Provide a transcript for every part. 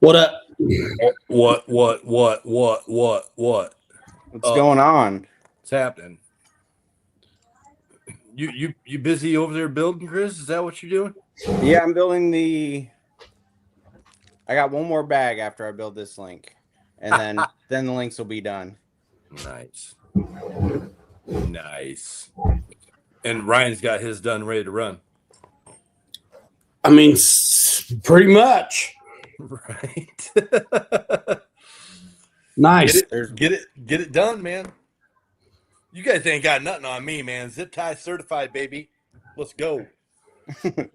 What up? What? What's going on? What's happening? You busy over there building, Chris? Is that what you're doing? Yeah, I'm building the. I got one more bag after I build this link, and then the links will be done. Nice. And Ryan's got his done, ready to run. I mean, pretty much. Right. Nice. Get it done, man. You guys ain't got nothing on me, man. Zip tie certified, baby. Let's go. And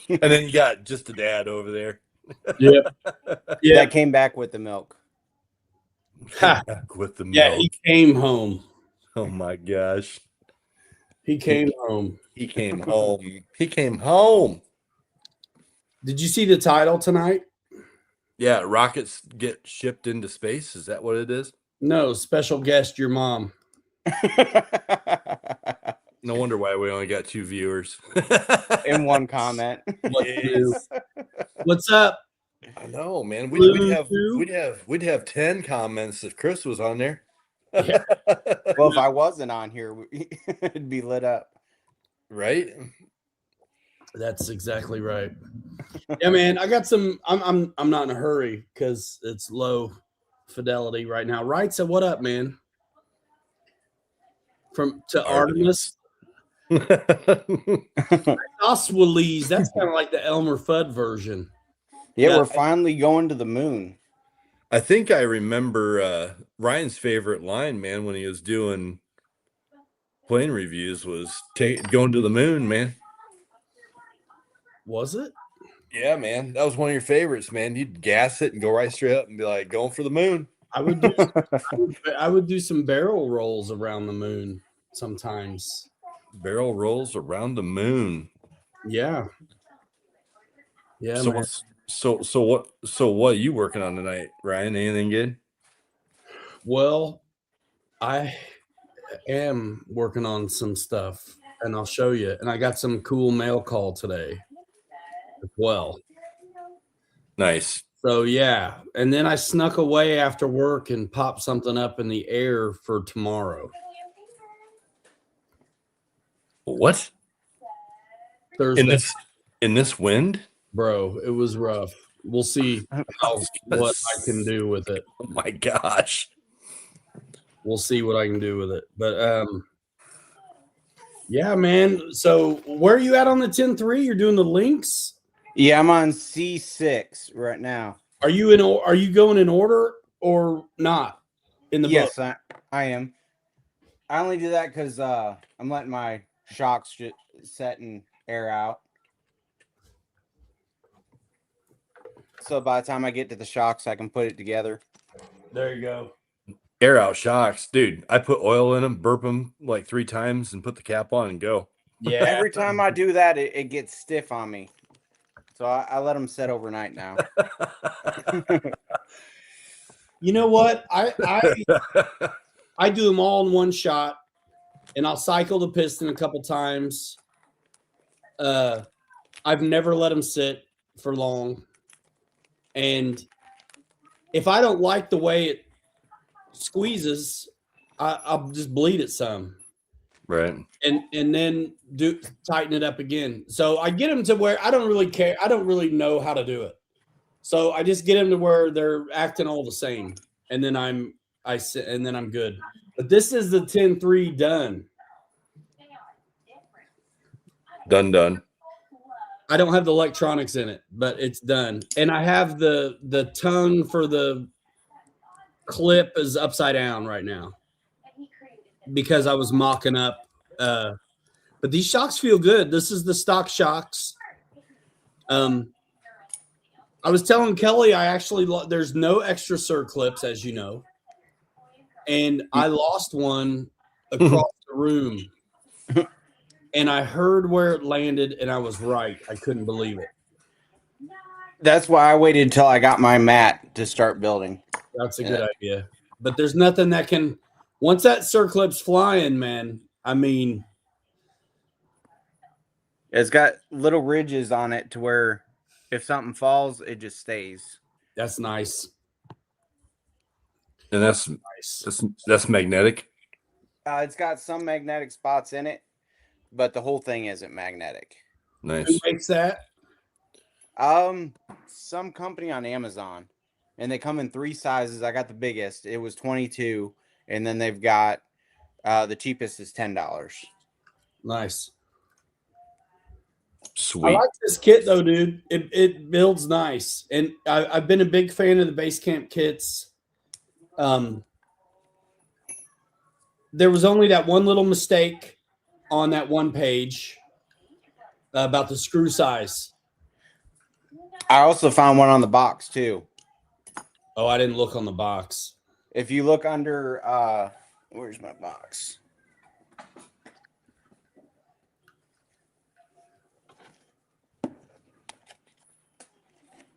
then you got just a dad over there. Yep. Yeah, that came back with the milk. With the milk. Yeah, he came home. Oh my gosh. He came home. He came home. He came home. Did you see the title tonight? Yeah, rockets get shipped into space. Is that what it is? No, special guest, your mom. No wonder why we only got 2 viewers. In one comment. What's up? I know, man. We'd have 10 comments if Chris was on there. Yeah. Well, if I wasn't on here, it'd be lit up. Right? That's exactly right. Yeah, man. I got some. I'm not in a hurry because it's low fidelity right now. Right. So what up, man? To Artemis. Oswalese. That's kind of like the Elmer Fudd version. Yeah, we're finally going to the moon. I think I remember Ryan's favorite line, man, when he was doing plane reviews was going to the moon, man. Was it? Yeah, man. That was one of your favorites, man. You'd gas it and go right straight up and be like, going for the moon. I would do some barrel rolls around the moon sometimes. Barrel rolls around the moon. Yeah. Yeah. So man. what are you working on tonight, Ryan? Anything good? Well, I am working on some stuff and I'll show you. And I got some cool mail call today as well. Nice. So yeah. And then I snuck away after work and popped something up in the air for tomorrow. What? Thursday. In this wind? Bro, it was rough. We'll see what I can do with it. Oh my gosh. We'll see what I can do with it. But yeah, man. So where are you at on the 10-3? You're doing the links? Yeah, I'm on C6 right now. Are you going in order or not in the book? Yes, I am. I only do that because I'm letting my shocks just set and air out. So by the time I get to the shocks, I can put it together. There you go. Air out shocks. Dude, I put oil in them, burp them like 3 times and put the cap on and go. Yeah. Every time I do that, it gets stiff on me. So I let them set overnight now. You know what? I do them all in one shot, and I'll cycle the piston a couple times. I've never let them sit for long. And if I don't like the way it squeezes, I'll just bleed it some. Right. And then tighten it up again. So I get them to where I don't really care. I don't really know how to do it. So I just get them to where they're acting all the same. And then I'm good. But this is the 10-3 done. Done. I don't have the electronics in it, but it's done. And I have the tongue for the clip is upside down right now because I was mocking up. But these shocks feel good. This is the stock shocks. I was telling Kelly, there's no extra circlips, as you know. And I lost one across the room. And I heard where it landed, and I was right. I couldn't believe it. That's why I waited until I got my mat to start building. That's a good idea. But there's nothing that can – once that circlip's flying, man, I mean, It's got little ridges on it to where if something falls, it just stays. That's nice. And that's Nice. that's magnetic. It's got some magnetic spots in it, but the whole thing isn't magnetic. Who Nice. makes that? Some company on Amazon, and they come in 3 sizes. I got the biggest. It was 22, and then they've got the cheapest is $10. Nice. I Sweet. like this kit though, dude. It builds nice, and I've been a big fan of the base camp kits. There was only that one little mistake on that one page about the screw size. I also found one on the box too. Oh, I didn't look on the box. If you look under, where's my box?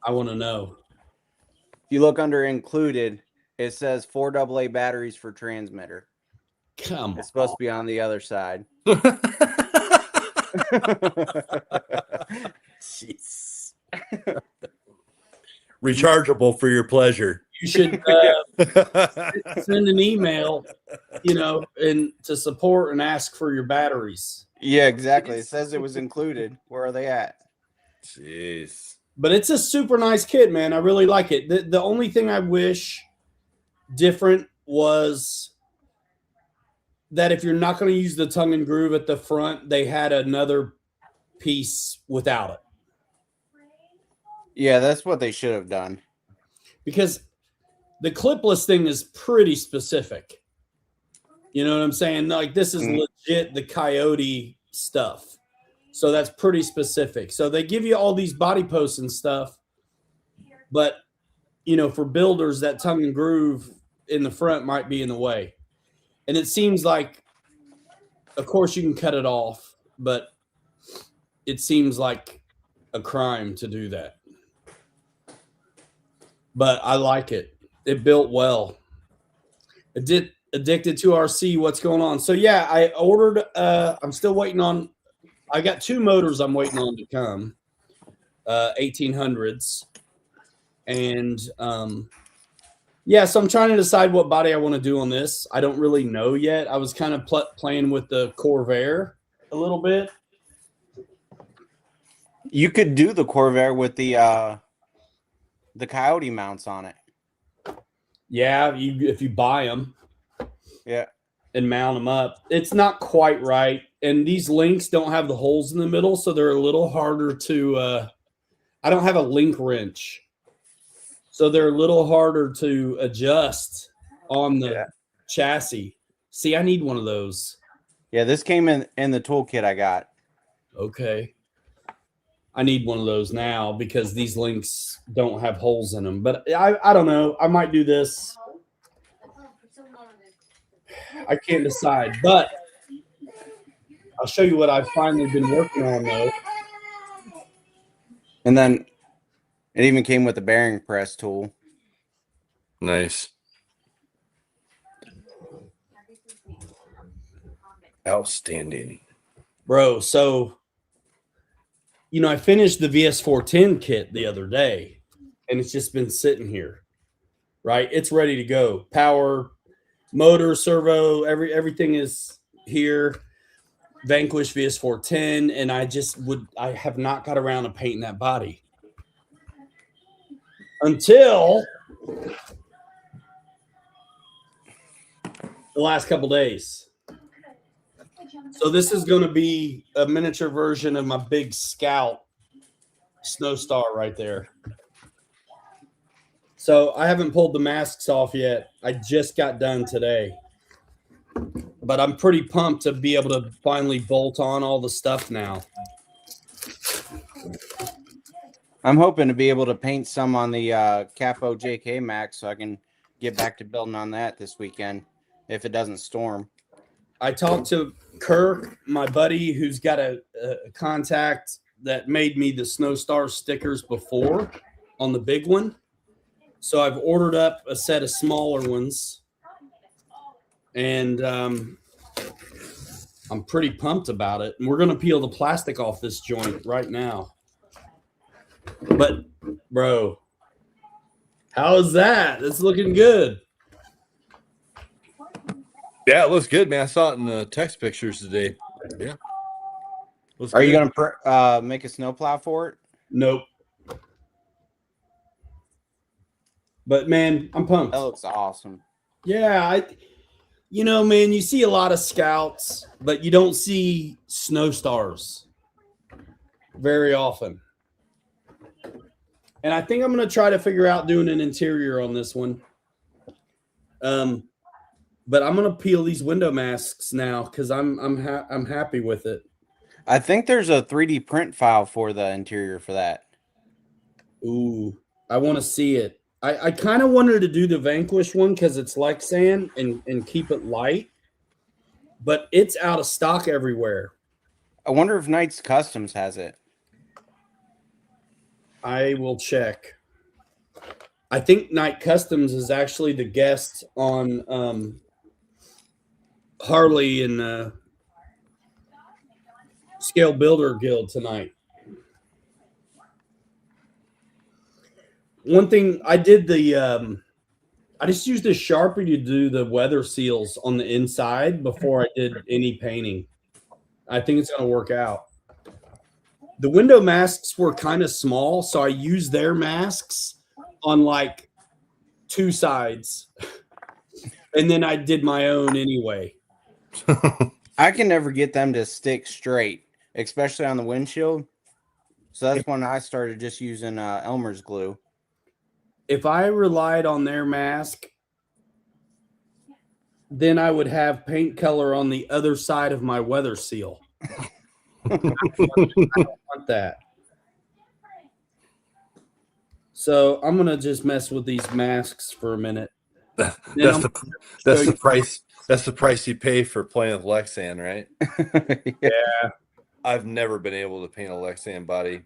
I want to know. If you look under included, it says 4 AA batteries for transmitter. Come on. It's supposed to be on the other side. Jeez. Rechargeable for your pleasure. You should send an email, and to support and ask for your batteries. Yeah, exactly. It says it was included. Where are they at? Jeez. But it's a super nice kit, man. I really like it. The only thing I wish different was that if you're not going to use the tongue and groove at the front, they had another piece without it. Yeah, that's what they should have done. Because the clipless thing is pretty specific. You know what I'm saying? Like, this is legit the Coyote stuff. So that's pretty specific. So they give you all these body posts and stuff. But, for builders, that tongue and groove in the front might be in the way. And it seems like, of course, you can cut it off, but it seems like a crime to do that. But I like it. It built well. Addicted to RC. What's going on? So, yeah, I ordered. I'm still waiting on. I got 2 motors I'm waiting on to come. 1800s. And, so I'm trying to decide what body I want to do on this. I don't really know yet. I was kind of playing with the Corvair a little bit. You could do the Corvair with the Coyote mounts on it. Yeah, if you buy them. Yeah. And mount them up. It's not quite right. And these links don't have the holes in the middle, so they're a little harder to I don't have a link wrench. So they're a little harder to adjust on the chassis. See, I need one of those. Yeah, this came in the toolkit I got. Okay. I need one of those now because these links don't have holes in them. But I don't know. I might do this. I can't decide. But I'll show you what I've finally been working on, though. And then it even came with the bearing press tool. Nice. Outstanding. Bro, so, I finished the VS410 kit the other day, and it's just been sitting here, right? It's ready to go. Power, motor, servo, everything is here. Vanquish VS410, and I have not got around to painting that body until the last couple days. So this is going to be a miniature version of my big Scout Snow Star right there. So I haven't pulled the masks off yet. I just got done today. But I'm pretty pumped to be able to finally bolt on all the stuff now. I'm hoping to be able to paint some on the Capo JK Max so I can get back to building on that this weekend if it doesn't storm. I talked to Kirk, my buddy, who's got a contact that made me the Snow Star stickers before on the big one. So I've ordered up a set of smaller ones. And I'm pretty pumped about it. And we're going to peel the plastic off this joint right now. But, bro, how is that? It's looking good. Yeah, it looks good, man. I saw it in the text pictures today. Yeah. Are you going to make a snowplow for it? Nope. But, man, I'm pumped. That looks awesome. Yeah, you know, man, you see a lot of Scouts, but you don't see snow stars very often. And I think I'm going to try to figure out doing an interior on this one. But I'm going to peel these window masks now because I'm happy with it. I think there's a 3D print file for the interior for that. Ooh, I want to see it. I kind of wanted to do the Vanquish one because it's Lexan and keep it light, but it's out of stock everywhere. I wonder if Knights Customs has it. I will check. I think Knight Customs is actually the guest on Harley and Scale Builder Guild tonight. One thing I did I just used a Sharpie to do the weather seals on the inside before I did any painting. I think it's going to work out. The window masks were kind of small, so I used their masks on like 2 sides. And then I did my own anyway. I can never get them to stick straight, especially on the windshield. So that's when I started just using Elmer's glue. If I relied on their mask, then I would have paint color on the other side of my weather seal. I don't want that. So I'm gonna just mess with these masks for a minute. That's the price. That's the price you pay for playing with Lexan, right? Yeah. I've never been able to paint a Lexan body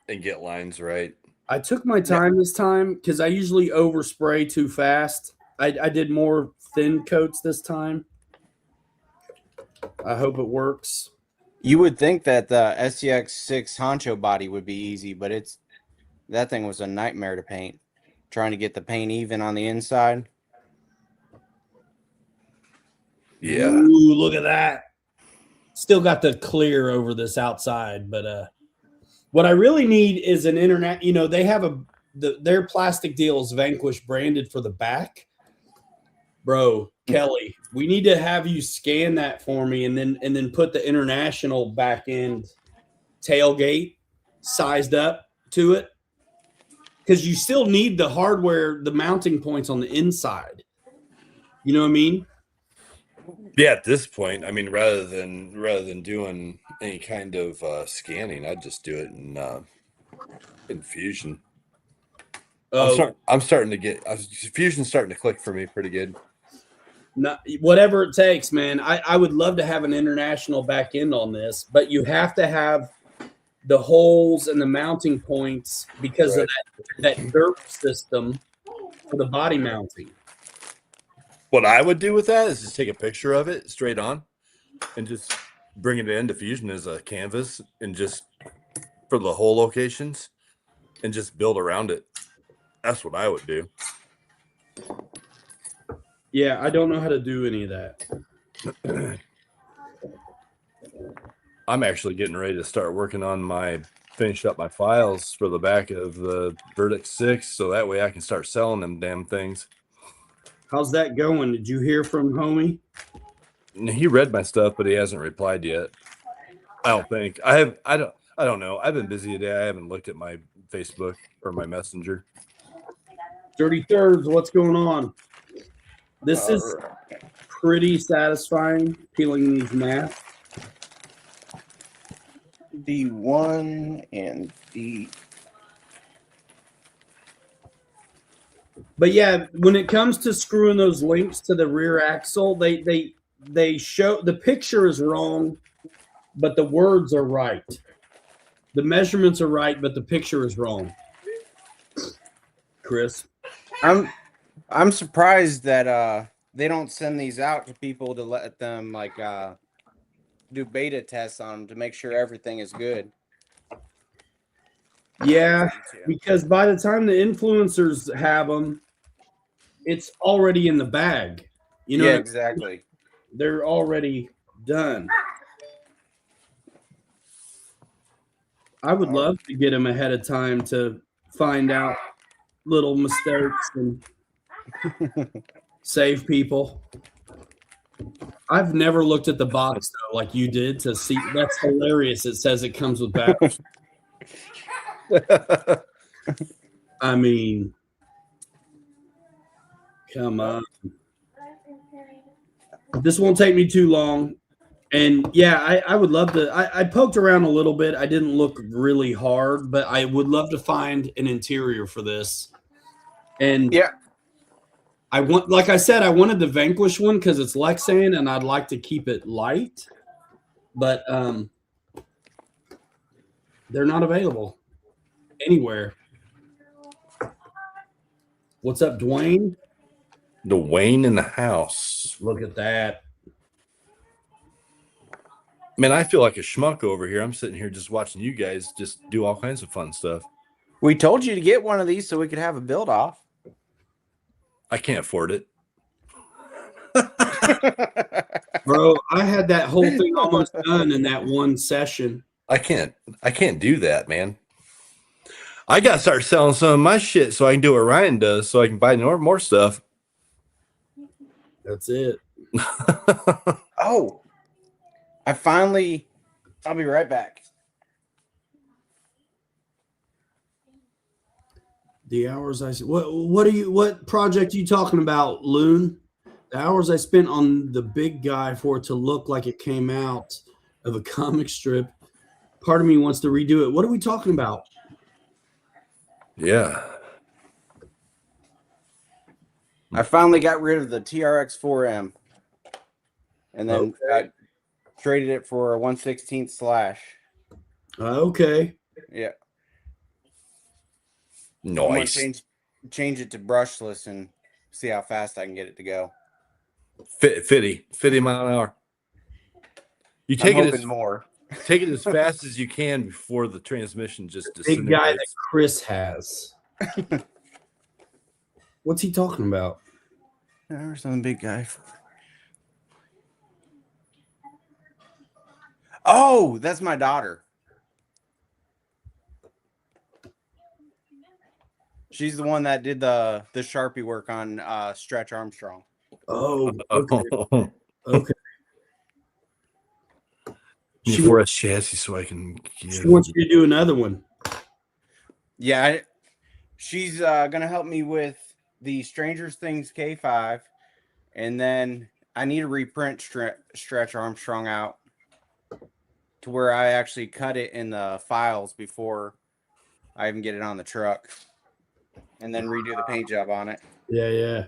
and get lines right. I took my time this time because I usually overspray too fast. I did more thin coats this time. I hope it works. You would think that the SCX6 honcho body would be easy, but that thing was a nightmare to paint. Trying to get the paint even on the inside. Yeah. Ooh, look at that. Still got the clear over this outside, but what I really need is an internet. You know, they have their plastic deal is Vanquish branded for the back. Bro, Kelly, we need to have you scan that for me and then put the international back end tailgate sized up to it. Because you still need the hardware, the mounting points on the inside. You know what I mean? Yeah, at this point, I mean, rather than doing any kind of scanning, I'd just do it in Fusion. I'm starting to get Fusion's starting to click for me pretty good. Whatever it takes, man. I would love to have an international back end on this, but you have to have the holes and the mounting points because of that derp system for the body mounting. What I would do with that is just take a picture of it straight on and just bring it into Fusion as a canvas and just for the hole locations and just build around it. That's what I would do. Yeah, I don't know how to do any of that. I'm actually getting ready to start working on finish up my files for the back of the Vertex 6 so that way I can start selling them damn things. How's that going? Did you hear from homie? He read my stuff, but he hasn't replied yet. I don't think. I don't know. I've been busy today. I haven't looked at my Facebook or my Messenger. Dirty Thirds, what's going on? This is pretty satisfying, peeling these masks. D1 and D. But yeah, when it comes to screwing those links to the rear axle, they show the picture is wrong, but the words are right. The measurements are right, but the picture is wrong. Chris, I'm surprised that they don't send these out to people to let them do beta tests on them to make sure everything is good. Yeah, because by the time the influencers have them, it's already in the bag. You know, Yeah, what I mean? exactly. They're already done. I would love to get them ahead of time to find out little mistakes and save people. I've never looked at the box though, like you did, to see. That's hilarious. It says it comes with batteries. I mean, come on. This won't take me too long. And yeah, I would love to. I poked around a little bit. I didn't look really hard, but I would love to find an interior for this. And Yeah. I want, like I said, I wanted the Vanquish one because it's Lexan, and I'd like to keep it light, but they're not available anywhere. What's up, Dwayne? Dwayne in the house. Look at that. Man, I feel like a schmuck over here. I'm sitting here just watching you guys just do all kinds of fun stuff. We told you to get one of these so we could have a build off. I can't afford it. Bro, I had that whole thing almost done in that one session. I can't do that, man. I gotta start selling some of my shit so I can do what Ryan does, so I can buy more stuff. That's it. Oh, I'll be right back. The hours what project are you talking about, Loon? The hours I spent on the big guy for it to look like it came out of a comic strip. Part of me wants to redo it. What are we talking about? Yeah. I finally got rid of the TRX 4M. And then I traded it for a 1/16 slash. Okay. Yeah. Nice. I'm gonna change it to brushless and see how fast I can get it to go. 50 mile an hour. You take it more. Take it as fast as you can before the transmission just Big guy that disintegrates. Chris has. What's he talking about? There's some big guy. Oh, that's my daughter. She's the one that did the Sharpie work on Stretch Armstrong. Oh, okay. Okay. She wants chassis so I can. She wants you to do another one. Yeah, she's gonna help me with the Stranger Things K5, and then I need to reprint Stretch Armstrong out to where I actually cut it in the files before I even get it on the truck, and then redo the paint job on it. Yeah, yeah.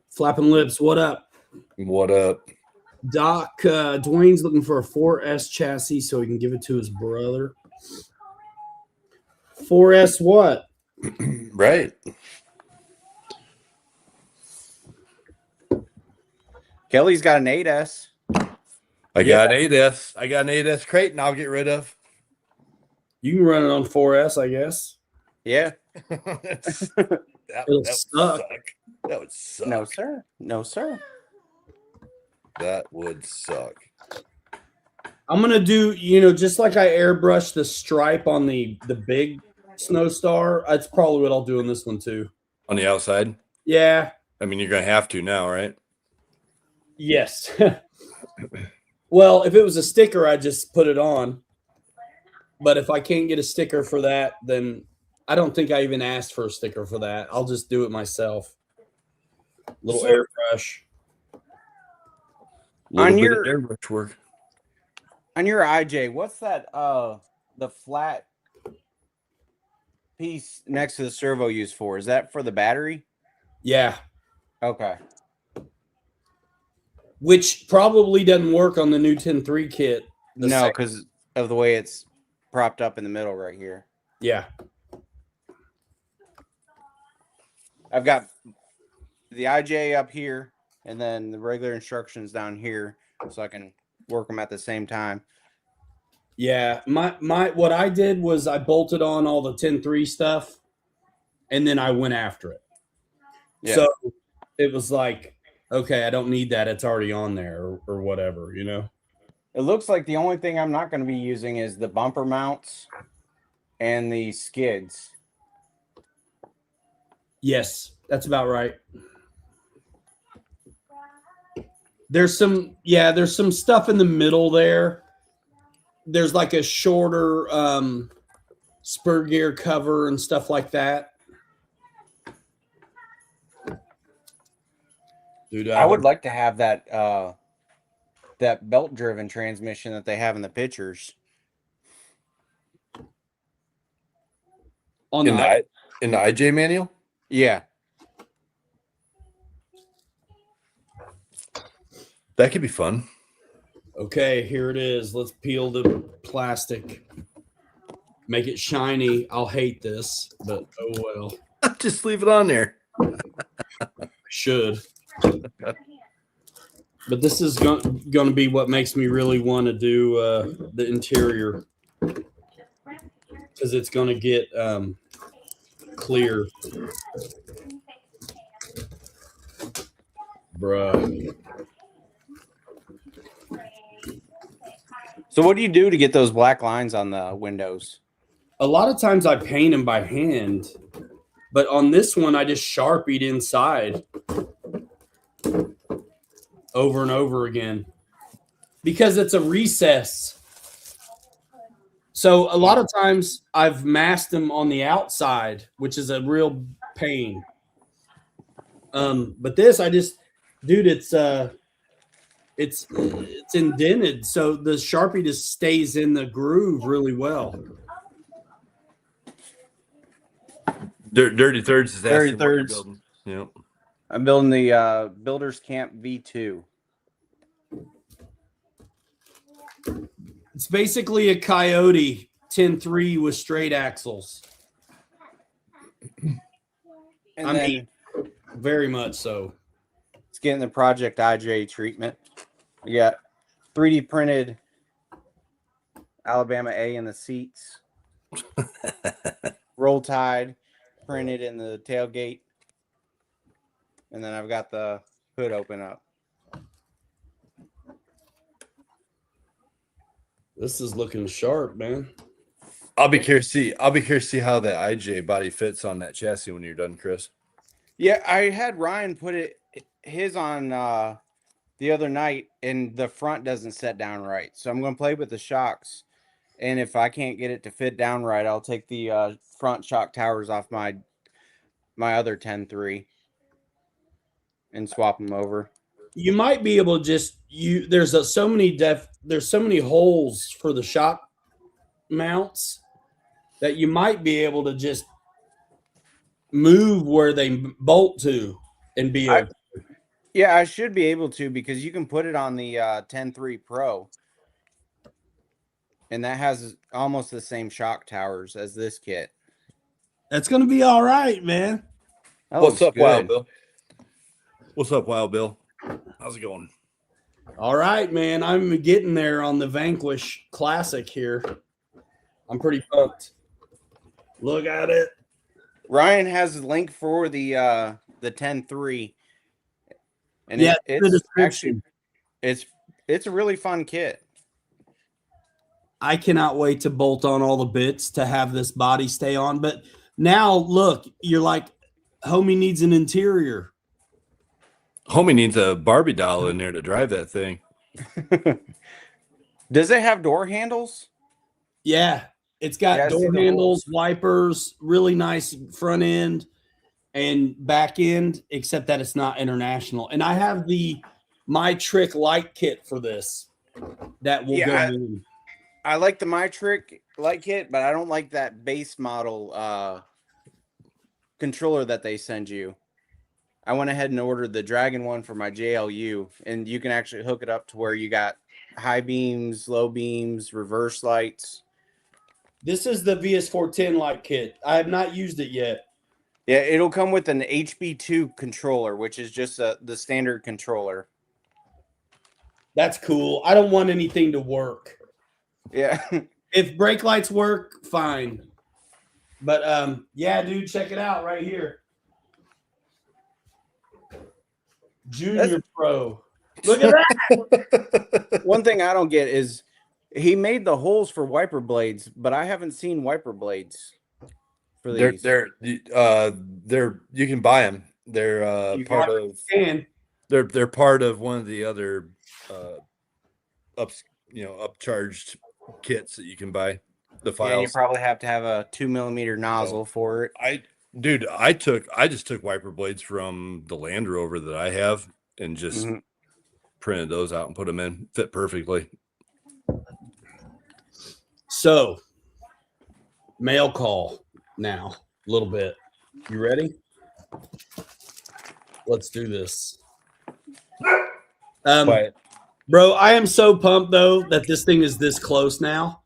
Flapping lips. What up? What up? Doc, Dwayne's looking for a 4S chassis so he can give it to his brother. 4S what? Right. Kelly's got an 8S. I got an 8S. I got an 8S Creighton I'll get rid of. You can run it on 4S, I guess. Yeah. that It'll would suck. That would suck. No, sir. No, sir. That would suck. I'm gonna do, just like I airbrushed the stripe on the big Snowstar. That's probably what I'll do on this one too. On the outside? Yeah. I mean, you're gonna have to now, right? Yes. Well, if it was a sticker, I'd just put it on. But if I can't get a sticker for that, then I don't think I even asked for a sticker for that. I'll just do it myself. Little airbrush. On your airbrush work. On your IJ, what's that? The flat piece next to the servo used for? Is that for the battery? Yeah. Okay. Which probably doesn't work on the new 10.3 kit. No, because of the way it's propped up in the middle right here. Yeah. I've got the IJ up here and then the regular instructions down here so I can work them at the same time. Yeah, what I did was I bolted on all the 10-3 stuff, and then I went after it. Yeah. So it was like, okay, I don't need that. It's already on there or whatever, you know? It looks like the only thing I'm not going to be using is the bumper mounts and the skids. Yes, that's about right. There's some stuff in the middle there. There's like a shorter spur gear cover and stuff like that. Dude, I would like to have that that belt driven transmission that they have in the pictures. On in the IJ manual. Yeah. That could be fun. Okay, here it is. Let's peel the plastic. Make it shiny. I'll hate this, but oh well. Just leave it on there. I should. But this is going to be what makes me really want to do the interior, because it's going to get clear. Bruh. So what do you do to get those black lines on the windows? A lot of times I paint them by hand, but on this one I just Sharpied inside over and over again because it's a recess. So a lot of times I've masked them on the outside, which is a real pain. But this, I just, dude, it's indented, so the Sharpie just stays in the groove really well. Dirty Thirds is Dirty asking what you're Thirds. building. Yep. I'm building the Builders Camp V2. It's basically a Coyote 10-3 with straight axles. And I then mean, very much so. it's getting the Project IJ treatment. We got 3D printed Alabama A in the seats. Roll Tide printed in the tailgate. And then I've got the hood open up. This is looking sharp, man. I'll be curious to see how that IJ body fits on that chassis when you're done, Chris. Yeah, I had Ryan put his on the other night, and the front doesn't set down right. So I'm going to play with the shocks, and if I can't get it to fit down right, I'll take the front shock towers off my other 10-3 and swap them over. You might be able to just there's so many holes for the shock mounts that you might be able to just move where they bolt to and be okay. Yeah, I should be able to, because you can put it on the 10-3 Pro, and that has almost the same shock towers as this kit. That's gonna be all right, man. What's up, Wild Bill? What's up, Wild Bill? How's it going? All right, man. I'm getting there on the Vanquish Classic here. I'm pretty pumped. Look at it. Ryan has a link for the 10-3. And yeah, it's the description. Actually, it's a really fun kit. I cannot wait to bolt on all the bits to have this body stay on. But now, look, you're like, homie needs an interior. Homie needs a Barbie doll in there to drive that thing. Does it have door handles? Yeah, it's got door handles, wipers, really nice front end and back end, except that it's not international. And I have the My Trick light kit for this that will go in. I like the My Trick light kit, but I don't like that base model controller that they send you. I went ahead and ordered the Dragon one for my JLU, and you can actually hook it up to where you got high beams, low beams, reverse lights. This is the VS410 light kit. I have not used it yet. Yeah, it'll come with an HB2 controller, which is just the standard controller. That's cool. I don't want anything to work. Yeah. If brake lights work, fine. But yeah, dude, check it out right here. Junior Pro. Look at that. One thing I don't get is he made the holes for wiper blades, but I haven't seen wiper blades for these. They're you can buy them. They're part of they're part of one of the other upcharged kits that you can buy. The files. And you probably have to have a 2mm nozzle for it. I just took wiper blades from the Land Rover that I have and just printed those out and put them in. Fit perfectly. So, mail call now, a little bit. You ready? Let's do this. Bro, I am so pumped though that this thing is this close now.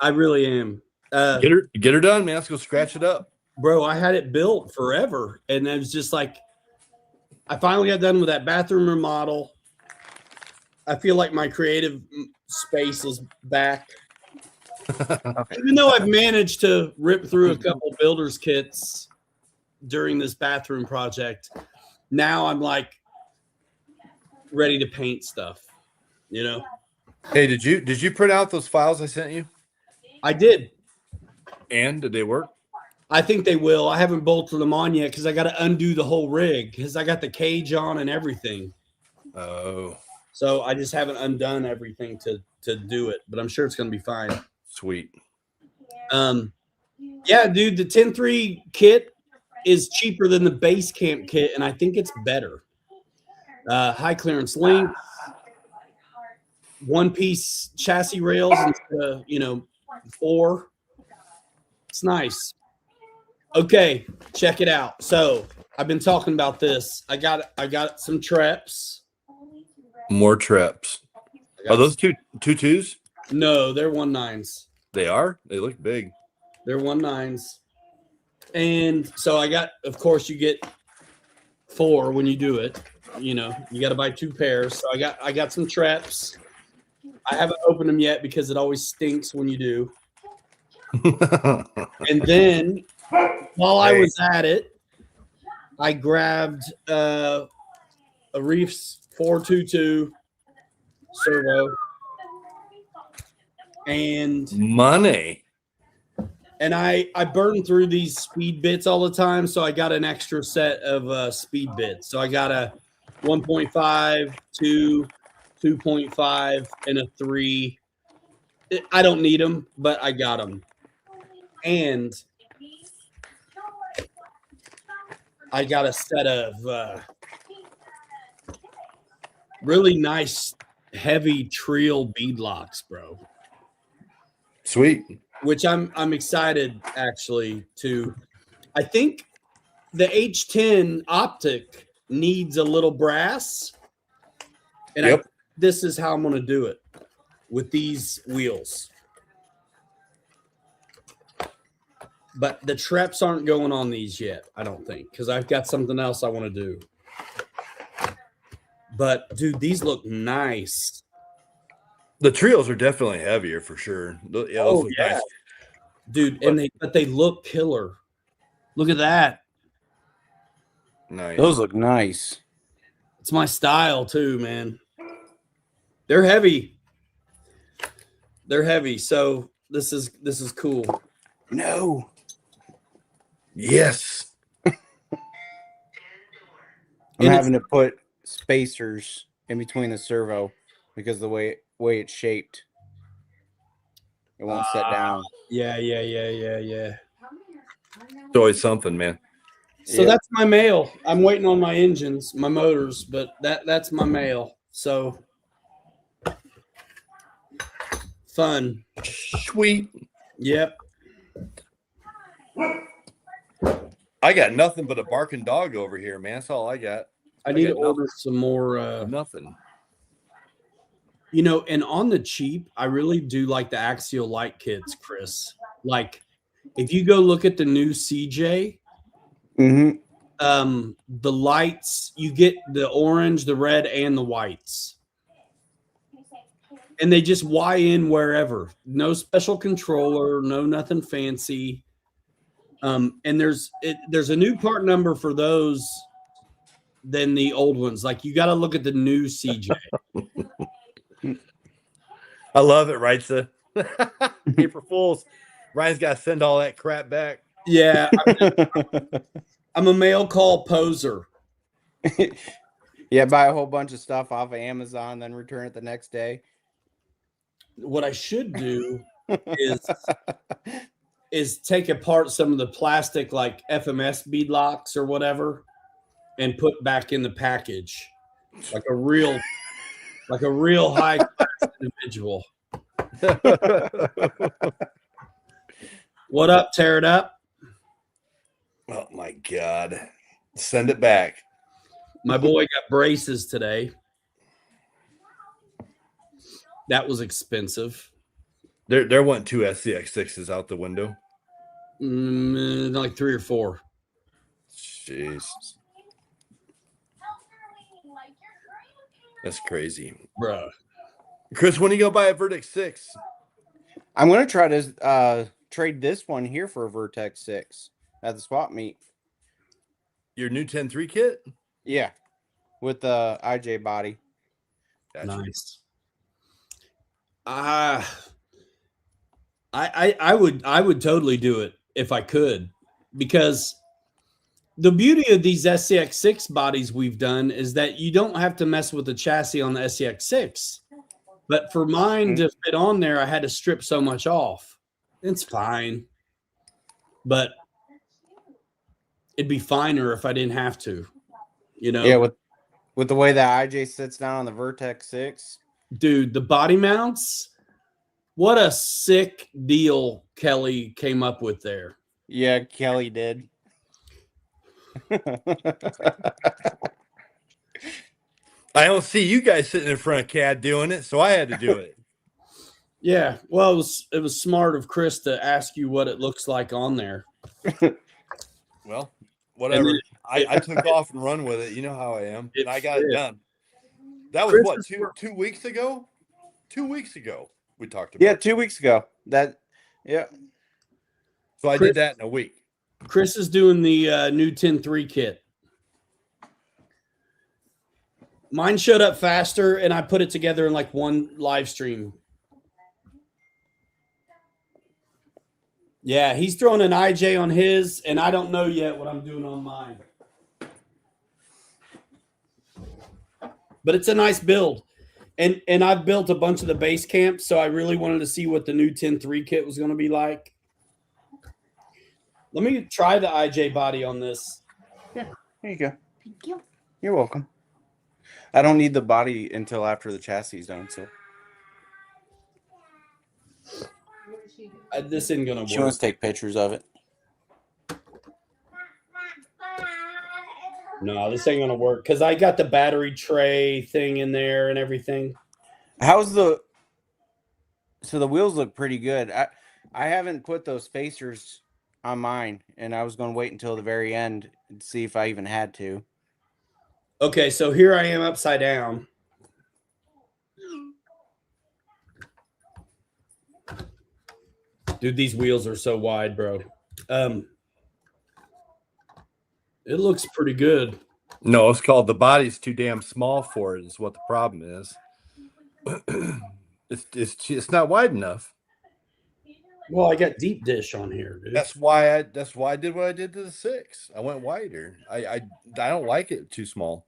I really am. Get her done, man. Let's go scratch it up. Bro, I had it built forever. And it was just like, I finally got done with that bathroom remodel. I feel like my creative space is back. Okay. Even though I've managed to rip through a couple builders kits during this bathroom project, now I'm like ready to paint stuff, you know? Hey, did you print out those files I sent you? I did. And did they work? I think they will. I haven't bolted them on yet because I got to undo the whole rig because I got the cage on and everything. Oh. So I just haven't undone everything to do it, but I'm sure it's going to be fine. Sweet. Yeah, dude, the 10.3 kit is cheaper than the base camp kit, and I think it's better. High clearance links, one-piece chassis rails instead of, 4. It's nice. Okay, check it out. So I've been talking about this. I got some treps. More treps. Are those two twos? No, they're 1.9s. They are? They look big. They're 1.9s. And so I got, of course, you get 4 when you do it. You got to buy 2 pairs. So I got some treps. I haven't opened them yet because it always stinks when you do. And then while I was at it, I grabbed a Reefs 422 servo and money. And I burn through these speed bits all the time, so I got an extra set of speed bits. So I got a 1.5, 2, 2.5, and a 3. I don't need them, but I got them. And I got a set of really nice, heavy Trill bead locks, bro. Sweet. Which I'm excited actually to. I think the H10 optic needs a little brass, and this is how I'm going to do it with these wheels. But the treps aren't going on these yet, I don't think, because I've got something else I want to do. But dude, these look nice. The Trills are definitely heavier for sure. Yeah, those look nice. Dude, but they look killer. Look at that. Nice. Those look nice. It's my style too, man. They're heavy. They're heavy. So this is cool. No. Yes. I'm having to put spacers in between the servo because of the way it's shaped. It won't set down. Yeah. It's always something, man. So that's my mail. I'm waiting on my engines, my motors, but that's my mail. So fun. Sweet. Yep. I got nothing but a barking dog over here, man. That's all I got. I need to order some more. Nothing. And on the cheap, I really do like the Axial light kits, Chris. Like, if you go look at the new CJ, the lights, you get the orange, the red, and the whites. And they just Y in wherever. No special controller, no nothing fancy. And there's a new part number for those than the old ones. Like you got to look at the new CJ. I love it, Ryan. April Fools. Ryan's got to send all that crap back. Yeah. I'm a mail call poser. Yeah, buy a whole bunch of stuff off of Amazon, then return it the next day. What I should do is take apart some of the plastic like FMS bead locks or whatever and put back in the package like a real high class individual. What up? Tear it up. Oh my God. Send it back. My boy got braces today. That was expensive. There went 2 SCX6s out the window. Like 3 or 4. Jeez. That's crazy. Bruh. Chris, when are you going to buy a Vertex 6? I'm going to try to trade this one here for a Vertex 6 at the swap meet. Your new 10-3 kit? Yeah, with the IJ body. Gotcha. Nice. I would totally do it if I could, because the beauty of these SCX6 bodies we've done is that you don't have to mess with the chassis on the SCX6. But for mine to fit on there, I had to strip so much off. It's fine. But it'd be finer if I didn't have to, you know? Yeah, with the way that IJ sits down on the Vertex 6. Dude, the body mounts, what a sick deal Kelly came up with there. Yeah, Kelly did. I don't see you guys sitting in front of CAD doing it, so I had to do it. Yeah, well, it was smart of Chris to ask you what it looks like on there. Well, whatever. I took off and run with it. You know how I am. And I got it done. That was what, two weeks ago? 2 weeks ago we talked about. Yeah, 2 weeks ago. Yeah. So I did that in a week. Chris is doing the new 10-3 kit. Mine showed up faster, and I put it together in like one live stream. Yeah, he's throwing an IJ on his, and I don't know yet what I'm doing on mine. But it's a nice build. And I've built a bunch of the base camps, so I really wanted to see what the new 10-3 kit was going to be like. Let me try the IJ body on this. Yeah, there you go. Thank you. You're welcome. I don't need the body until after the chassis is done, so. This isn't going to work. She wants to take pictures of it. No, this ain't going to work because I got the battery tray thing in there and everything. So the wheels look pretty good. I haven't put those spacers on mine, and I was going to wait until the very end and see if I even had to. Okay, so here I am upside down. Dude, these wheels are so wide, bro. It looks pretty good. No, it's called the body's too damn small for it is what the problem is. It's not wide enough. Well, I got deep dish on here, dude. That's why I did what I did to the 6. I went wider. I don't like it too small.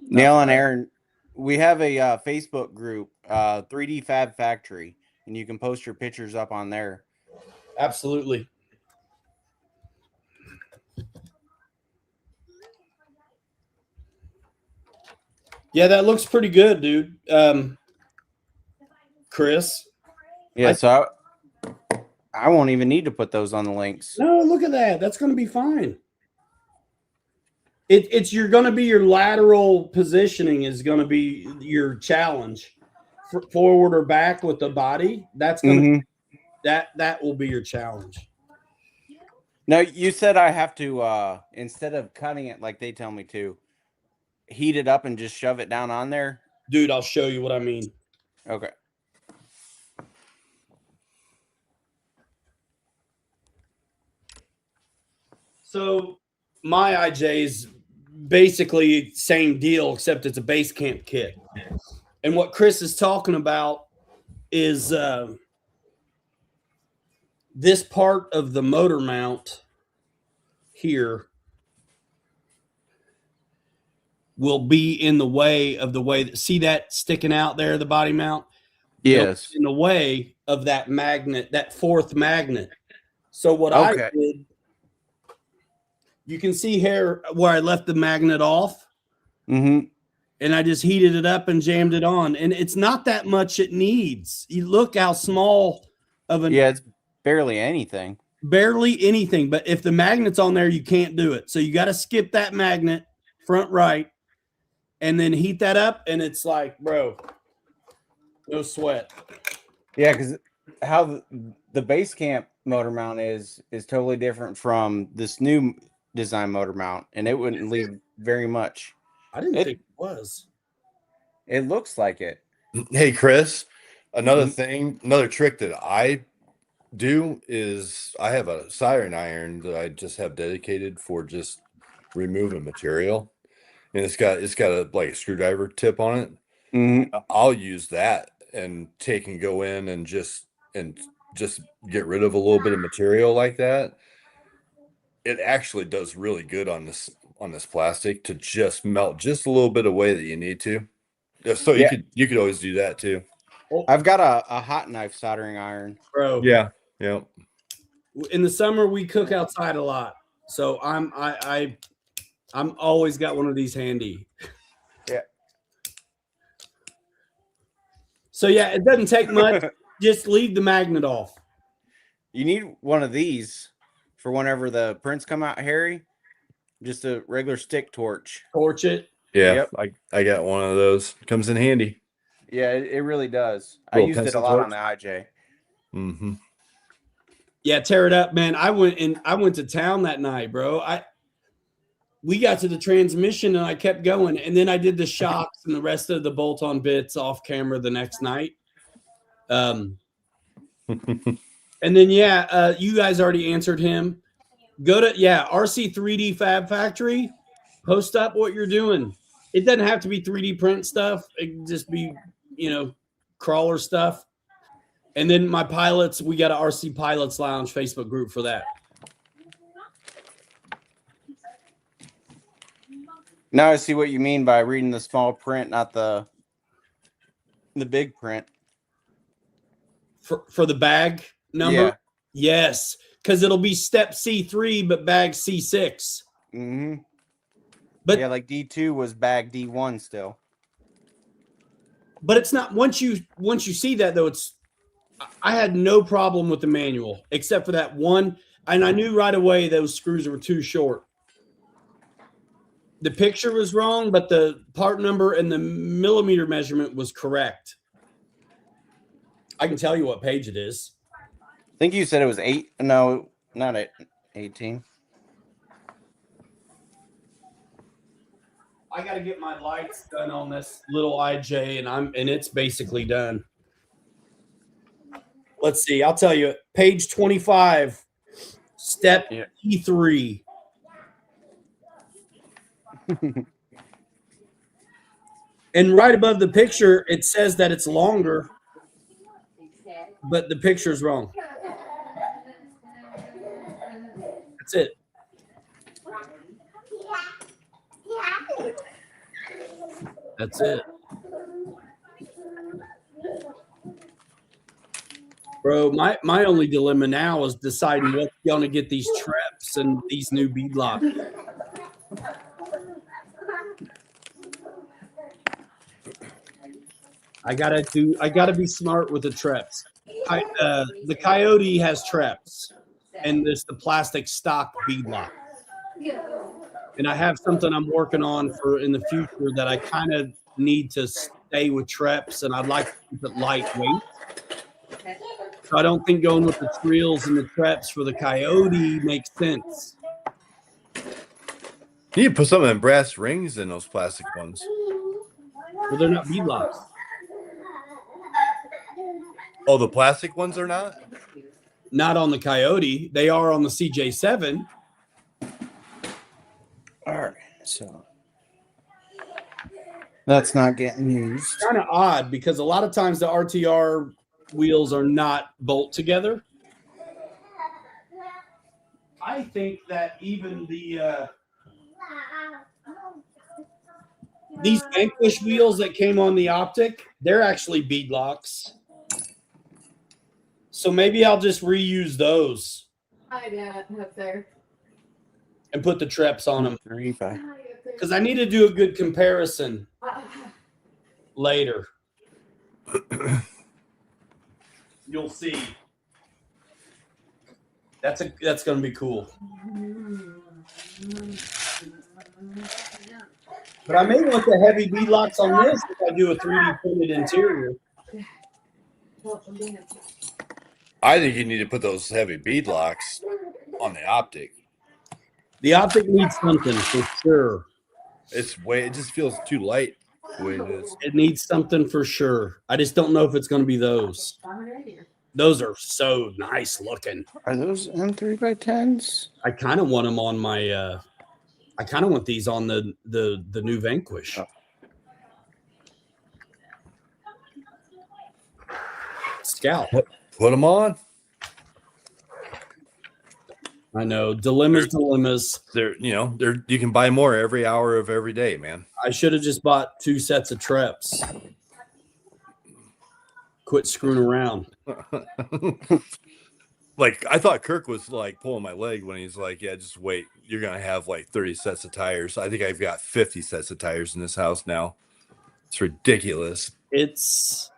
Neil and Aaron, we have a Facebook group, 3D Fab Factory, and you can post your pictures up on there. Absolutely. Yeah, that looks pretty good, dude. Chris. Yeah, so I won't even need to put those on the links. No, look at that. That's going to be fine. You're going to be your lateral positioning is going to be your challenge. Forward or back with the body. That's going to that will be your challenge. No, you said I have to instead of cutting it like they tell me to, heat it up and just shove it down on there. Dude, I'll show you what I mean. Okay. So my IJ is basically same deal, except it's a base camp kit. And what Chris is talking about is this part of the motor mount here will be in the way of see that sticking out there, the body mount? Yes. In the way of that magnet, that fourth magnet. So what I did, you can see here where I left the magnet off. Mm-hmm. And I just heated it up and jammed it on. And it's not that much it needs. You look how small of an... Yeah, it's barely anything. Barely anything. But if the magnet's on there, you can't do it. So you got to skip that magnet, front right, and then heat that up. And it's like, bro, no sweat. Yeah, because how the base camp motor mount is totally different from this new design motor mount. And it wouldn't leave very much. I didn't think it was. It looks like it. Hey, Chris, another thing, another trick that I do is I have a soldering iron that I just have dedicated for just removing material. And it's got like a screwdriver tip on it. Mm-hmm. I'll use that and go in and just get rid of a little bit of material like that. It actually does really good on this plastic to just melt just a little bit away that you need to. So you could always do that too. I've got a hot knife soldering iron. Bro. Yeah. In the summer we cook outside a lot. So I'm always got one of these handy. Yeah. So yeah, it doesn't take much. Just leave the magnet off. You need one of these for whenever the prints come out hairy. Just a regular stick torch. Torch it. Yeah. Yep. I got one of those. Comes in handy. Yeah, it really does. I used it a lot on the IJ. Mm-hmm. Yeah, tear it up, man. I went to town that night, bro. We got to the transmission and I kept going, and then I did the shocks and the rest of the bolt-on bits off camera the next night. And then you guys already answered him. Go to RC3D Fab Factory. Post up what you're doing. It doesn't have to be 3D print stuff. It can just be, crawler stuff. And then my pilots, we got an RC Pilots Lounge Facebook group for that. Now I see what you mean by reading the small print, not the big print. For the bag number? Yeah. Yes, because it'll be step C3, but bag C6. Mm-hmm. But yeah, like D2 was bag D1 still. But it's not once you see that though. I had no problem with the manual except for that one, and I knew right away those screws were too short. The picture was wrong, but the part number and the millimeter measurement was correct. I can tell you what page it is. I think you said it was 8. No, not 18. I got to get my lights done on this little IJ, and it's basically done. Let's see. I'll tell you. Page 25, step E3. And right above the picture, it says that it's longer, but the picture's wrong. That's it. That's it. Bro, my only dilemma now is deciding what's going to get these treps and these new bead locks. I gotta be smart with the treps. The Coyote has treps, and it's the plastic stock bead lock. And I have something I'm working on for in the future that I kind of need to stay with treps, and I'd like to keep it lightweight. So I don't think going with the Trills and the Treps for the Coyote makes sense. You need to put some of them brass rings in those plastic ones. Well, they're not beadlocks. Oh, the plastic ones are not? Not on the Coyote. They are on the CJ7. All right, so that's not getting used. Kind of odd because a lot of times the RTR wheels are not bolt together. I think that even the these Vanquish wheels that came on the Optic, they're actually beadlocks. So maybe I'll just reuse those. Hi, Dad. Up there. And put the Treps on them. 3.5. Because I need to do a good comparison later. You'll see. That's going to be cool. But I may want the heavy beadlocks on this if I do a 3D printed interior. I think you need to put those heavy beadlocks on the Optic. The Optic needs something for sure. It just feels too light the way it is. It needs something for sure. I just don't know if it's going to be those. Those are so nice looking. Are those M3x10s? I kind of want them on my. I kind of want these on the new Vanquish. Oh. Scout. Put them on. I know dilemmas. You can buy more every hour of every day, man. I should have just bought 2 sets of Treps. Quit screwing around. Like, I thought Kirk was like pulling my leg when he's like, yeah, just wait. You're going to have like 30 sets of tires. I think I've got 50 sets of tires in this house now. It's ridiculous. It's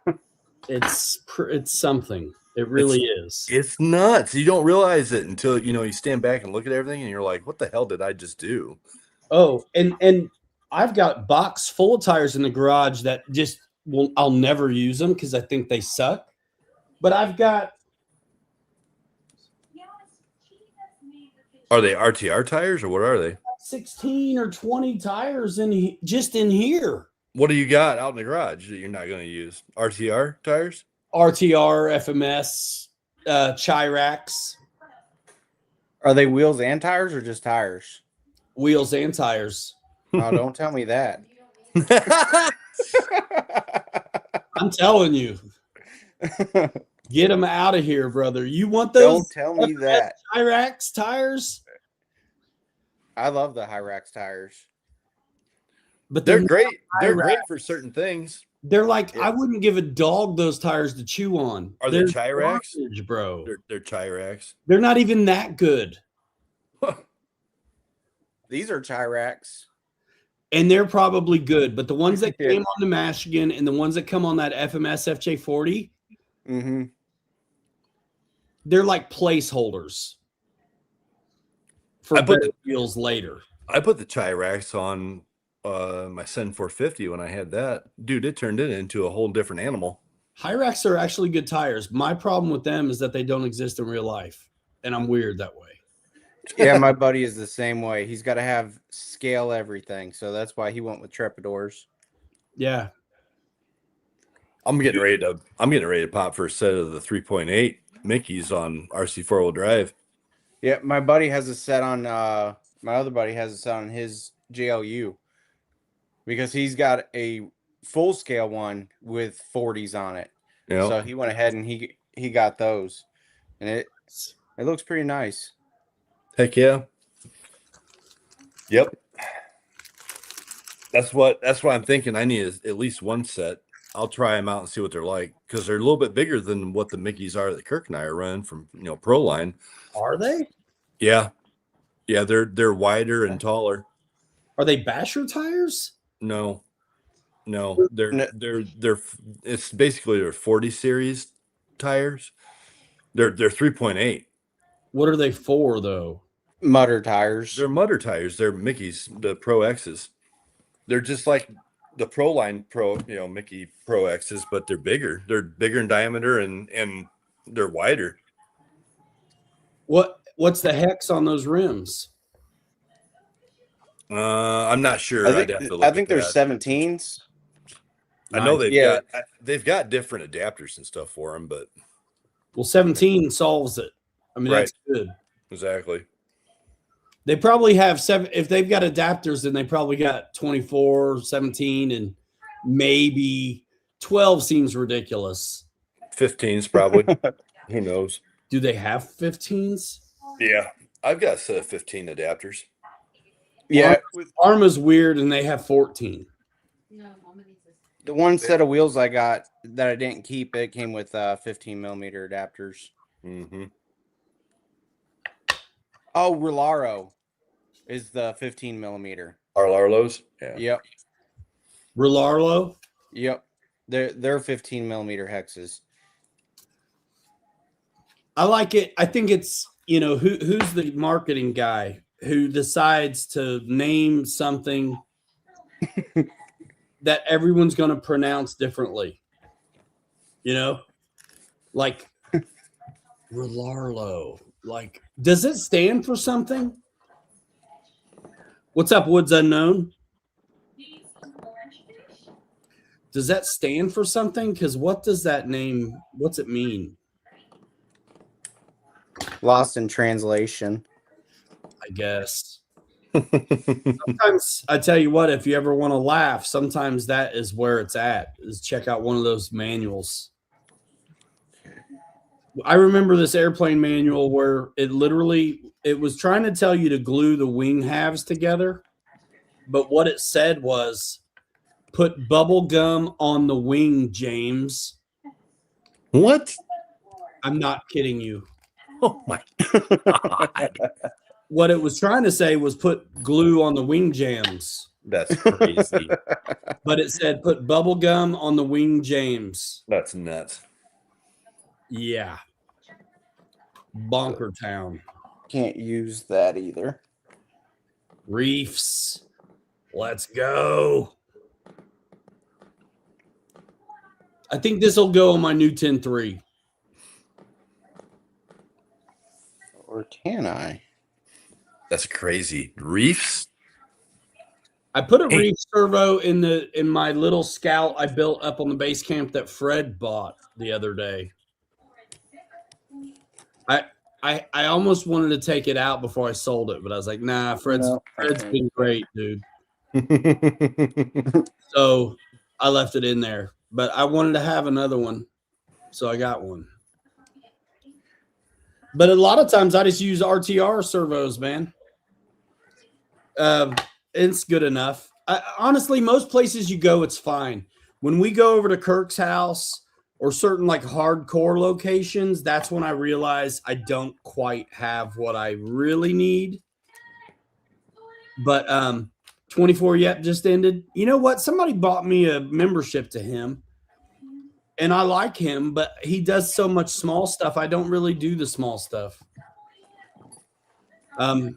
something. It really is. It's nuts. You don't realize it until, you stand back and look at everything and you're like, what the hell did I just do? Oh, and I've got box full of tires in the garage that just I'll never use them because I think they suck. But I've got. Are they RTR tires or what are they? 16 or 20 tires just in here. What do you got out in the garage that you're not going to use? RTR tires? RTR, FMS, Chirax. Are they wheels and tires or just tires? Wheels and tires. Oh, don't tell me that. I'm telling you. Get them out of here, brother. You want those? Don't tell me that. Chirax tires? I love the Hyrax tires. But they're great. They're great for certain things. They're like, I wouldn't give a dog those tires to chew on. Are they Chirax? Garbage, bro. They're Chirax. They're not even that good. These are Chirax. And they're probably good. But the ones that came on the Michigan and the ones that come on that FMS FJ40, they're like placeholders for better wheels later. I put the Chirax on my Sen 450 when I had that. Dude, it turned it into a whole different animal. Hyrax are actually good tires. My problem with them is that they don't exist in real life. And I'm weird that way. Yeah, my buddy is the same way. He's got to have scale everything. So that's why he went with Trepadors. Yeah. I'm getting ready to pop for a set of the 3.8 Mickey's on RC 4-wheel drive. Yeah, my buddy has a set on my other buddy has a set on his JLU because he's got a full scale one with 40s on it. Yeah. So he went ahead and he got those. And it looks pretty nice. Heck yeah. Yep. That's what I'm thinking. I need at least one set. I'll try them out and see what they're like because they're a little bit bigger than what the Mickeys are that Kirk and I are running from Pro Line. Are they? Yeah, they're wider and taller. Are they Basher tires? No, they're it's basically their 40 series tires. They're 3.8. What are they for though? Mutter tires. They're mutter tires. They're Mickey's, the Pro X's. They're just like the Pro Line Mickey Pro X's, but they're bigger. They're bigger in diameter and They're wider. What's the hex on those rims? I'm not sure. I I'd have to look I at think there's that. 17s. I know Nice. they've got different adapters and stuff for them, but Well, 17 solves it. I mean, Right. that's good. exactly. They probably have 7. If they've got adapters, then they probably got 24, 17, and maybe 12 seems ridiculous. 15s probably. Who knows? Do they have 15s? Yeah, I've got a set of 15 adapters. Yeah, Arma's weird, and they have 14. the one set of wheels I got that I didn't keep, it came with 15 millimeter adapters. Mm-hmm. Oh, Rolaro is the 15 millimeter. Arlarlos? Yeah. Yep. Relarlo? Yep. They're 15 millimeter hexes. I like it. I think it's, who's the marketing guy who decides to name something that everyone's going to pronounce differently. Like Relarlo. Like, does it stand for something? What's up, Woods Unknown? Does that stand for something? Because what's it mean? Lost in translation. I guess. Sometimes I tell you what, if you ever want to laugh, sometimes that is where it's at, is check out one of those manuals. I remember this airplane manual where it was trying to tell you to glue the wing halves together. But what it said was, put bubble gum on the wing, James. What? I'm not kidding you. Oh my God. What it was trying to say was put glue on the wing jams. That's crazy. But it said put bubble gum on the wing jams. That's nuts. Yeah. Bonker town. Can't use that either. Reefs. Let's go. I think this will go on my new 10 III. Or can I? That's crazy. Reefs? I put a reef servo in my little Scout I built up on the base camp that Fred bought the other day. I almost wanted to take it out before I sold it, but I was like, nah, Fred's been great, dude. So I left it in there. But I wanted to have another one, so I got one. But a lot of times I just use RTR servos, man. It's good enough. Honestly, most places you go, it's fine. When we go over to Kirk's house or certain like hardcore locations, that's when I realize I don't quite have what I really need. But 24 Yep just ended. You know what? Somebody bought me a membership to him. And I like him, but he does so much small stuff. I don't really do the small stuff. But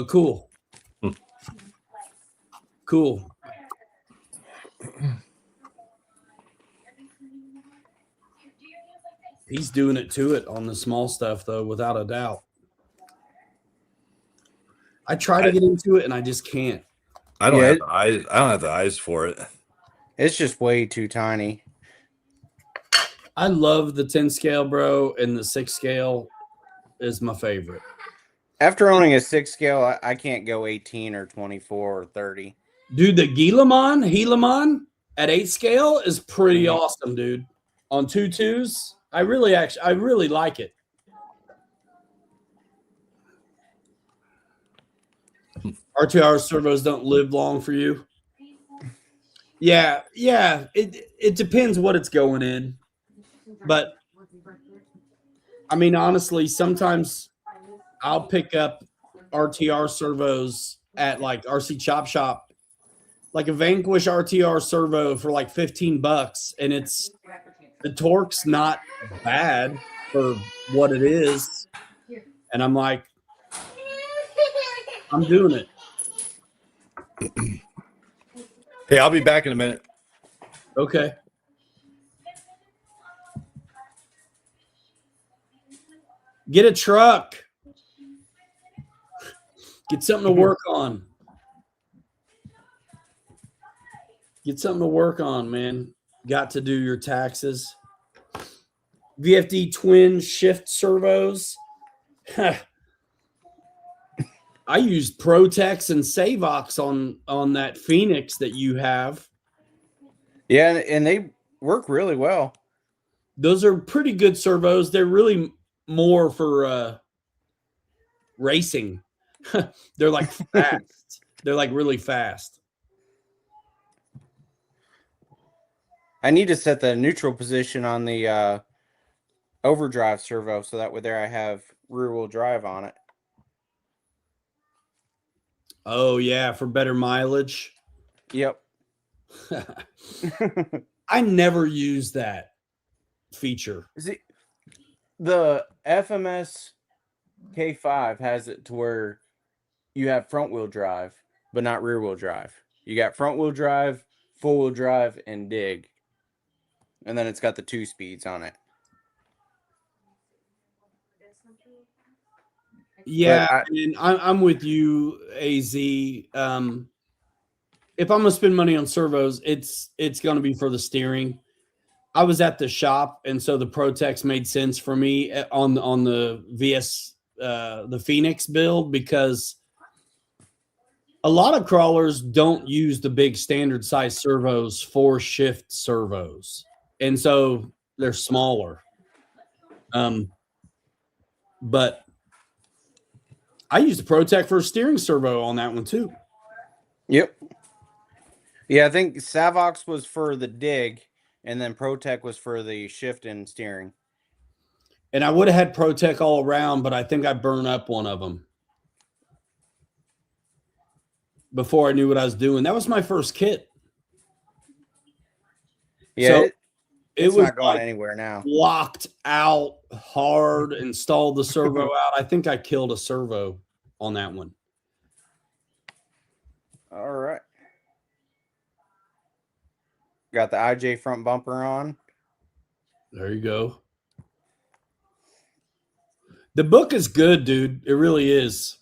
cool. Cool. He's doing it to it on the small stuff, though, without a doubt. I try to get into it, and I just can't. I don't have the eyes. I don't have the eyes for it. It's just way too tiny. I love the 10 scale, bro, and the 6 scale is my favorite. After owning a 6 scale, I can't go 18 or 24 or 30. Dude, the Helaman at 8 scale is pretty awesome, dude. On 2.2s, I really like it. RTR servos don't live long for you. Yeah. It depends what it's going in. But I mean, honestly, sometimes I'll pick up RTR servos at like RC Chop Shop, like a Vanquish RTR servo for like $15, and the torque's not bad for what it is. And I'm like, I'm doing it. Hey, I'll be back in a minute. Okay. Get a truck. Get something to work on. Get something to work on, man. Got to do your taxes. VFD twin shift servos. I used Protex and Savox on that Phoenix that you have. Yeah, and they work really well. Those are pretty good servos. They're really more for racing. They're like fast. They're like really fast. I need to set the neutral position on the overdrive servo so that way there I have rear wheel drive on it. Oh yeah, for better mileage. Yep. I never use that feature. See, the FMS K5 has it to where you have front wheel drive, but not rear wheel drive. You got front wheel drive, full wheel drive, and dig. And then it's got the 2 speeds on it. Yeah, and I'm with you, AZ. If I'm gonna spend money on servos, it's gonna be for the steering. I was at the shop, and so the Protex made sense for me on the VS the Phoenix build, because a lot of crawlers don't use the big standard size servos for shift servos, and so they're smaller. But I used the Protec for a steering servo on that one too. Yep. Yeah, I think Savox was for the dig, and then Protec was for the shift and steering. And I would have had Protec all around, but I think I burned up one of them before I knew what I was doing. That was my first kit. Yeah, so it's was not going like anywhere now. Locked out hard, installed the servo out. I think I killed a servo on that one. All right. Got the IJ front bumper on. There you go. The book is good, dude. It really is.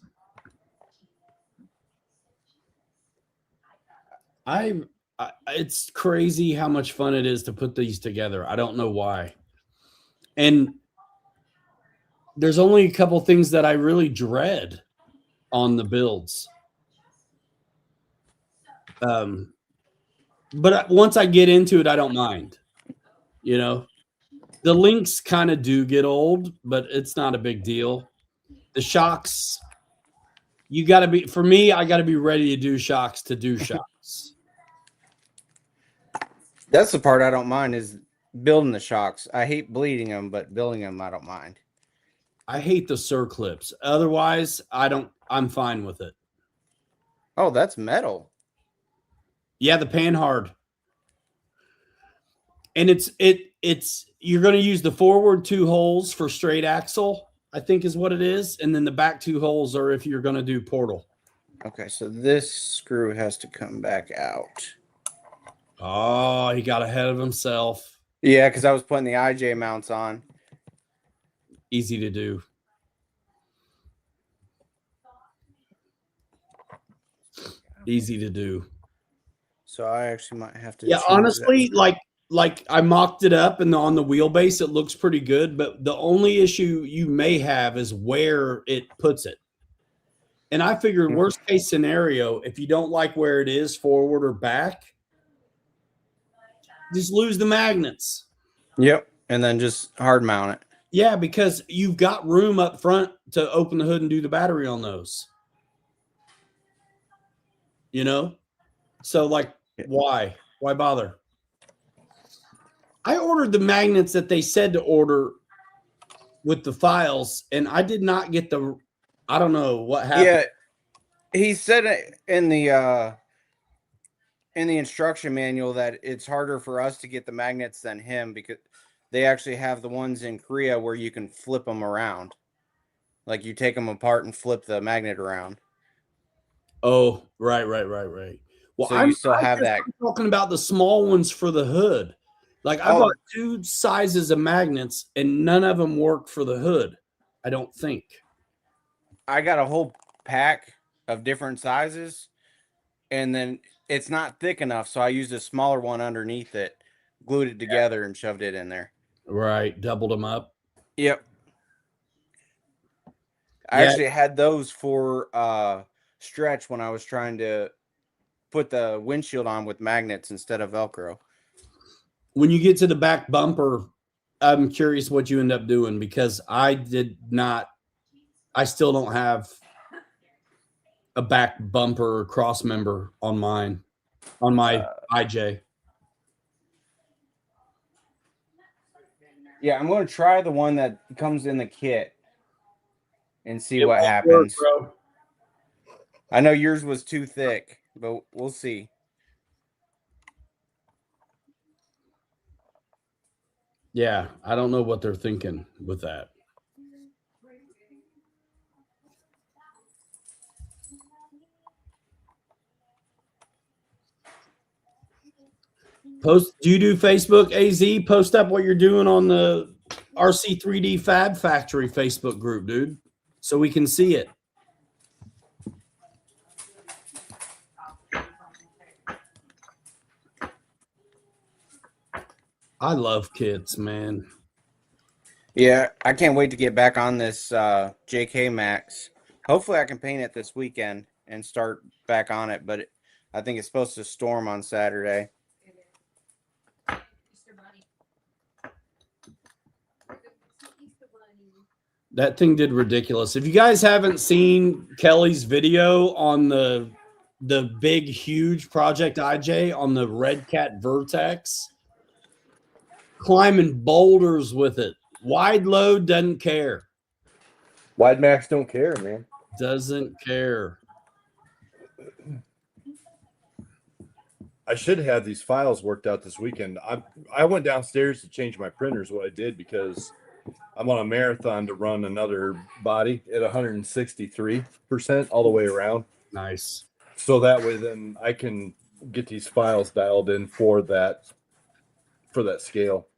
It's crazy how much fun it is to put these together. I don't know why. And there's only a couple things that I really dread on the builds. But once I get into it, I don't mind. You know, the links kind of do get old, but it's not a big deal. The shocks, you got to be, for me, I got to be ready to do shocks. That's the part I don't mind, is building the shocks. I hate bleeding them, but building them, I don't mind. I hate the circlips. Otherwise, I'm fine with it. Oh, that's metal. Yeah, the Panhard. And it's you're going to use the forward 2 holes for straight axle, I think is what it is, and then the back 2 holes are if you're going to do portal. Okay, so this screw has to come back out. Oh, he got ahead of himself. Yeah, because I was putting the IJ mounts on. Easy to do. Easy to do. So I actually might have to. Yeah, honestly, like I mocked it up, and on the wheelbase it looks pretty good, but the only issue you may have is where it puts it. And I figured worst case scenario, if you don't like where it is forward or back, just lose the magnets. Yep, and then just hard mount it. Yeah, because you've got room up front to open the hood and do the battery on those. You know? So like, why bother? I ordered the magnets that they said to order with the files, and I did not get the, I don't know what happened. Yeah, he said it in the instruction manual that it's harder for us to get the magnets than him, because they actually have the ones in Korea where you can flip them around. Like you take them apart and flip the magnet around. Oh, right. Well, So you still have that. I'm talking about the small ones for the hood. Like I bought 2 sizes of magnets and none of them work for the hood. I don't think. I got a whole pack of different sizes, and then it's not thick enough, so I used a smaller one underneath it, glued it together, and shoved it in there. Right. Doubled them up. Yep. I Yeah. actually had those for stretch when I was trying to put the windshield on with magnets instead of Velcro. When you get to the back bumper, I'm curious what you end up doing, because I still don't have a back bumper or cross member on my IJ. Yeah, I'm going to try the one that comes in the kit and see It what won't happens. work, bro. I know yours was too thick, but we'll see. Yeah, I don't know what they're thinking with that. Do you do Facebook AZ? Post up what you're doing on the RC3D Fab Factory Facebook group, dude, so we can see it. I love kits, man. Yeah, I can't wait to get back on this JK Max. Hopefully I can paint it this weekend and start back on it, but I think it's supposed to storm on Saturday. That thing did ridiculous. If you guys haven't seen Kelly's video on the big, huge Project IJ on the Red Cat Vertex, climbing boulders with it. Wide load, doesn't care. Wide Max don't care, man. Doesn't care. I should have these files worked out this weekend. I went downstairs to change my printers, what I did, because I'm on a marathon to run another body at 163% all the way around. Nice. So that way then I can get these files dialed in for that scale.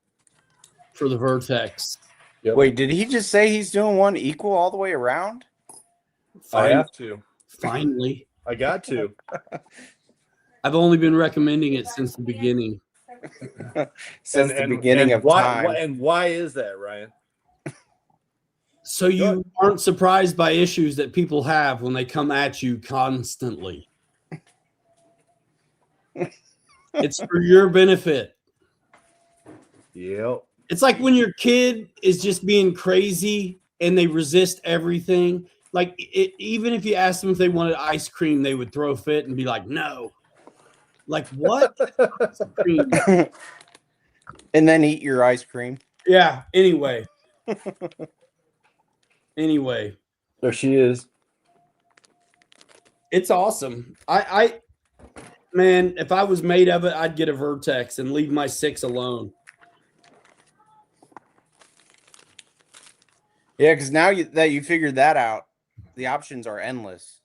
For the Vertex. Yep. Wait, did he just say he's doing one equal all the way around? I have to. Finally. I got to. I've only been recommending it since the beginning. Since the beginning of time. And why is that, Ryan? So you aren't surprised by issues that people have when they come at you constantly. It's for your benefit. Yep. It's like when your kid is just being crazy and they resist everything. Like even if you asked them if they wanted ice cream, they would throw a fit and be like, no. Like, what? Ice cream? And then eat your ice cream. Yeah. Anyway. Anyway. There she is. It's awesome. Man, if I was made of it, I'd get a Vertex and leave my 6 alone. Yeah, because now that you figured that out, the options are endless.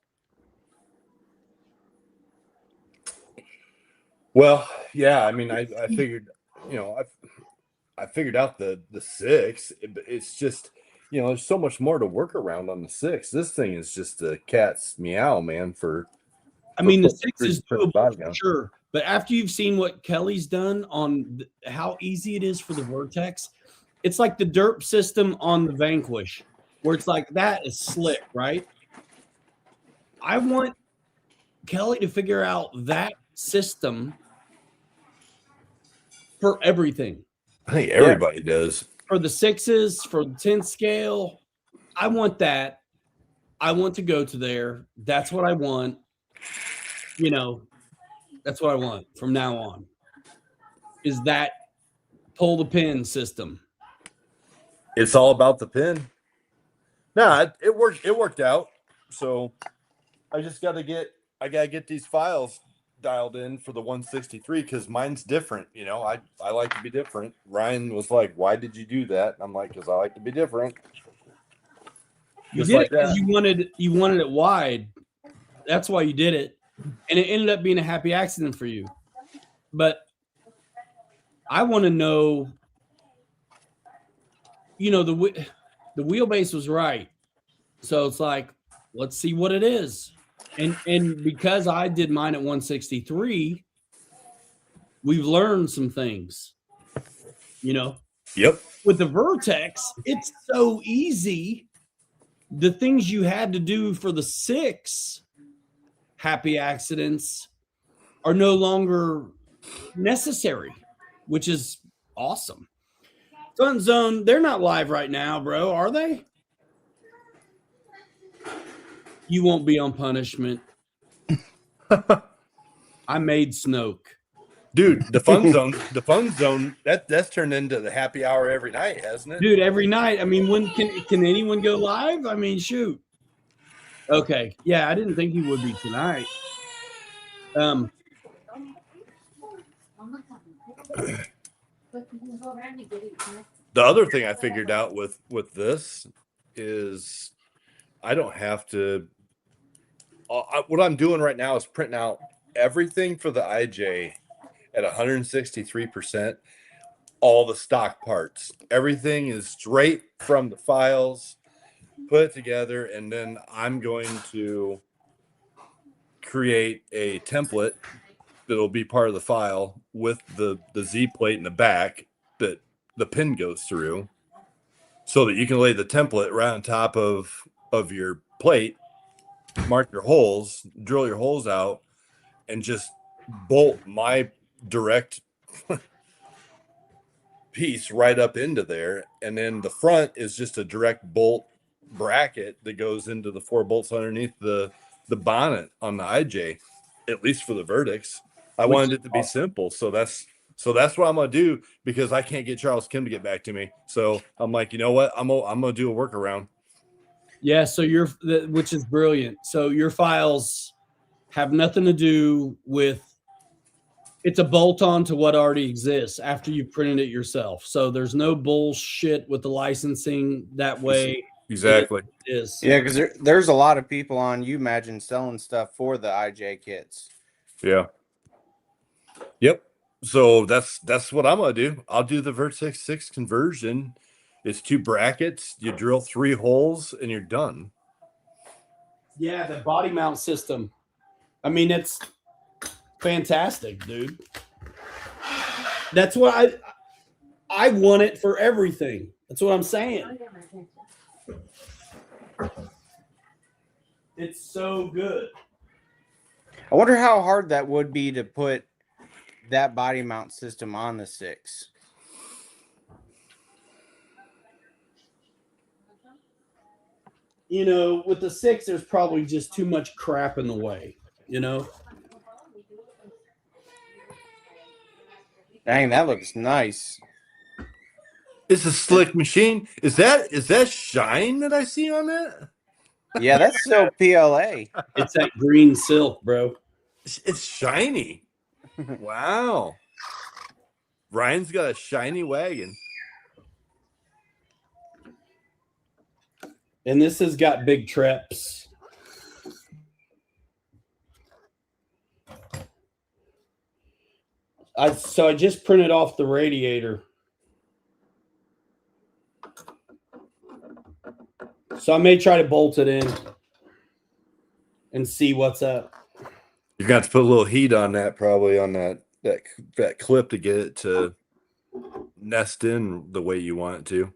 Well, yeah, I mean, I figured, I figured out the 6. It's just, there's so much more to work around on the 6. This thing is just a cat's meow, man. The 6 is doable for sure. But after you've seen what Kelly's done on how easy it is for the Vertex, it's like the derp system on the Vanquish, where it's like that is slick, right? I want Kelly to figure out that system for everything. I think everybody does. For the 6s, for the 10th scale, I want that. I want to go to there. That's what I want. That's what I want from now on. Is that pull the pin system. It's all about the pin. Nah, it worked out. So I just gotta get these files dialed in for the 163 because mine's different. I like to be different. Ryan was like, "Why did you do that?" I'm like, "Because I like to be different." You did it because you wanted it wide. That's why you did it, and it ended up being a happy accident for you. But I want to know, the wheelbase was right. So it's like, let's see what it is. And because I did mine at 163, we've learned some things, you know. Yep. With the Vertex, it's so easy. The things you had to do for the 6 happy accidents are no longer necessary, which is awesome. Fun Zone, they're not live right now, bro, are they? You won't be on punishment. I made Snoke. Dude, the fun zone, that's turned into the happy hour every night, hasn't it? Dude, every night. I mean, when can anyone go live? I mean, shoot. Okay. Yeah, I didn't think he would be tonight. The other thing I figured out with this is I don't have to. What I'm doing right now is printing out everything for the IJ at 163%. All the stock parts, everything is straight from the files, put it together, and then I'm going to create a template that'll be part of the file with the Z plate in the back that the pin goes through, so that you can lay the template right on top of your plate, mark your holes, drill your holes out, and just bolt my direct piece right up into there. And then the front is just a direct bolt bracket that goes into the 4 bolts underneath the bonnet on the IJ, at least for the Verdicts. I wanted it to be simple. So that's what I'm gonna do, because I can't get Charles Kim to get back to me. So I'm like, you know what? I'm gonna do a workaround. Yeah, so which is brilliant. So your files have nothing to do with, it's a bolt on to what already exists after you printed it yourself. So there's no bullshit with the licensing that way. Exactly. It is. Yeah, because there's a lot of people on YouMagine selling stuff for the IJ kits. Yeah. Yep. So that's what I'm gonna do. I'll do the Vertex 6 conversion. It's 2 brackets. You drill 3 holes and you're done. Yeah, the body mount system. I mean, it's fantastic, dude. That's what I want it for everything. That's what I'm saying. It's so good. I wonder how hard that would be to put that body mount system on the 6. You know, with the 6, there's probably just too much crap in the way, you know? Dang, that looks nice. It's a slick machine. Is that shine that I see on that? Yeah, that's so PLA. It's that green silk, bro. It's shiny. Wow. Ryan's got a shiny wagon. And this has got big treps. So I just printed off the radiator. So I may try to bolt it in and see what's up. You're going to have to put a little heat on that, probably on that clip, to get it to nest in the way you want it to.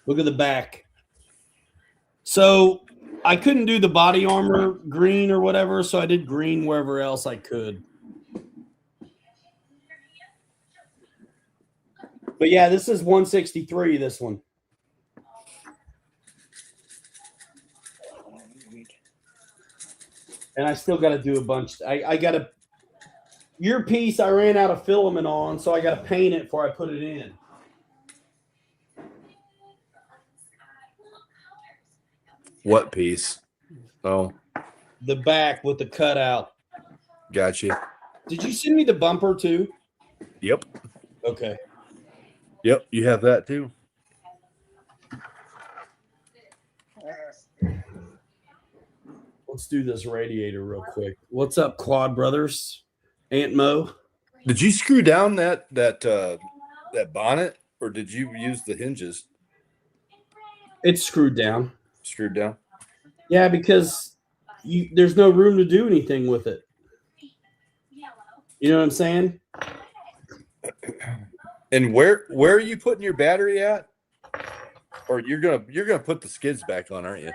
Look at the back. So I couldn't do the body armor green or whatever, so I did green wherever else I could. But yeah, this is 163, this one. And I still got to do a bunch. I got to, your piece I ran out of filament on, so I got to paint it before I put it in. What piece? Oh, the back with the cutout. Gotcha. Did you send me the bumper too? Yep. Okay. Yep, you have that too. Let's do this radiator real quick. What's up, Quad Brothers? Aunt Mo? Did you screw down that bonnet or did you use the hinges It's screwed down. screwed down? Yeah, because there's no room to do anything with it. You know what I'm saying? And where are you putting your battery at? Or you're gonna put the skids back on, aren't you?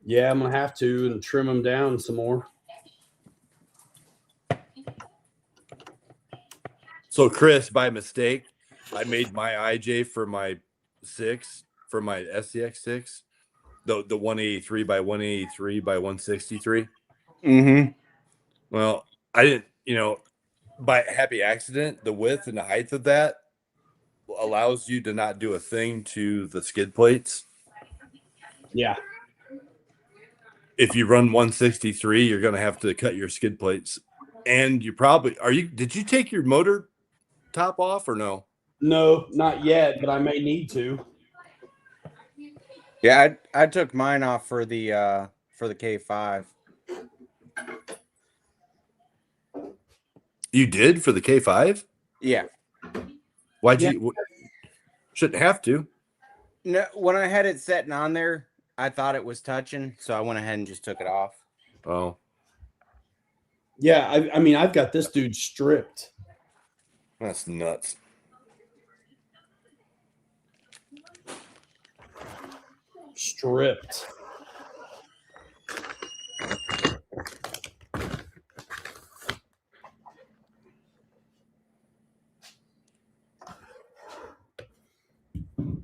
Yeah, I'm gonna have to and trim them down some more. So Chris, by mistake, I made my IJ for my SCX6, the 183 by 183 by 163. Mm-hmm. Well, I didn't, by happy accident, the width and the height of that allows you to not do a thing to the skid plates. Yeah. If you run 163, you're going to have to cut your skid plates. And did you take your motor top off or no? No, not yet, but I may need to. Yeah, I took mine off for the K5. You did for the K5? Yeah. Why'd you? Shouldn't have to. No, when I had it setting on there, I thought it was touching, so I went ahead and just took it off. Oh, Yeah, I mean, I've got this dude stripped. that's nuts. Stripped.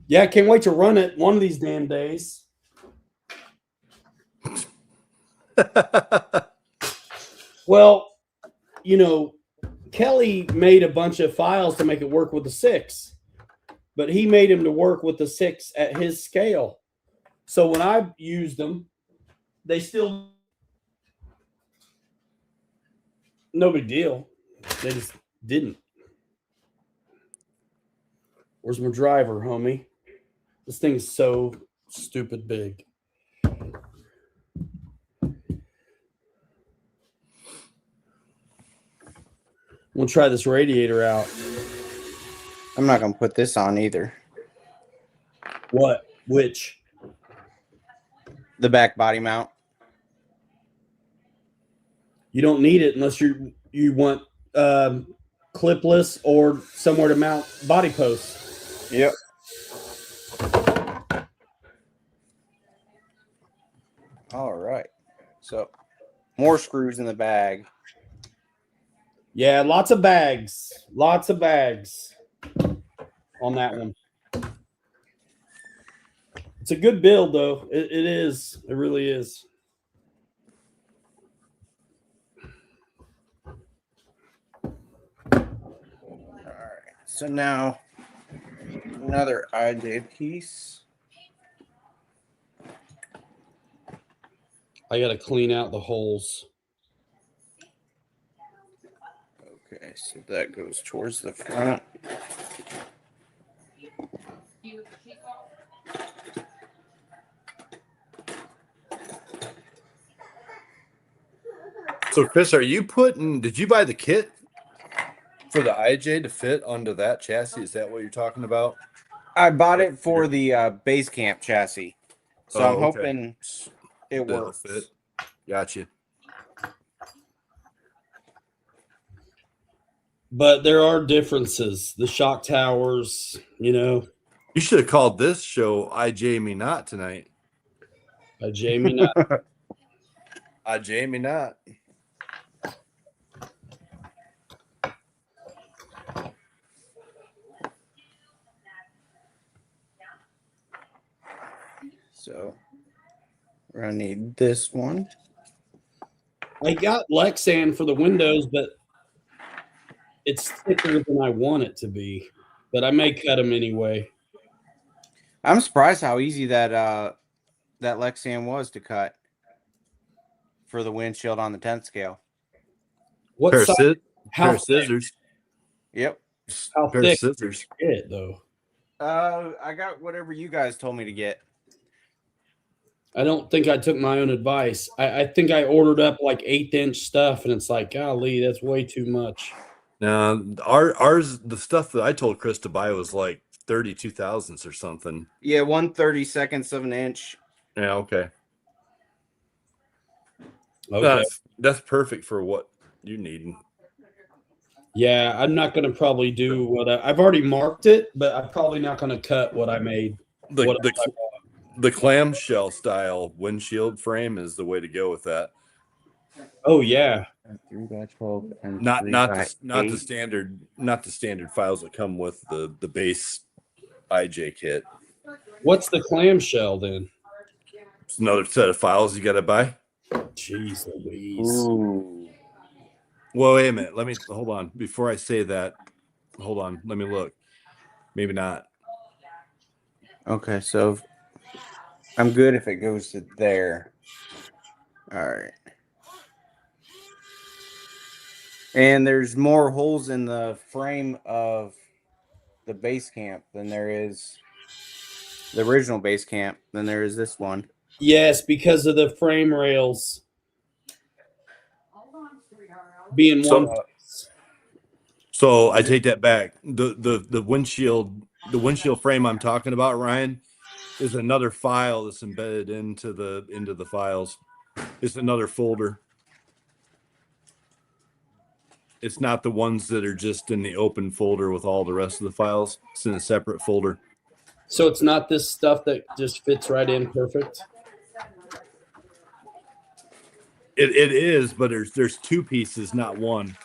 Yeah, I can't wait to run it one of these damn days. Well, Kelly made a bunch of files to make it work with the 6, but he made him to work with the 6 at his scale. So when I used them, they still no big deal. They just didn't. Where's my driver, homie? This thing's so stupid big. We'll try this radiator out. I'm not gonna put this on either. What? Which? The back body mount. You don't need it unless you want clipless or somewhere to mount body posts. Yep. All right. So more screws in the bag. Yeah, lots of bags. Lots of bags on that one. It's a good build, though. It is. It really is. All right. So now another IJ piece. I got to clean out the holes. Okay, so that goes towards the front. So, Chris, did you buy the kit for the IJ to fit onto that chassis? Is that what you're talking about? I bought it for the base camp chassis. So I'm okay. hoping it That'll works. fit. Gotcha. But there are differences. The shock towers, You should have called this show IJ Me Not tonight. Jamie. Not. IJ Me Not. So we're gonna need this one. I got Lexan for the windows, but it's thicker than I want it to be. But I may cut them anyway. I'm surprised how easy that that Lexan was to cut for the windshield on the 10th scale. What Pair size? of scissors. Yep. How Pair thick of scissors. it though? I got whatever you guys told me to get. I don't think I took my own advice. I think I ordered up like 1/8-inch stuff, and it's like, golly, that's way too much. Now, ours, the stuff that I told Chris to buy was like 32 thousandths or something. Yeah, 1/32 of an inch. Yeah, okay. Okay. That's perfect for what you need. Yeah, I'm not going to probably do what I've already marked it, but I'm probably not going to cut what I made. The clamshell style windshield frame is the way to go with that. Oh yeah. 3x12 and Not 3x8. the standard files that come with the base IJ kit. What's the clamshell then? It's another set of files you got to buy. Jeez Louise. Ooh. Well, wait a minute. Let me hold on before I say that. Hold on. Let me look. Maybe not. Okay, so I'm good if it goes to there. All right. And there's more holes in the frame of the base camp than there is the original base camp than there is this one. Yes, because of the frame rails being one. So I take that back. The windshield frame I'm talking about, Ryan, is another file that's embedded into the files. It's another folder. It's not the ones that are just in the open folder with all the rest of the files. It's in a separate folder. So it's not this stuff that just fits right in perfect. It is, but there's two pieces, not one.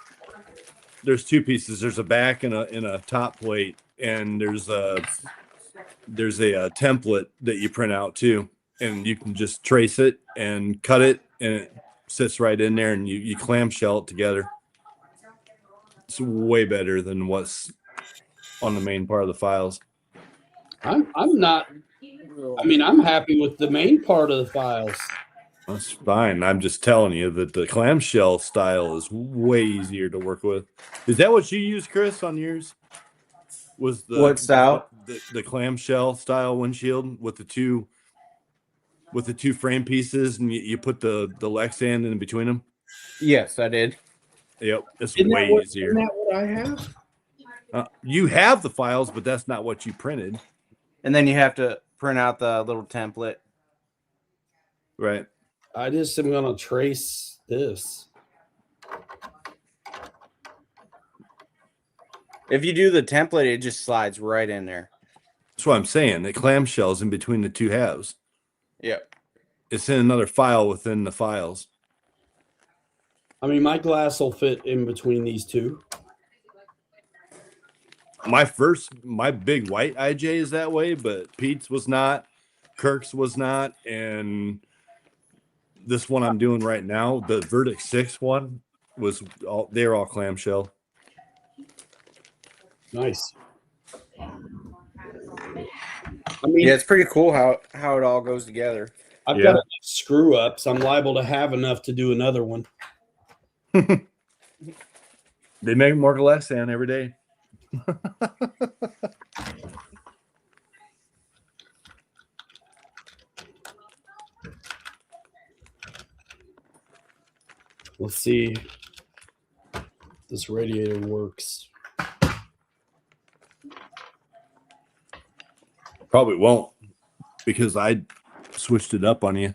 There's two pieces. There's a back and a top plate, and there's a template that you print out too, and you can just trace it and cut it, and it sits right in there, and you clamshell it together. It's way better than what's on the main part of the files. I'm not. I mean, I'm happy with the main part of the files. That's fine. I'm just telling you that the clamshell style is way easier to work with. Is that what you use, Chris, on yours? Was the What style? The clamshell style windshield with the two frame pieces, and you put the Lexan in between them? Yes, I did. Yep, it's Isn't way easier. Isn't that what I have? You have the files, but that's not what you printed. And then you have to print out the little template. Right. I just am going to trace this. If you do the template, it just slides right in there. That's what I'm saying. The clamshell's in between the two halves. Yep. It's in another file within the files. I mean, my glass will fit in between these two. My big white IJ is that way, but Pete's was not, Kirk's was not, and this one I'm doing right now, the Verdict 6 one, they're all clamshell. Nice. I mean, Yeah, it's pretty cool how it all goes together. I've got enough screw ups. I'm liable to have enough to do another one. They make more Lexan every day. Let's see if this radiator works. Probably won't, because I switched it up on you.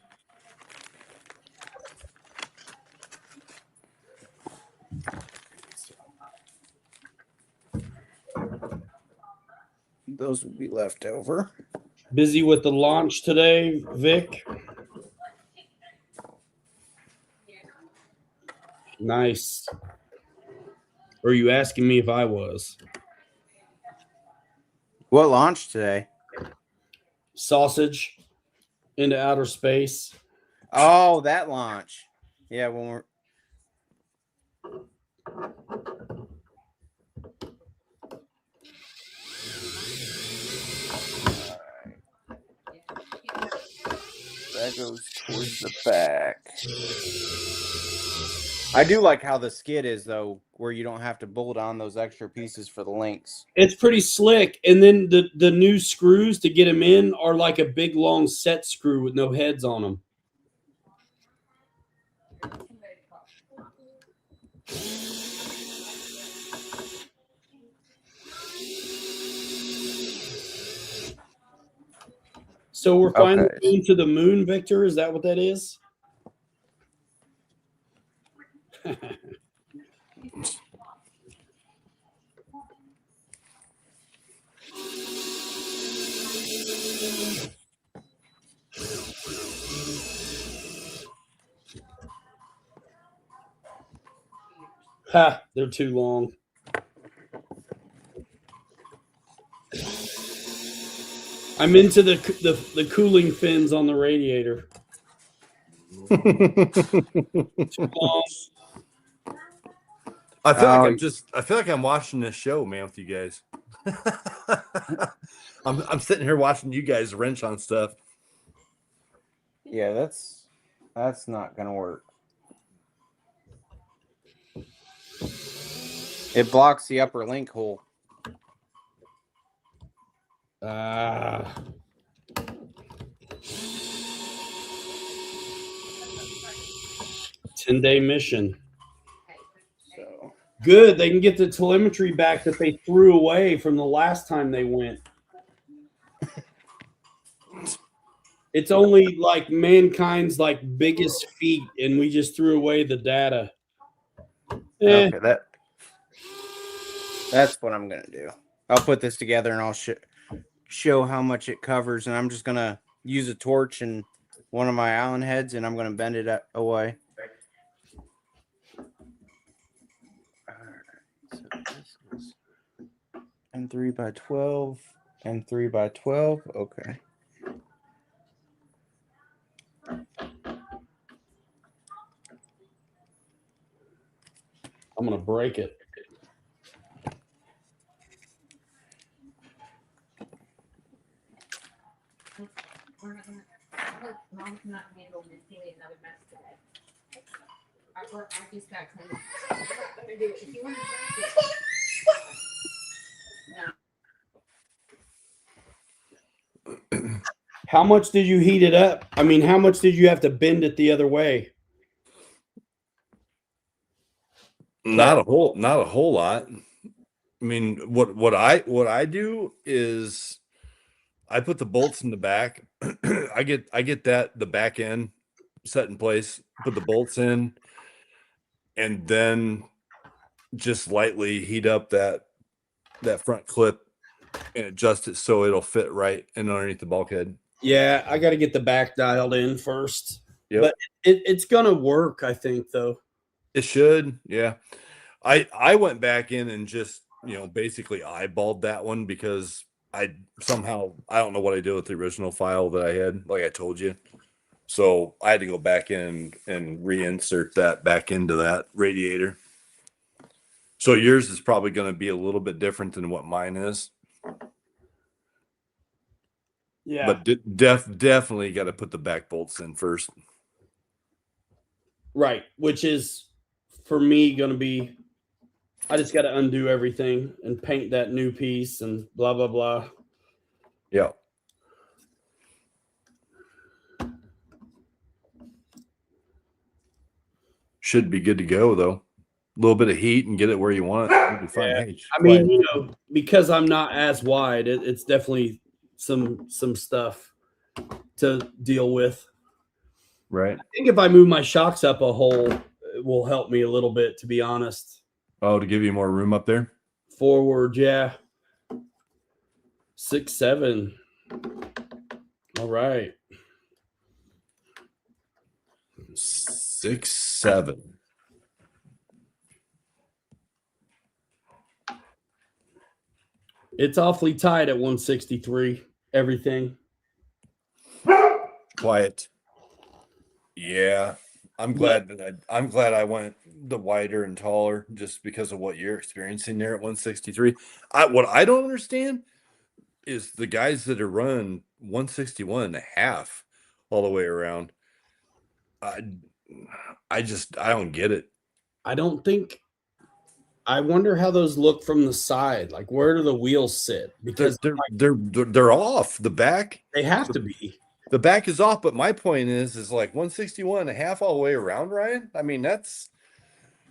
Those would be left over. Busy with the launch today, Vic? Nice. Or are you asking me if I was? What launched today? Sausage into outer space. Oh, that launch. Yeah, when we're that goes towards the back. I do like how the skid is, though, where you don't have to bolt on those extra pieces for the links. It's pretty slick. And then the new screws to get them in are like a big, long set screw with no heads on them. So we're finally Okay. going to the moon, Victor. Is that what that is? Ha! They're too long. I'm into the cooling fins on the radiator. Too long. I feel Oh, like I'm watching this show, man, with you guys. I'm sitting here watching you guys wrench on stuff. yeah, that's not gonna work. It blocks the upper link hole. Ah. 10-day mission. So Good. They can get the telemetry back that they threw away from the last time they went. It's only like mankind's like biggest feat, and we just threw away the data. okay, that's what I'm gonna do. I'll put this together and I'll show how much it covers, and I'm just gonna use a torch and one of my Allen heads, and I'm gonna bend it away. So this is M3 by 12, M3 by 12. Okay. I'm gonna break it. Mom's not handle missing another mess today. I just got clean. I'm not gonna do it. If you want to drink it. No. How much did you heat it up? I mean, how much did you have to bend it the other way? Not a whole lot. I mean, what I do is I put the bolts in the back. I get the back end set in place, put the bolts in, and then just lightly heat up that front clip and adjust it so it'll fit right in underneath the bulkhead. Yeah, I got to get the back dialed in first. Yep. But it's gonna work, I think, though. It should, yeah. I went back in and just basically eyeballed that one because I don't know what I did with the original file that I had, like I told you. So I had to go back in and reinsert that back into that radiator. So yours is probably going to be a little bit different than what mine is. Yeah. But definitely got to put the back bolts in first. Right, which is for me going to be, I just got to undo everything and paint that new piece and blah, blah, blah. Yeah. Should be good to go, though. A little bit of heat and get it where you want it. It'll be fine. Yeah. Hey, I mean, because I'm not as wide, it's definitely some stuff to deal with. Right. I think if I move my shocks up a hole, it will help me a little bit, to be honest. Oh, to give you more room up there? Forward, yeah. 6'7". All right. 6'7". It's awfully tight at 163. Everything. Quiet. Yeah. I'm glad I went the wider and taller just because of what you're experiencing there at 163. What I don't understand is the guys that are running 161.5 all the way around. I don't get it. I wonder how those look from the side. Like, where do the wheels sit? Because they're off. The back, they have to be. The back is off, but my point is like 161.5 all the way around, Ryan. I mean,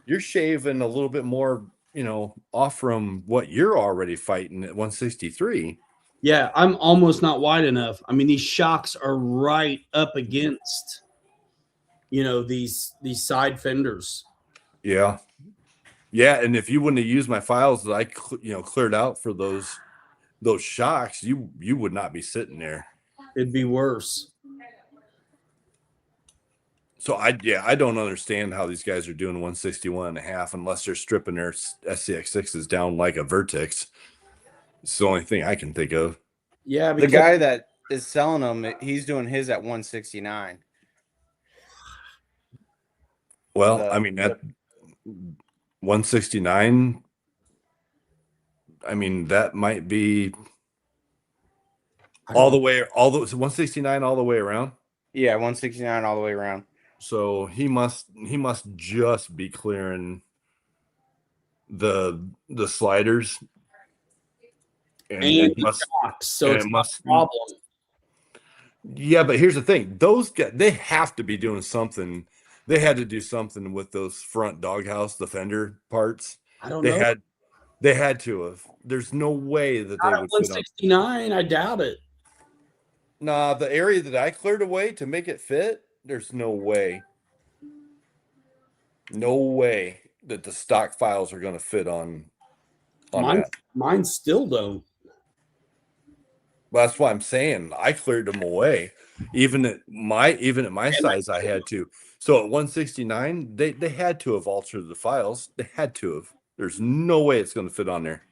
you're shaving a little bit more, off from what you're already fighting at 163. Yeah, I'm almost not wide enough. I mean, these shocks are right up against, these side fenders. Yeah. Yeah, and if you wouldn't have used my files that I cleared out for those shocks, you would not be sitting there. It'd be worse. So I don't understand how these guys are doing 161.5 unless they're stripping their SCX6s down like a Vertex. It's the only thing I can think of. Yeah, The guy that is selling them, he's doing his at 169. Well, I mean that 169. I mean that might be all the 169 all the way around. Yeah, 169 all the way around. So he must just be clearing the sliders and the shocks, so it's not a problem. Yeah, but here's the thing: those guys, they have to be doing something. They had to do something with those front doghouse, the fender parts. I don't know. They had to have. There's no way that they would fit on 169. I doubt it. Nah, the area that I cleared away to make it fit, there's no way. No way that the stock files are going to fit on that. Mine still don't. Well, that's why I'm saying I cleared them away. Even at my size, I had to. So at 169, they had to have altered the files. They had to have. There's no way it's going to fit on there.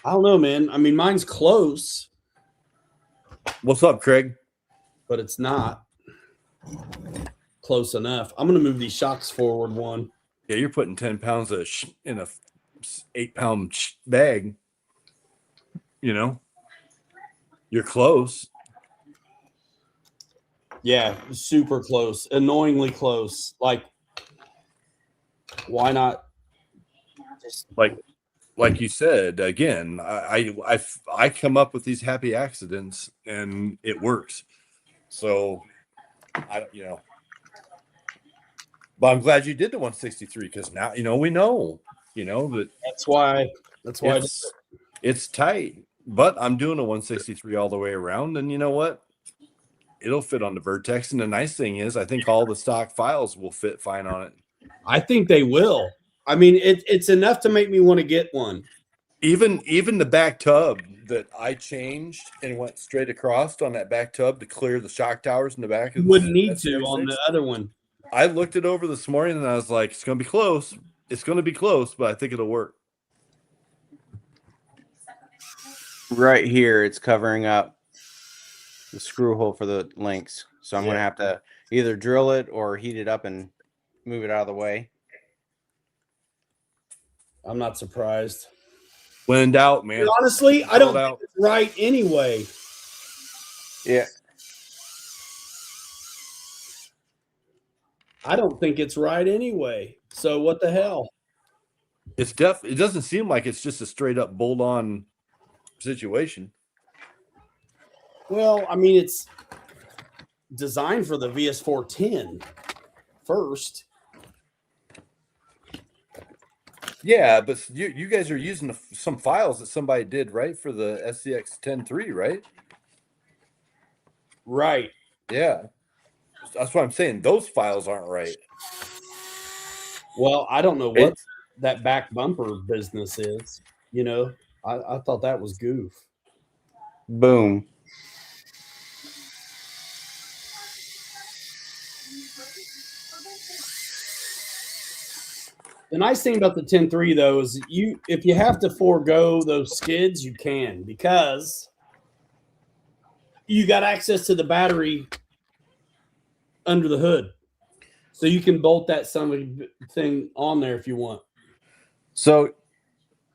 I don't know, man. I mean, mine's close. What's up, Craig? But it's not close enough. I'm going to move these shocks forward one. Yeah, you're putting 10 pounds in a 8-pound bag. You're close. Yeah, super close. Annoyingly close. Like, why not? Just like you said, again, I come up with these happy accidents and it works. So but I'm glad you did the 163 because now we know that that's why it's tight. But I'm doing a 163 all the way around, and you know what? It'll fit on the Vertex. And the nice thing is, I think all the stock files will fit fine on it. I think they will. I mean, it's enough to make me want to get one. Even the back tub that I changed and went straight across on that back tub to clear the shock towers in the back. You wouldn't need to on the other one. I looked it over this morning and I was like, it's going to be close. It's going to be close, but I think it'll work. Right here, it's covering up the screw hole for the links. So I'm going to have to either drill it or heat it up and move it out of the way. I'm not surprised. When in doubt, man. Honestly, I don't think it's right anyway. Yeah. I don't think it's right anyway. So what the hell? It doesn't seem like it's just a straight up bolt on situation. Well, I mean, it's designed for the VS410 first. Yeah, but you guys are using some files that somebody did, right, for the SCX10 III, right? Right. Yeah. That's what I'm saying. Those files aren't right. Well, I don't know what that back bumper business is. I thought that was goof. Boom. The nice thing about the 10.3 though is if you have to forego those skids, you can, because you got access to the battery under the hood. So you can bolt that thing on there if you want. So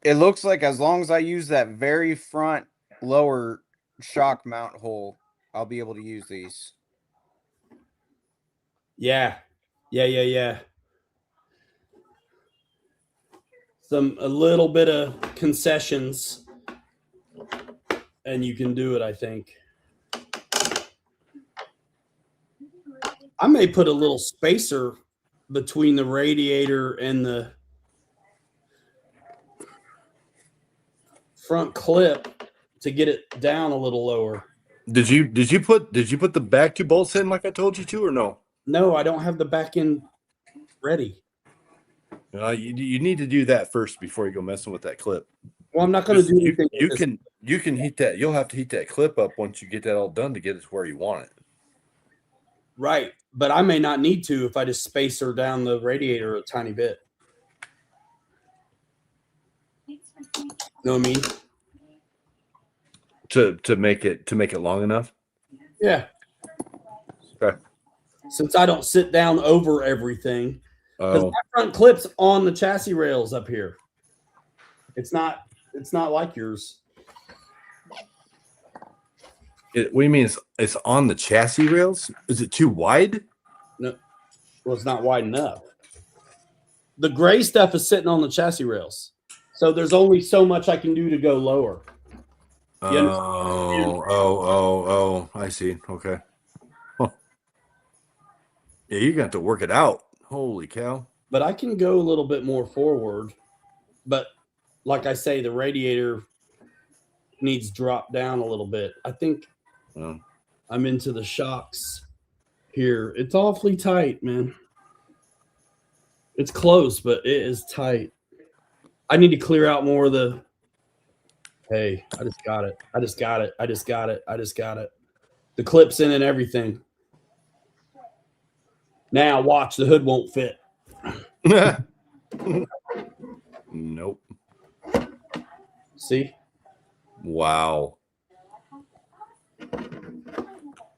it looks like as long as I use that very front lower shock mount hole, I'll be able to use these. Yeah. A little bit of concessions and you can do it, I think. I may put a little spacer between the radiator and the front clip to get it down a little lower. Did you put the back 2 bolts in like I told you to, or no? No, I don't have the back end ready. You need to do that first before you go messing with that clip. Well, I'm not going to do anything. You can heat that. You'll have to heat that clip up once you get that all done to get it to where you want it. Right, but I may not need to if I just spacer down the radiator a tiny bit. Know what I mean? To make it long enough. Yeah. Okay. Since I don't sit down over everything, because Oh, my front clip's on the chassis rails up here. It's not like yours. what do you mean it's on the chassis rails? Is it too wide? No, well, it's not wide enough. The gray stuff is sitting on the chassis rails, so there's only so much I can do to go lower. Oh, I see. Okay. Huh. Yeah, you're gonna have to work it out. Holy cow. But I can go a little bit more forward. But like I say, the radiator needs drop down a little bit. I think I'm into the shocks here. It's awfully tight, man. It's close, but it is tight. I need to clear out more of the. Hey, I just got it. I just got it. I just got it. I just got it. The clips in and everything. Now watch, the hood won't fit. Nope. See? Wow.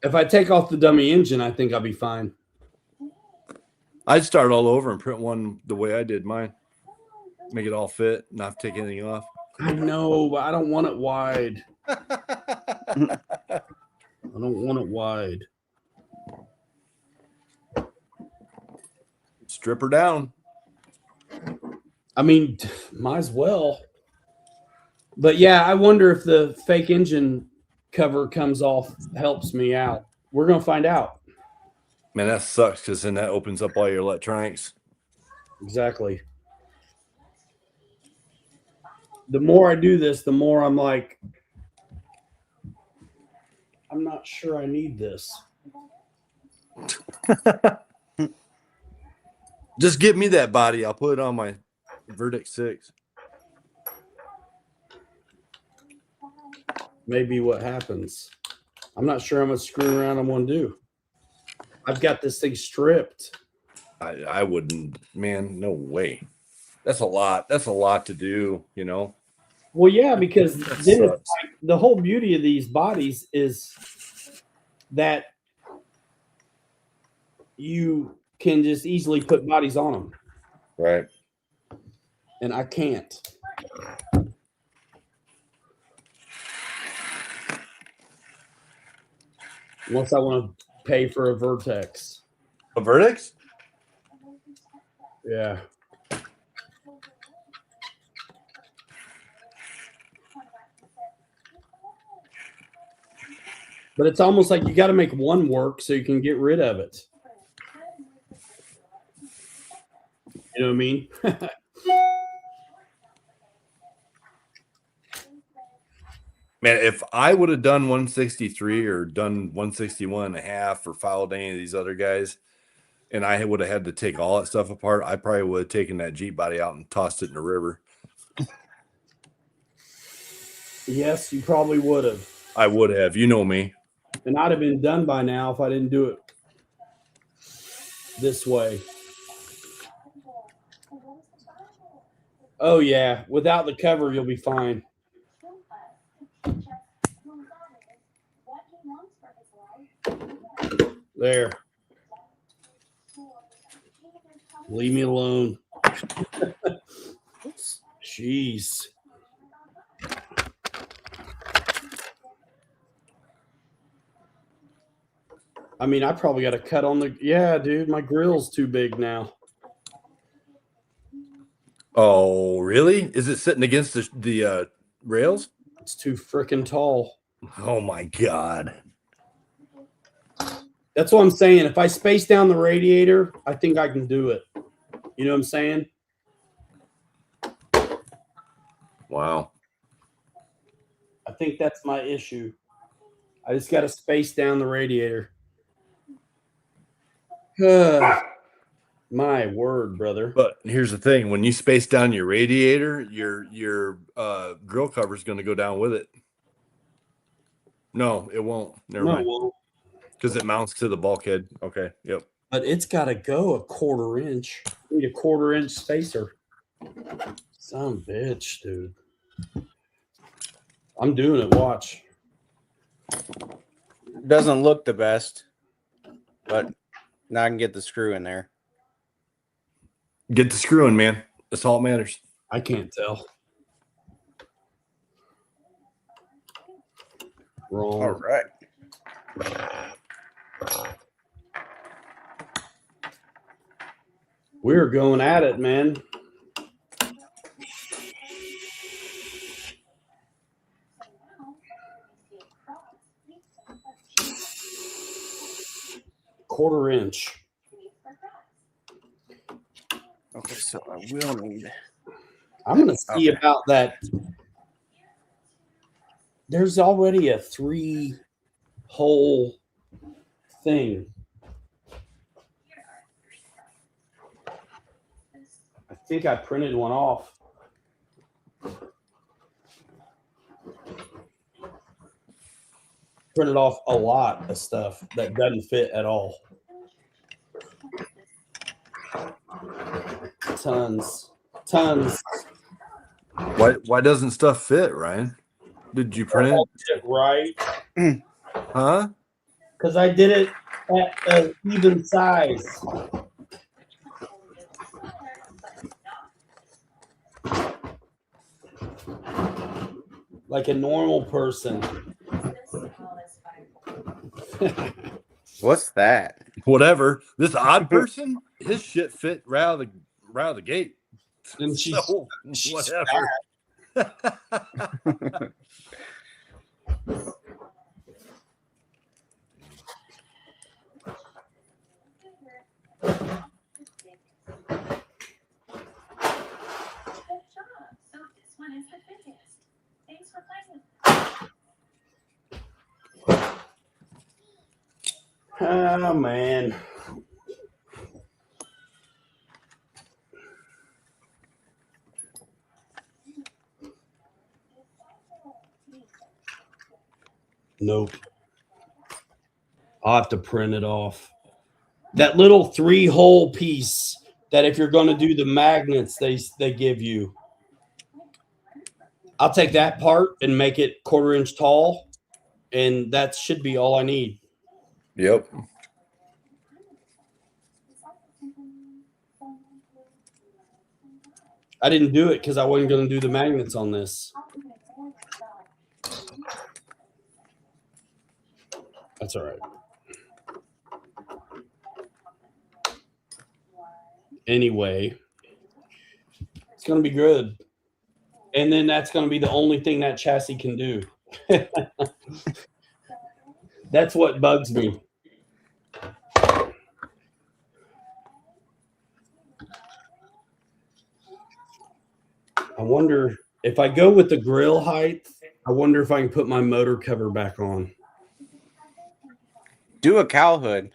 If I take off the dummy engine, I think I'll be fine. I'd start all over and print one the way I did mine. Make it all fit, not take anything off. I know, but I don't want it wide. I don't want it wide. Strip her down. I mean, might as well. But yeah, I wonder if the fake engine cover comes off, helps me out. We're going to find out. Man, that sucks because then that opens up all your electronics. Exactly. The more I do this, the more I'm like, I'm not sure I need this. Just give me that body. I'll put it on my Verdict 6. Maybe what happens. I'm not sure how much screwing around I'm going to do. I've got this thing stripped. I wouldn't, man, no way. That's a lot. That's a lot to do, you know. Well, yeah, because then it's like, the whole beauty of these bodies is that you can just easily put bodies on them. Right. And I can't. Unless I want to pay for a Vertex. A Vertex? Yeah. But it's almost like you got to make one work so you can get rid of it. You know what I mean? Man, if I would have done 163 or done 161.5 or followed any of these other guys, and I would have had to take all that stuff apart, I probably would have taken that Jeep body out and tossed it in the river. Yes, you probably would have. I would have. You know me. And I'd have been done by now if I didn't do it this way. Oh, yeah. Without the cover, you'll be fine. There. Leave me alone. Jeez. I mean, I probably got to cut on the... Yeah, dude, my grill's too big now. Oh, really? Is it sitting against the rails? It's too freaking tall. Oh, my God. That's what I'm saying. If I space down the radiator, I think I can do it. You know what I'm saying? Wow. think that's my issue. I just got to space down the radiator. My word, brother. But here's the thing: when you space down your radiator, your grill cover is going to go down with it. No, it won't. Never mind. Because it mounts to the bulkhead. Okay. Yep. But it's got to go a 1/4 inch. I need a 1/4 inch spacer. Son of a bitch, dude. I'm doing it. Watch. Doesn't look the best, but now I can get the screw in there. Get the screw in, man. That's all that matters. I can't tell. Wrong. All right. We're going at it, man. Quarter inch. Okay, so I will need. I'm going to see about that. There's already a 3-hole thing. I think I printed one off. Printed off a lot of stuff that doesn't fit at all. Tons. Why doesn't stuff fit, Ryan? Did you print it right? Huh? Because I did it at an even size. Like a normal person. What's that? Whatever. This odd person, his shit fit right out of the gate. And she's whatever. Oh, man. Nope. I'll have to print it off. That little 3-hole piece that if you're going to do the magnets they give you. I'll take that part and make it 1/4 inch tall, and that should be all I need. Yep. I didn't do it because I wasn't going to do the magnets on this. That's all right. Anyway, it's going to be good. And then that's going to be the only thing that chassis can do. That's what bugs me. I wonder if I go with the grill height, I wonder if I can put my motor cover back on. Do a cowl hood.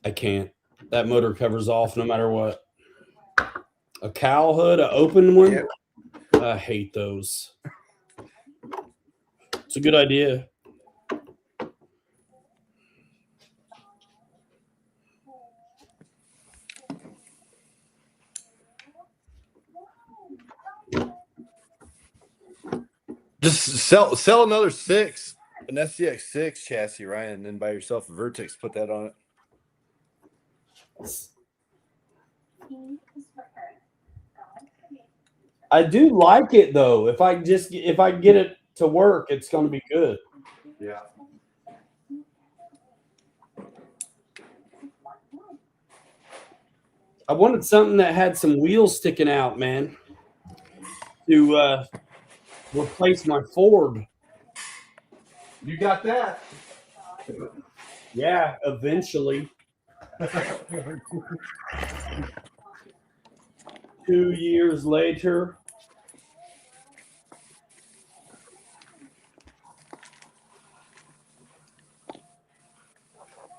I can't. That motor cover's off no matter what. A cowl hood, an open one? Yep. I hate those. It's a good idea. Just sell another 6, an SCX6 chassis, Ryan, and then buy yourself a Vertex. Put that on it. I do like it though. If I get it to work, it's going to be good. Yeah. I wanted something that had some wheels sticking out, man, to replace my Ford. You got that? Yeah, eventually. 2 years later.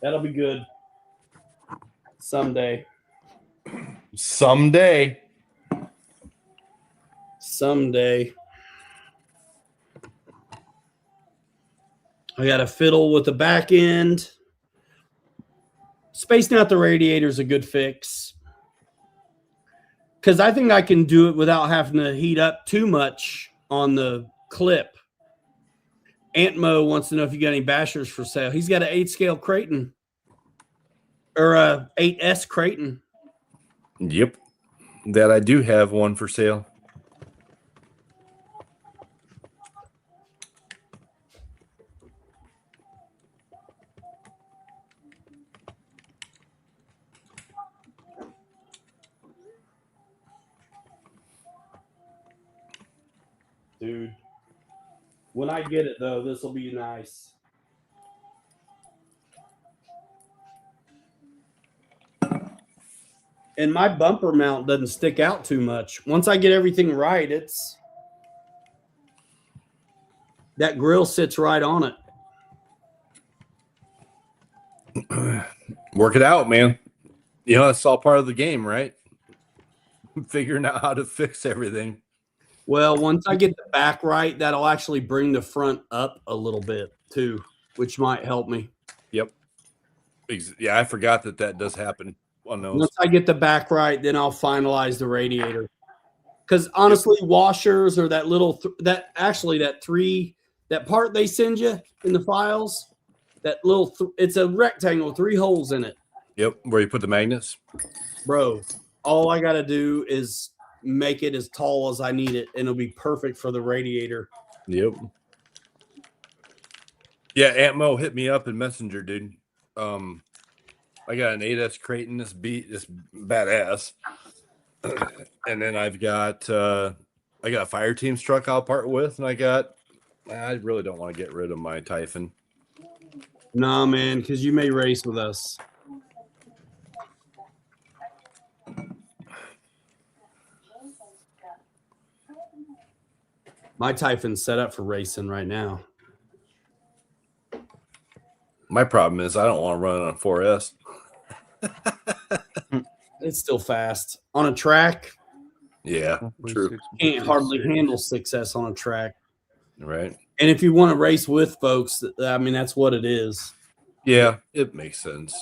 That'll be good. Someday. Someday. I got to fiddle with the back end. Spacing out the radiator is a good fix. Because I think I can do it without having to heat up too much on the clip. Aunt Mo wants to know if you got any bashers for sale. He's got an 8-scale Creighton. Or a 8S Creighton. Yep. That I do have one for sale. Dude. When I get it, though, this will be nice. And my bumper mount doesn't stick out too much. Once I get everything right, it's... That grill sits right on it. Work it out, man. You know, it's all part of the game, right? Figuring out how to fix everything. Well, once I get the back right, that'll actually bring the front up a little bit too, which might help me. Yep. Yeah, I forgot that does happen on those. Once I get the back right, then I'll finalize the radiator. Because honestly, washers or that little that part they send you in the files, that little it's a rectangle, 3 holes in it. Yep, where you put the magnets. Bro, all I got to do is make it as tall as I need it, and it'll be perfect for the radiator. Yep. Yeah, Aunt Mo hit me up in Messenger, dude. I got an 8S Creighton. This badass. And then I got a fire team's truck I'll part with, and I really don't want to get rid of my Typhon. Nah, man, because you may race with us. My Typhon's set up for racing right now. My problem is I don't want to run it on 4S. It's still fast. On a track, Yeah, true. can't hardly handle 6S on a track. Right. And if you want to race with folks, I mean, that's what it is. Yeah, it makes sense.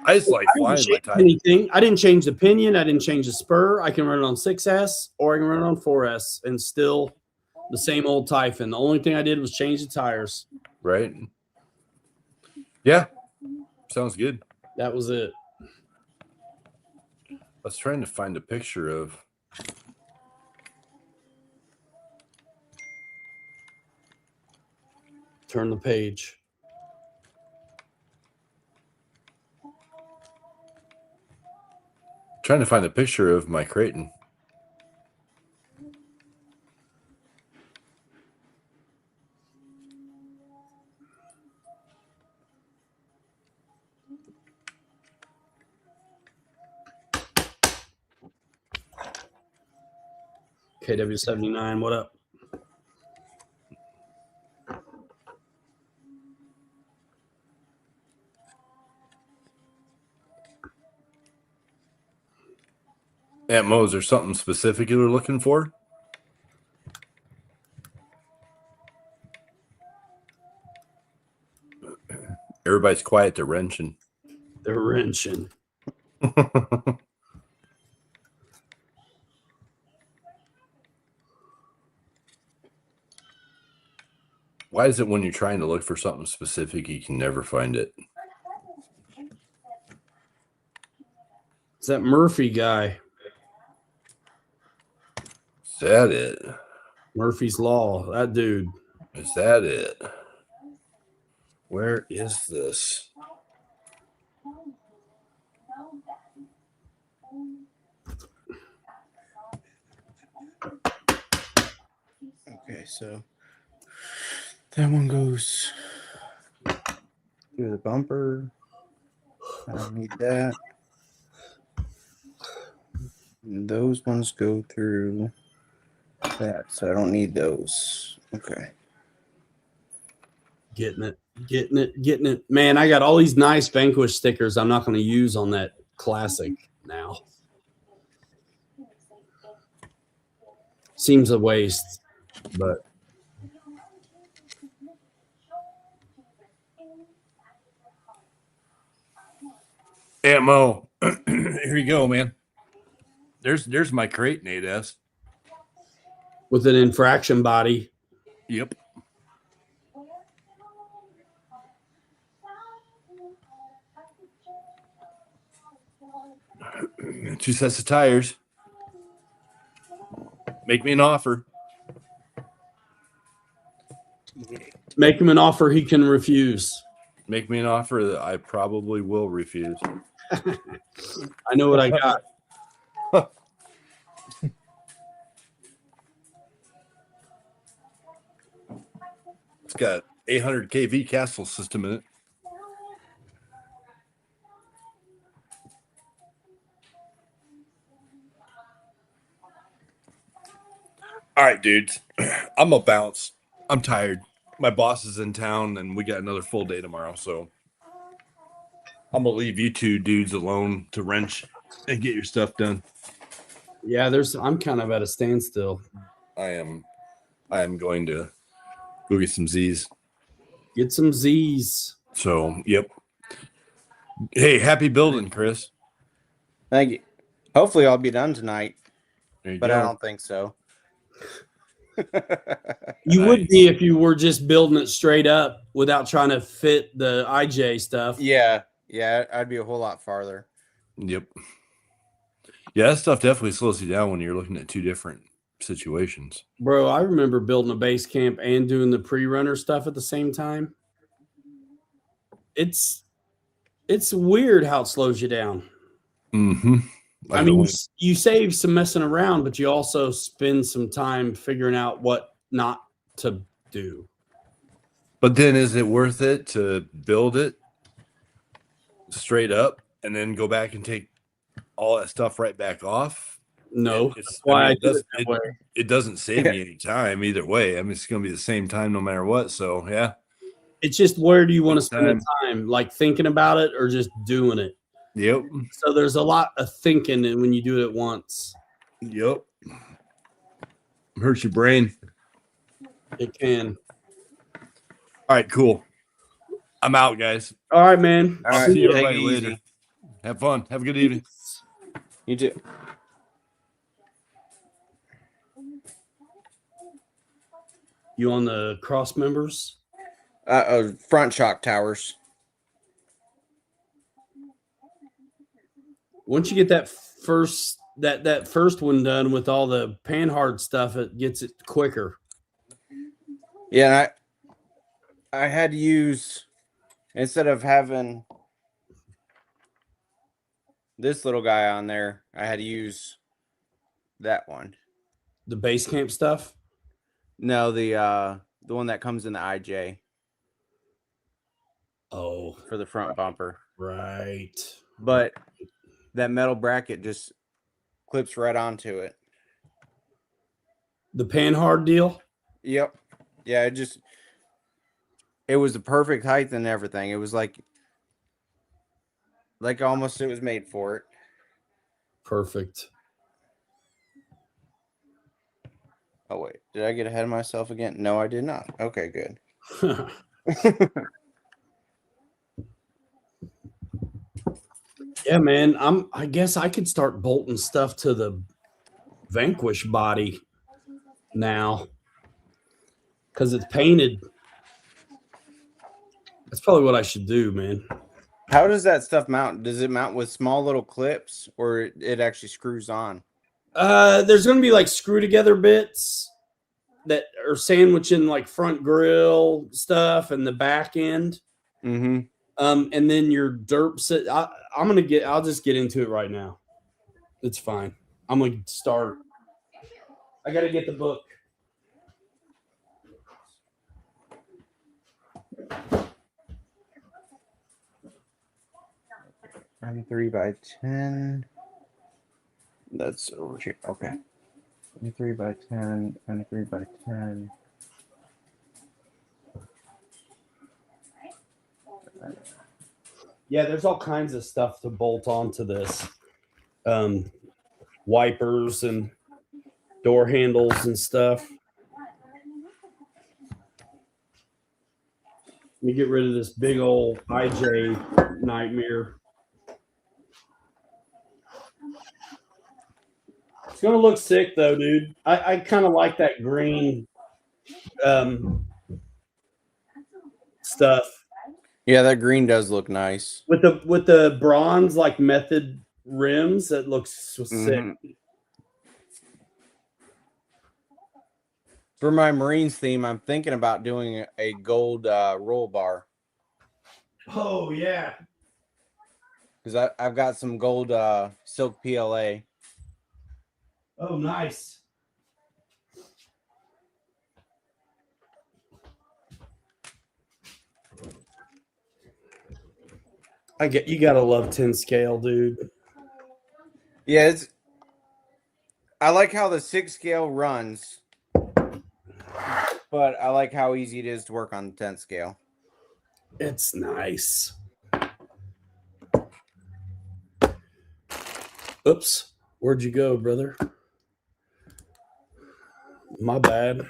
I just like flying my Typhon. Anything. I didn't change the pinion. I didn't change the spur. I can run it on 6S or I can run it on 4S and still the same old Typhon. The only thing I did was change the tires. Right. Yeah. Sounds good. That was it. I was trying to find a picture of. Turn the page. Trying to find a picture of my Creighton. KW79, what up? Aunt Mo, is there something specific you were looking for? Everybody's quiet. They're wrenching. They're wrenching. Why is it when you're trying to look for something specific, you can never find it? It's that Murphy guy. Is that it? Murphy's Law. That dude. Is that it? Where is this? Okay, so that one goes through the bumper. I don't need that. And those ones go through that, so I don't need those. Okay. Getting it. Getting it. Man, I got all these nice Vanquish stickers I'm not going to use on that Classic now. Seems a waste, but Ammo. Here you go, man. There's my crate, Nate S. with an infraction body. Yep. Two sets of tires. Make me an offer. Make him an offer he can refuse. Make me an offer that I probably will refuse. I know what I got. It's got 800 kV castle system in it. All right, dudes. I'm a bounce. I'm tired. My boss is in town and we got another full day tomorrow, so I'm gonna leave you two dudes alone to wrench and get your stuff done. Yeah, I'm kind of at a standstill. I am going to go get some Z's. Get some Z's. So, yep. Hey, happy building, Chris. Thank you. Hopefully, I'll be done tonight, There you but go. I don't think so. You would be if you were just building it straight up without trying to fit the IJ stuff. Yeah, I'd be a whole lot farther. Yep. Yeah, that stuff definitely slows you down when you're looking at two different situations. Bro, I remember building a base camp and doing the pre-runner stuff at the same time. It's weird how it slows you down. Mm-hmm. I mean, you save some messing around, but you also spend some time figuring out what not to do. But then is it worth it to build it straight up and then go back and take all that stuff right back off? No, that's why it doesn't save me any time either way. I mean, it's going to be the same time no matter what. So, yeah. It's just where do you want to spend the time? Like thinking about it or just doing it? Yep. So there's a lot of thinking when you do it once. Yep. Hurts your brain. It can. All right, cool. I'm out, guys. All right, man. All I'll right, see you take everybody it later. easy. Have fun. Have a good evening. You too. You on the cross members? Front shock towers. Once you get that first one done with all the panhard stuff, it gets it quicker. Yeah, I had to use, instead of having this little guy on there, I had to use that one. The base camp stuff? No, the one that comes in the IJ. Oh, for the front bumper. Right. But that metal bracket just clips right onto it. The panhard deal? Yep. Yeah, it was the perfect height and everything. It was like almost it was made for it. Perfect. Oh wait, did I get ahead of myself again? No, I did not. Okay, good. Yeah, man. I guess I could start bolting stuff to the Vanquish body now because it's painted. That's probably what I should do, man. How does that stuff mount? Does it mount with small little clips or it actually screws on? There's going to be like screw together bits that are sandwiching like front grill stuff and the back end. Mm-hmm. And then your derp set. I'll just get into it right now. It's fine. I'm going to start. I got to get the book. I'm 3x10. That's over here. Okay. 3x10 and 3x10. Yeah, there's all kinds of stuff to bolt onto this. Wipers and door handles and stuff. Let me get rid of this big old IJ nightmare. It's gonna look sick though, dude. I kind of like that green stuff Yeah, that green does look nice. with the bronze like method rims. That looks sick. Mhm. For my Marines theme, I'm thinking about doing a gold roll bar Oh yeah. because I've got some gold silk PLA. Oh nice. You gotta love 10 scale, dude. Yeah, I like how the 6 scale runs, but I like how easy it is to work on the 10 scale. It's nice. Oops. Where'd you go, brother? My bad.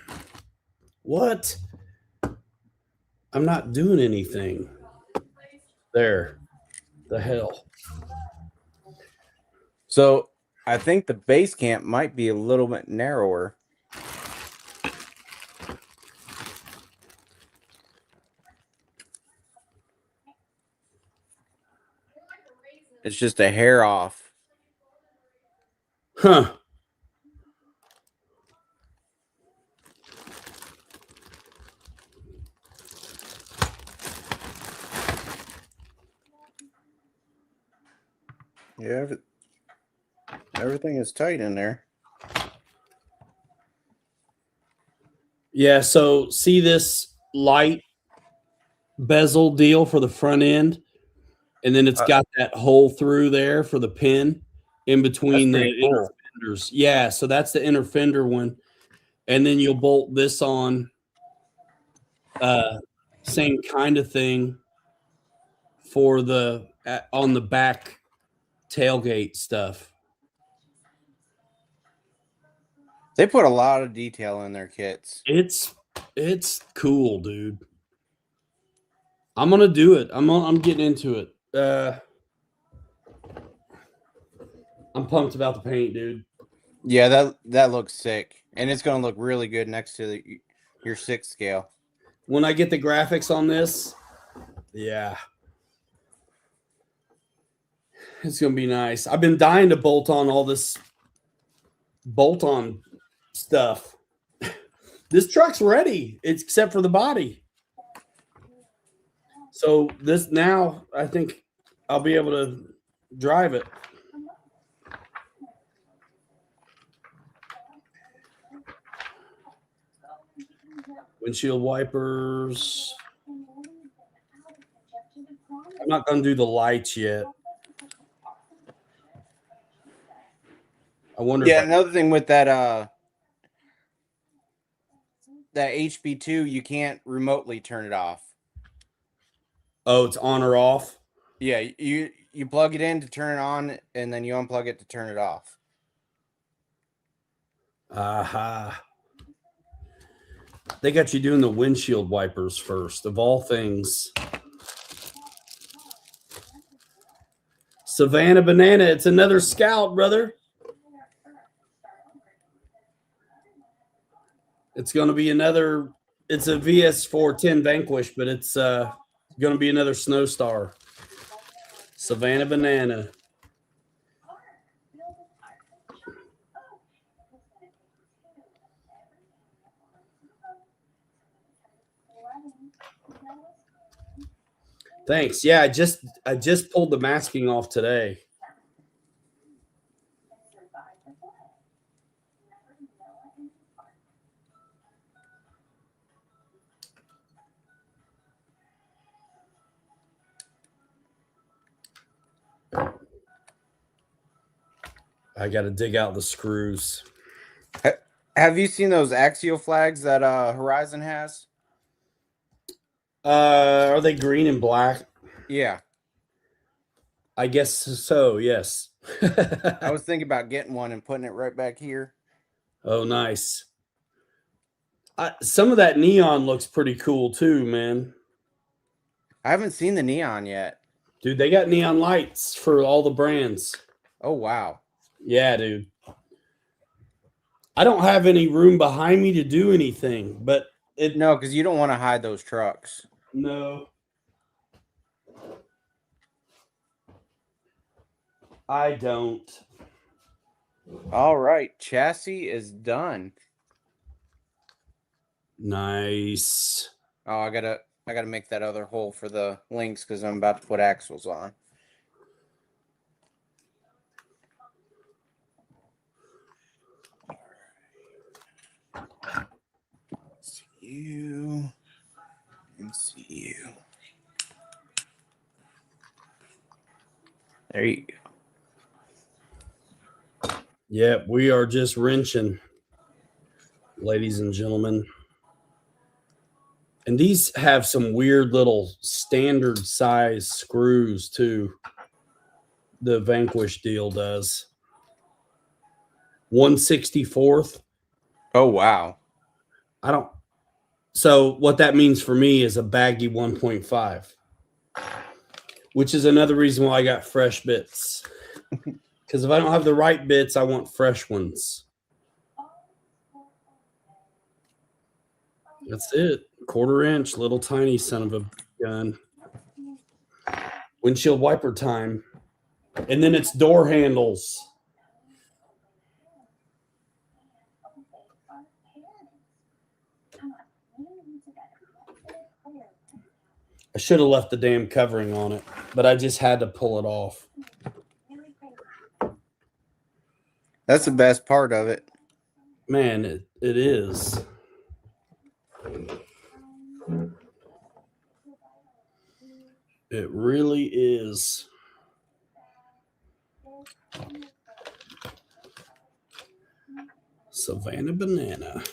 What? I'm not doing anything. There. The hell. So I think the base camp might be a little bit narrower. It's just a hair off. Huh. Yeah, everything is tight in there. Yeah, so see this light bezel deal for the front end? And then it's got that hole through there for the pin in between the inner fenders. Yeah, so that's the inner fender one. And then you'll bolt this on. Same kind of thing for the on the back tailgate stuff. They put a lot of detail in their kits. It's cool, dude. I'm gonna do it. I'm getting into it. I'm pumped about the paint, dude. Yeah, that looks sick, and it's gonna look really good next to your 6 scale. When I get the graphics on this, yeah, it's gonna be nice. I've been dying to bolt on all this bolt on stuff. This truck's ready, except for the body. So this now, I think I'll be able to drive it. Windshield wipers. I'm not going to do the lights yet. I wonder. Yeah, another thing with that that HB2, you can't remotely turn it off. Oh, it's on or off? Yeah, you plug it in to turn it on, and then you unplug it to turn it off. Aha. They got you doing the windshield wipers first, of all things. Savannah Banana, it's another Scout, brother. It's going to be another, it's a VS410 Vanquish, but it's going to be another Snow Star. Savannah Banana. Thanks. Yeah, I just pulled the masking off today. I got to dig out the screws. Have you seen those Axial flags that Horizon has? Are they green and black? Yeah. I guess so, yes. I was thinking about getting one and putting it right back here. Oh, nice. Some of that neon looks pretty cool too, man. I haven't seen the neon yet. Dude, they got neon lights for all the brands. Oh, wow. Yeah, dude. I don't have any room behind me to do anything, but No, because you don't want to hide those trucks. No. I don't. All right. Chassis is done. Nice. Oh, I gotta make that other hole for the links because I'm about to put axles on. See you and see you. There you go. Yep, we are just wrenching, ladies and gentlemen. And these have some weird little standard size screws too. The Vanquish deal does. 1/64th. Oh, wow. So what that means for me is a baggy 1.5, which is another reason why I got fresh bits. Because if I don't have the right bits, I want fresh ones. That's it. 1/4 inch, little tiny son of a gun. Windshield wiper time. And then it's door handles. I should have left the damn covering on it, but I just had to pull it off. That's the best part of it. Man, it is. It really is. Savannah Banana.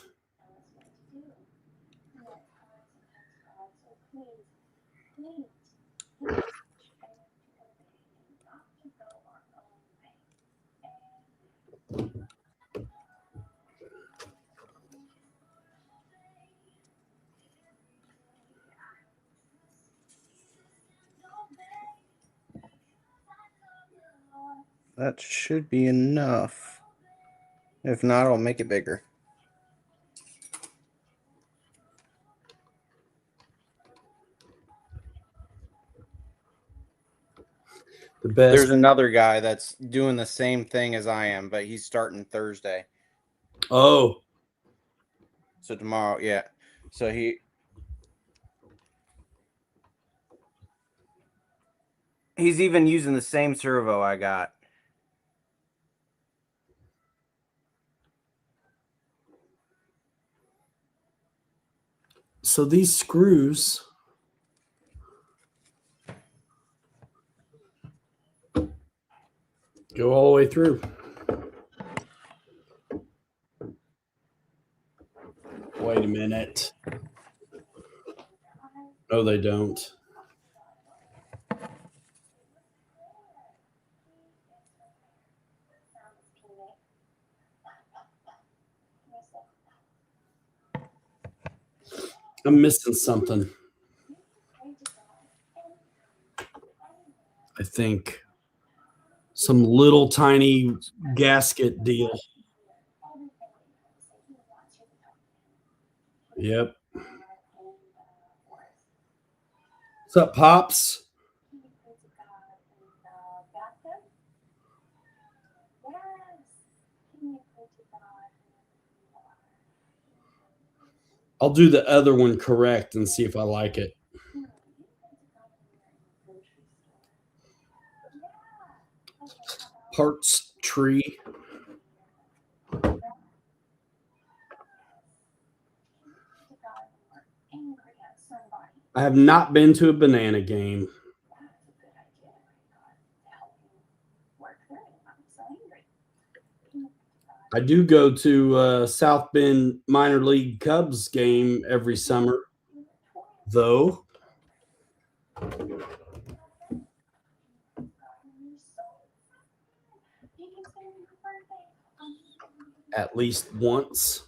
That should be enough. If not, I'll make it bigger. The best. There's another guy that's doing the same thing as I am, but he's starting Thursday. Oh. So tomorrow, yeah. So he's even using the same servo I got. So these screws go all the way through. Wait a minute. No, they don't. I'm missing something. I think some little tiny gasket deal. Yep. What's up, Pops? I'll do the other one correct and see if I like it. Parts tree. I have not been to a banana game. I do go to South Bend minor league Cubs game every summer, though. at least once.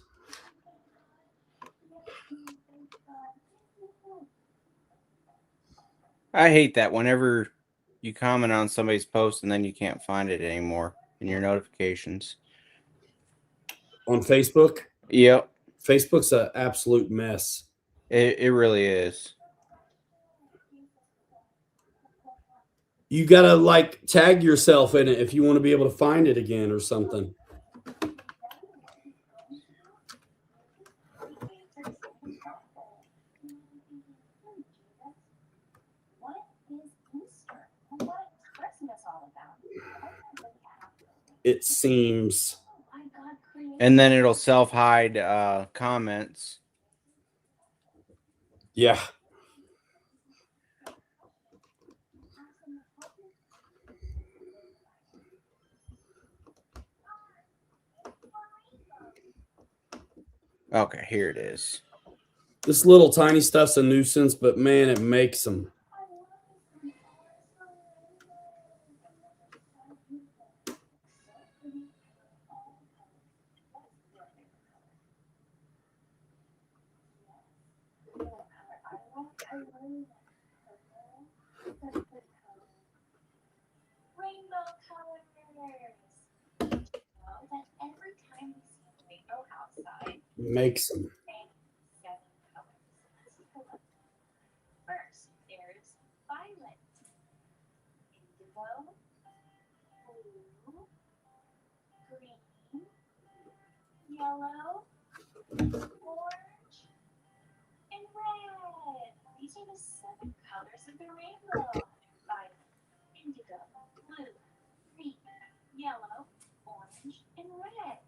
I hate that whenever you comment on somebody's post and then you can't find it anymore in your notifications. On Facebook? Yep. Facebook's an absolute mess. It really is. You gotta like tag yourself in it if you want to be able to find it again or something. It seems. And then it'll self-hide comments. Yeah. Okay, here it is. This little tiny stuff's a nuisance, but man, it makes them. Makes them. First, there's violet, indigo, blue, green, yellow, orange, and red. These are the 7 colors of the rainbow. Violet, indigo, blue, green, yellow, orange, and red.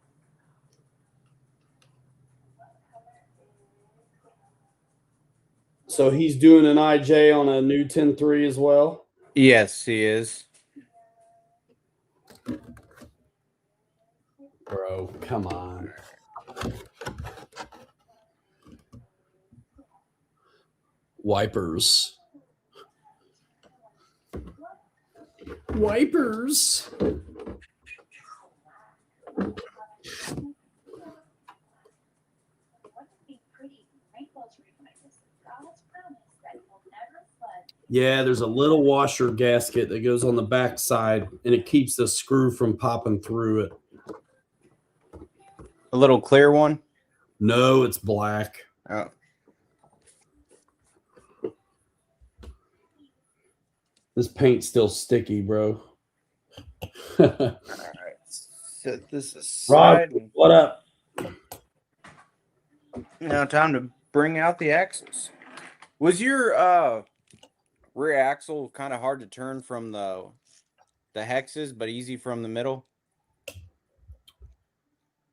So he's doing an IJ on a new 10 III as well? Yes, he is. Bro, come on. Wipers. Wipers. Yeah, there's a little washer gasket that goes on the back side, and it keeps the screw from popping through it. A little clear one? No, it's black. Oh. This paint's still sticky, bro. All right. Set this Rob, aside. what up? Now time to bring out the axles. Was your rear axle kind of hard to turn from the hexes, but easy from the middle?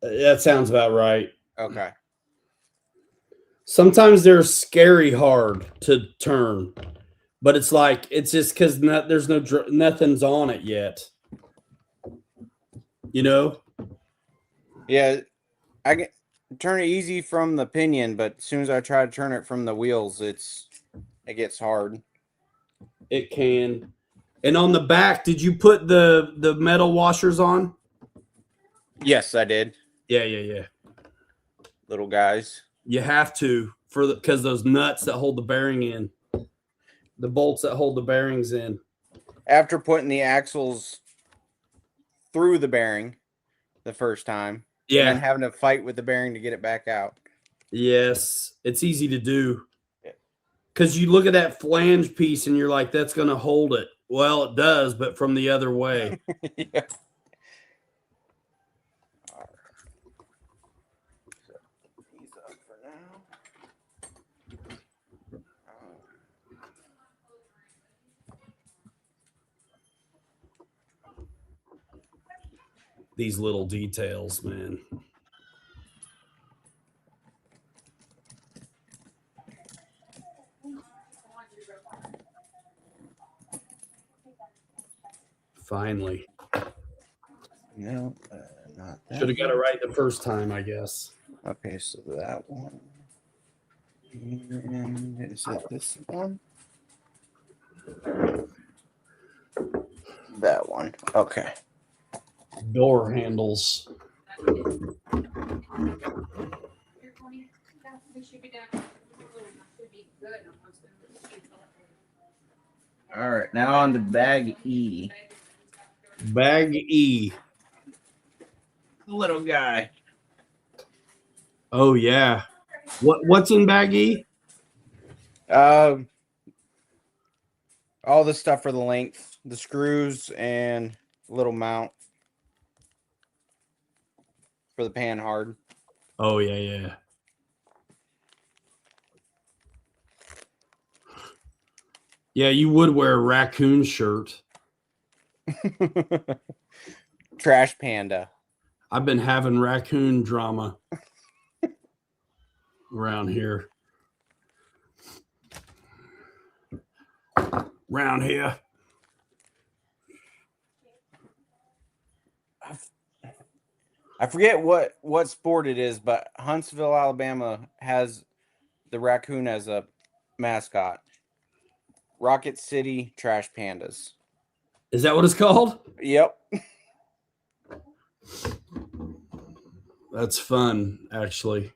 That sounds about right. Okay. Sometimes they're scary hard to turn, but it's like it's just because there's nothing's on it yet. You know? Yeah, I can turn it easy from the pinion, but as soon as I try to turn it from the wheels, it gets hard. It can. And on the back, did you put the metal washers on? Yes, I did. Yeah. Little guys. You have to because those nuts that hold the bearing in, the bolts that hold the bearings in. After putting the axles through the bearing the first time, Yeah. and then having to fight with the bearing to get it back out. Yes, it's easy to do. Because you look at that flange piece and you're like, that's going to hold it. Well, it does, but from the other way. Yeah. These little details, man. Finally. No, not that. Should have got it right the first time, I guess. Okay, so that one. And is it this one? That one. Okay. Door handles. You're going, we should be down. Should be good. All right, now on to bag E. Bag E. Little guy. Oh yeah. What's in bag E? All the stuff for the length, the screws, and little mount for the pan hard. Oh yeah. Yeah, you would wear a raccoon shirt. Trash panda. I've been having raccoon drama around here. Around here. I forget what sport it is, but Huntsville, Alabama has the raccoon as a mascot. Rocket City Trash Pandas. Is that what it's called? Yep. That's fun, actually.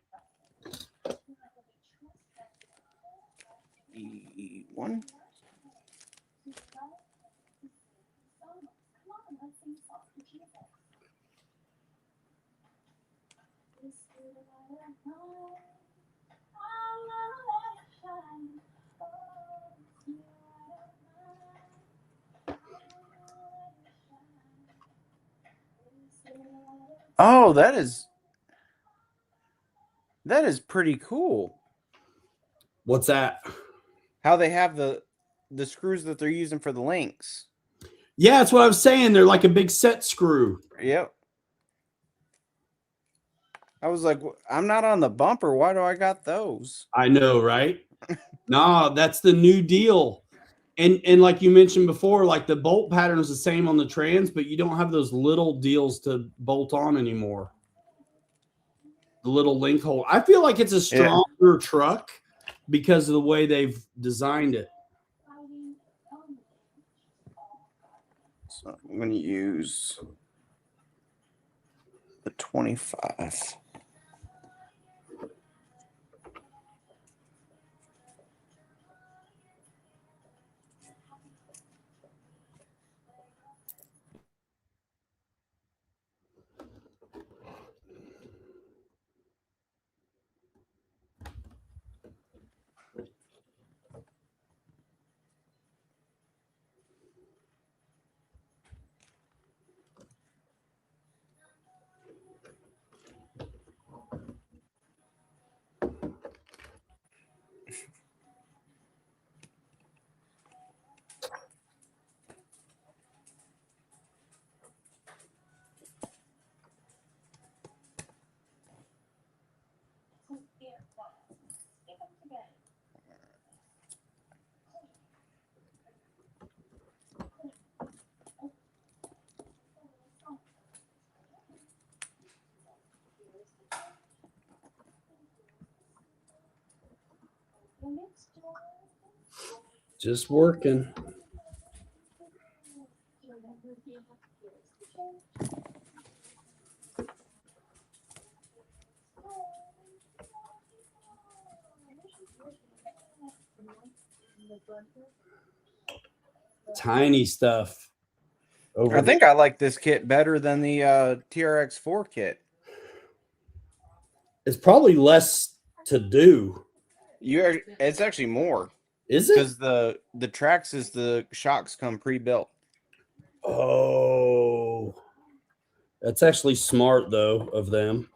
One. Oh, that is pretty cool. What's that? How they have the screws that they're using for the links. Yeah, that's what I was saying. They're like a big set screw. Yep. I was like, I'm not on the bumper. Why do I got those? I know, right? Nah, that's the new deal. And like you mentioned before, like the bolt pattern is the same on the trans, but you don't have those little deals to bolt on anymore. The little link hole. I feel like it's a stronger truck because of the way they've designed it. So I'm going to use the 25. Just working. Tiny stuff. I think I like this kit better than the TRX4 kit. It's probably less to do. It's actually more. Is it? Because the tracks is the shocks come pre-built. Oh, that's actually smart though of them.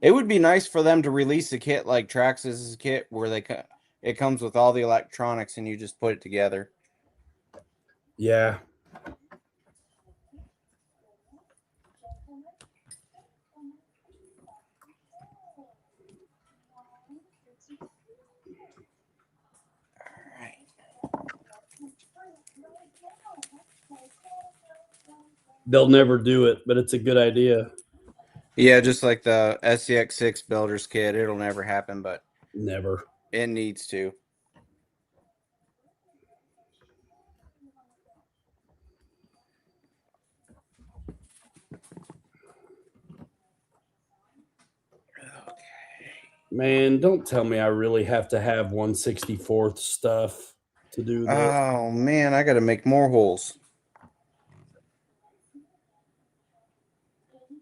It would be nice for them to release a kit like Traxxas' kit where it comes with all the electronics and you just put it together. Yeah. They'll never do it, but it's a good idea. Yeah, just like the SCX6 builder's kit. It'll never happen, but never. It needs to. Man, don't tell me I really have to have 1/64th stuff to do this. Oh man, I got to make more holes.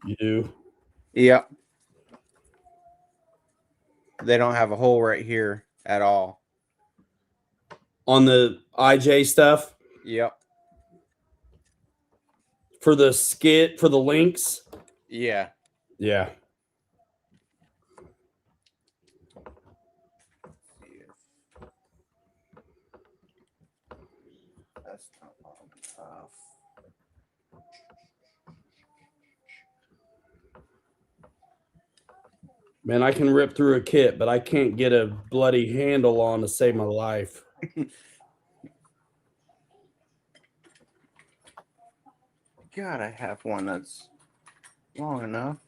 You do? Yep. They don't have a hole right here at all. On the IJ stuff Yep. for the skit for the links. Yeah. Yeah. That's not long enough. Man, I can rip through a kit, but I can't get a bloody handle on to save my life. God, I have one that's long enough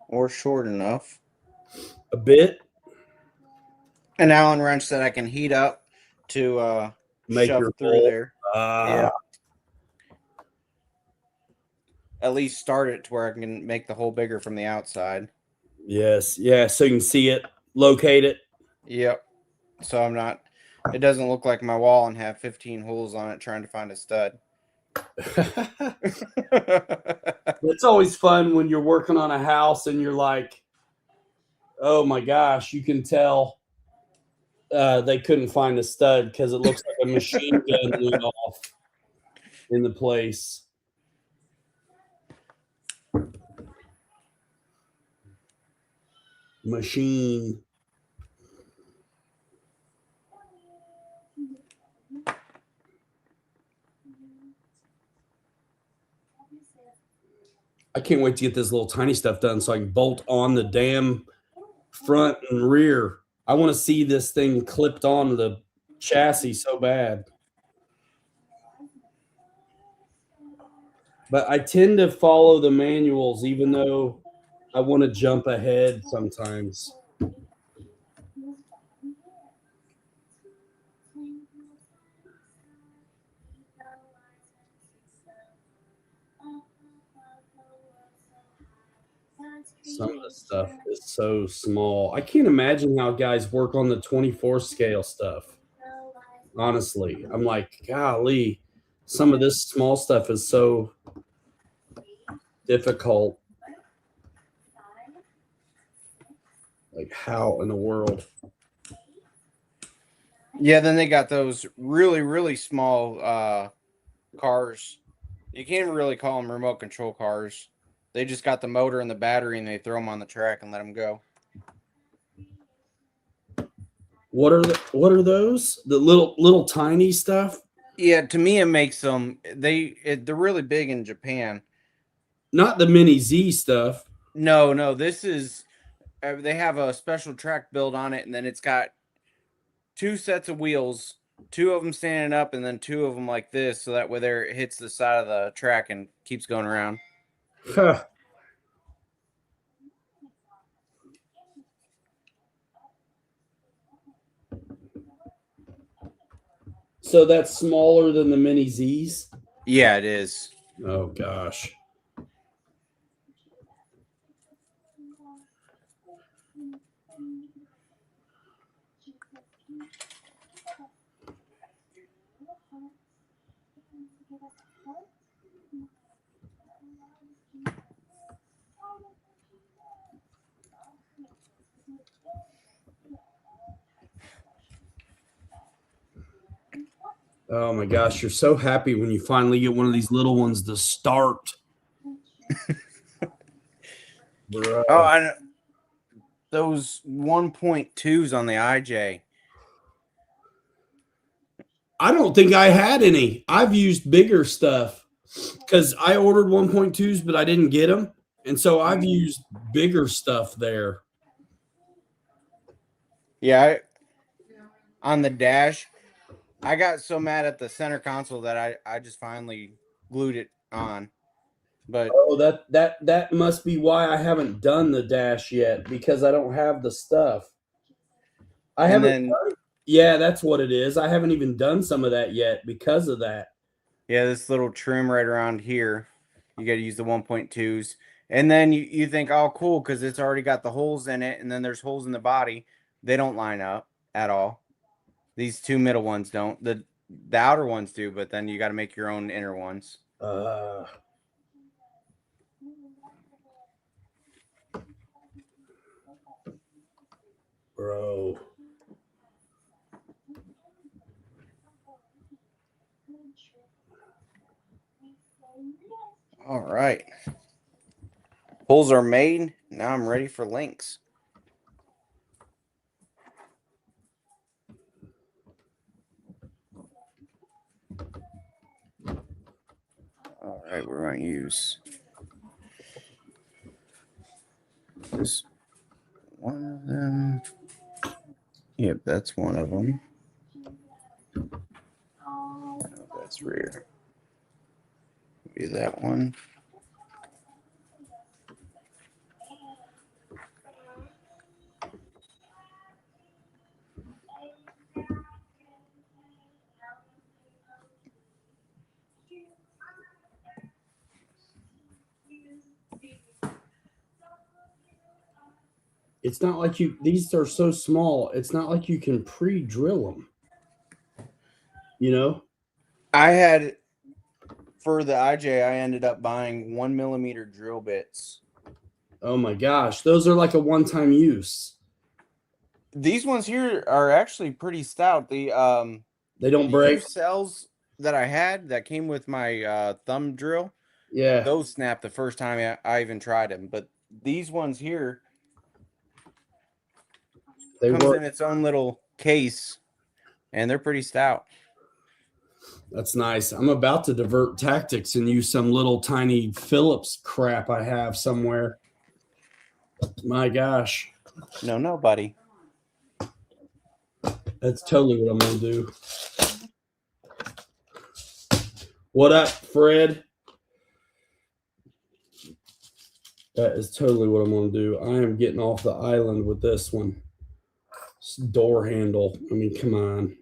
or short enough. A bit? An Allen wrench that I can heat up to Make shove your through hole. there. Yeah. At least start it to where I can make the hole bigger from the outside. Yes. Yeah. So you can see it, locate it. Yep. So I'm not. It doesn't look like my wall and have 15 holes on it trying to find a stud. It's always fun when you're working on a house and you're like, oh my gosh, you can tell they couldn't find a stud because it looks like a machine gun went off in the place. Machine. I can't wait to get this little tiny stuff done so I can bolt on the damn front and rear. I want to see this thing clipped on the chassis so bad. But I tend to follow the manuals even though I want to jump ahead sometimes. Some of the stuff is so small. I can't imagine how guys work on the 24 scale stuff. Honestly, I'm like, golly, some of this small stuff is so difficult. Like, how in the world? Yeah, then they got those really, really small cars. You can't even really call them remote control cars. They just got the motor and the battery, and they throw them on the track and let them go. What are those? The little tiny stuff? Yeah, to me, it makes them. They're really big in Japan. Not the mini Z stuff. No, this is. They have a special track build on it, and then it's got 2 sets of wheels, 2 of them standing up, and then 2 of them like this, so that way there it hits the side of the track and keeps going around. Huh. So that's smaller than the mini Zs? Yeah, it is. Oh gosh. Oh my gosh, you're so happy when you finally get one of these little ones to start. Bro. Oh, I know. Those 1.2s on the IJ. I don't think I had any. I've used bigger stuff because I ordered 1.2s, but I didn't get them. And so I've used bigger stuff there. Yeah, on the dash, I got so mad at the center console that I just finally glued it on. But Oh, that must be why I haven't done the dash yet, because I don't have the stuff. I and haven't then done, yeah, that's what it is. I haven't even done some of that yet because of that. yeah, this little trim right around here, you got to use the 1.2s, And then you think, oh, cool, because it's already got the holes in it, and then there's holes in the body. They don't line up at all. These two middle ones don't. The outer ones do, but then you got to make your own inner ones. Bro. All right. Holes are made. Now I'm ready for links. All right, we're going to use this one of them. Yep, that's one of them. Oh, that's rear. Be that one. It's not like these are so small. It's not like you can pre-drill them. You know? I had, for the IJ, I ended up buying 1 millimeter drill bits. Oh my gosh. Those are like a one-time use. These ones here are actually pretty stout. They don't break. Cells that I had that came with my thumb drill, Yeah. those snapped the first time I even tried them. But these ones here, They comes work. in its own little case, and they're pretty stout. That's nice. I'm about to divert tactics and use some little tiny Phillips crap I have somewhere. My gosh. No, buddy. That's totally what I'm going to do. What up, Fred? That is totally what I'm going to do. I am getting off the island with this one. This door handle. I mean, come on.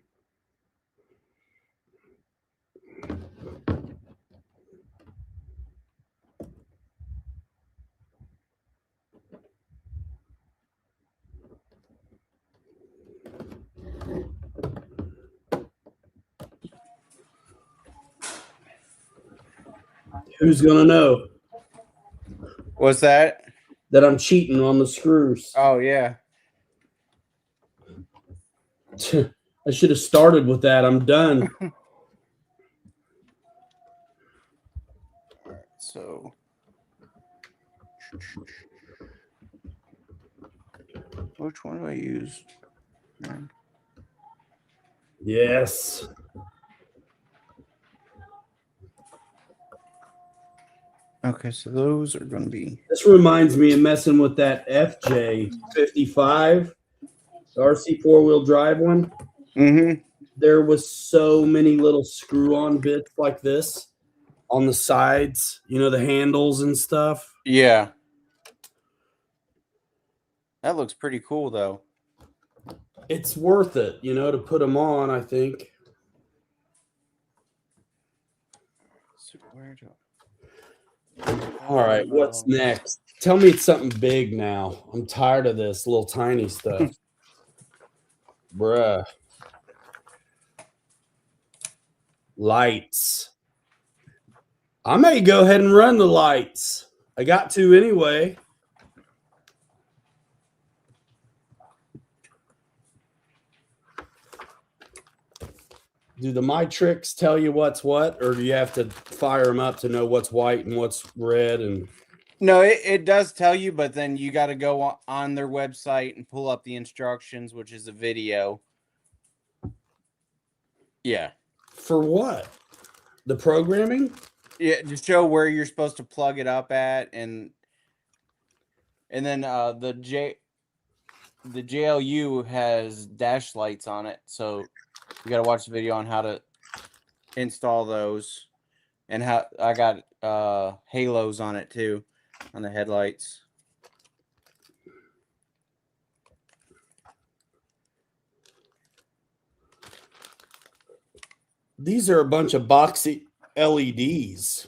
Who's going to know What's that? that I'm cheating on the screws? Oh, yeah. I should have started with that. I'm done. So, which one do I use? Yes. Okay, so those are going to be. This reminds me of messing with that FJ55, the RC four-wheel drive one. Mm-hmm. There was so many little screw-on bits like this on the sides, you know, the handles and stuff. Yeah. That looks pretty cool, though. It's worth it, you know, to put them on, I think. So where do All right, what's next? Tell me it's something big now. I'm tired of this little tiny stuff. Bruh. Lights. I may go ahead and run the lights. I got to anyway. Do the My Tricks tell you what's what, or do you have to fire them up to know what's white and what's red? And No, it does tell you, but then you got to go on their website and pull up the instructions, which is a video. Yeah. for what? The programming? Yeah, to show where you're supposed to plug it up at, and then the JLU has dash lights on it, so you got to watch the video on how to install those, and how I got halos on it too, on the headlights. These are a bunch of boxy LEDs.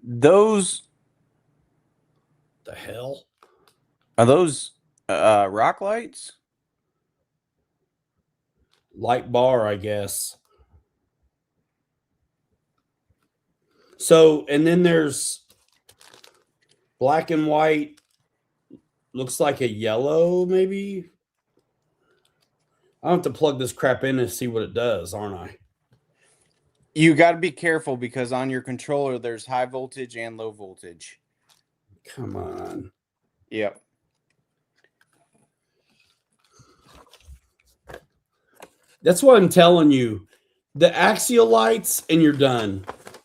Those The hell? are those rock lights? Light bar, I guess. So, and then there's black and white. Looks like a yellow, maybe. I have to plug this crap in and see what it does, aren't I? You got to be careful because on your controller there's high voltage and low voltage. Come on. Yep. That's what I'm telling you. The axial lights, and you're done.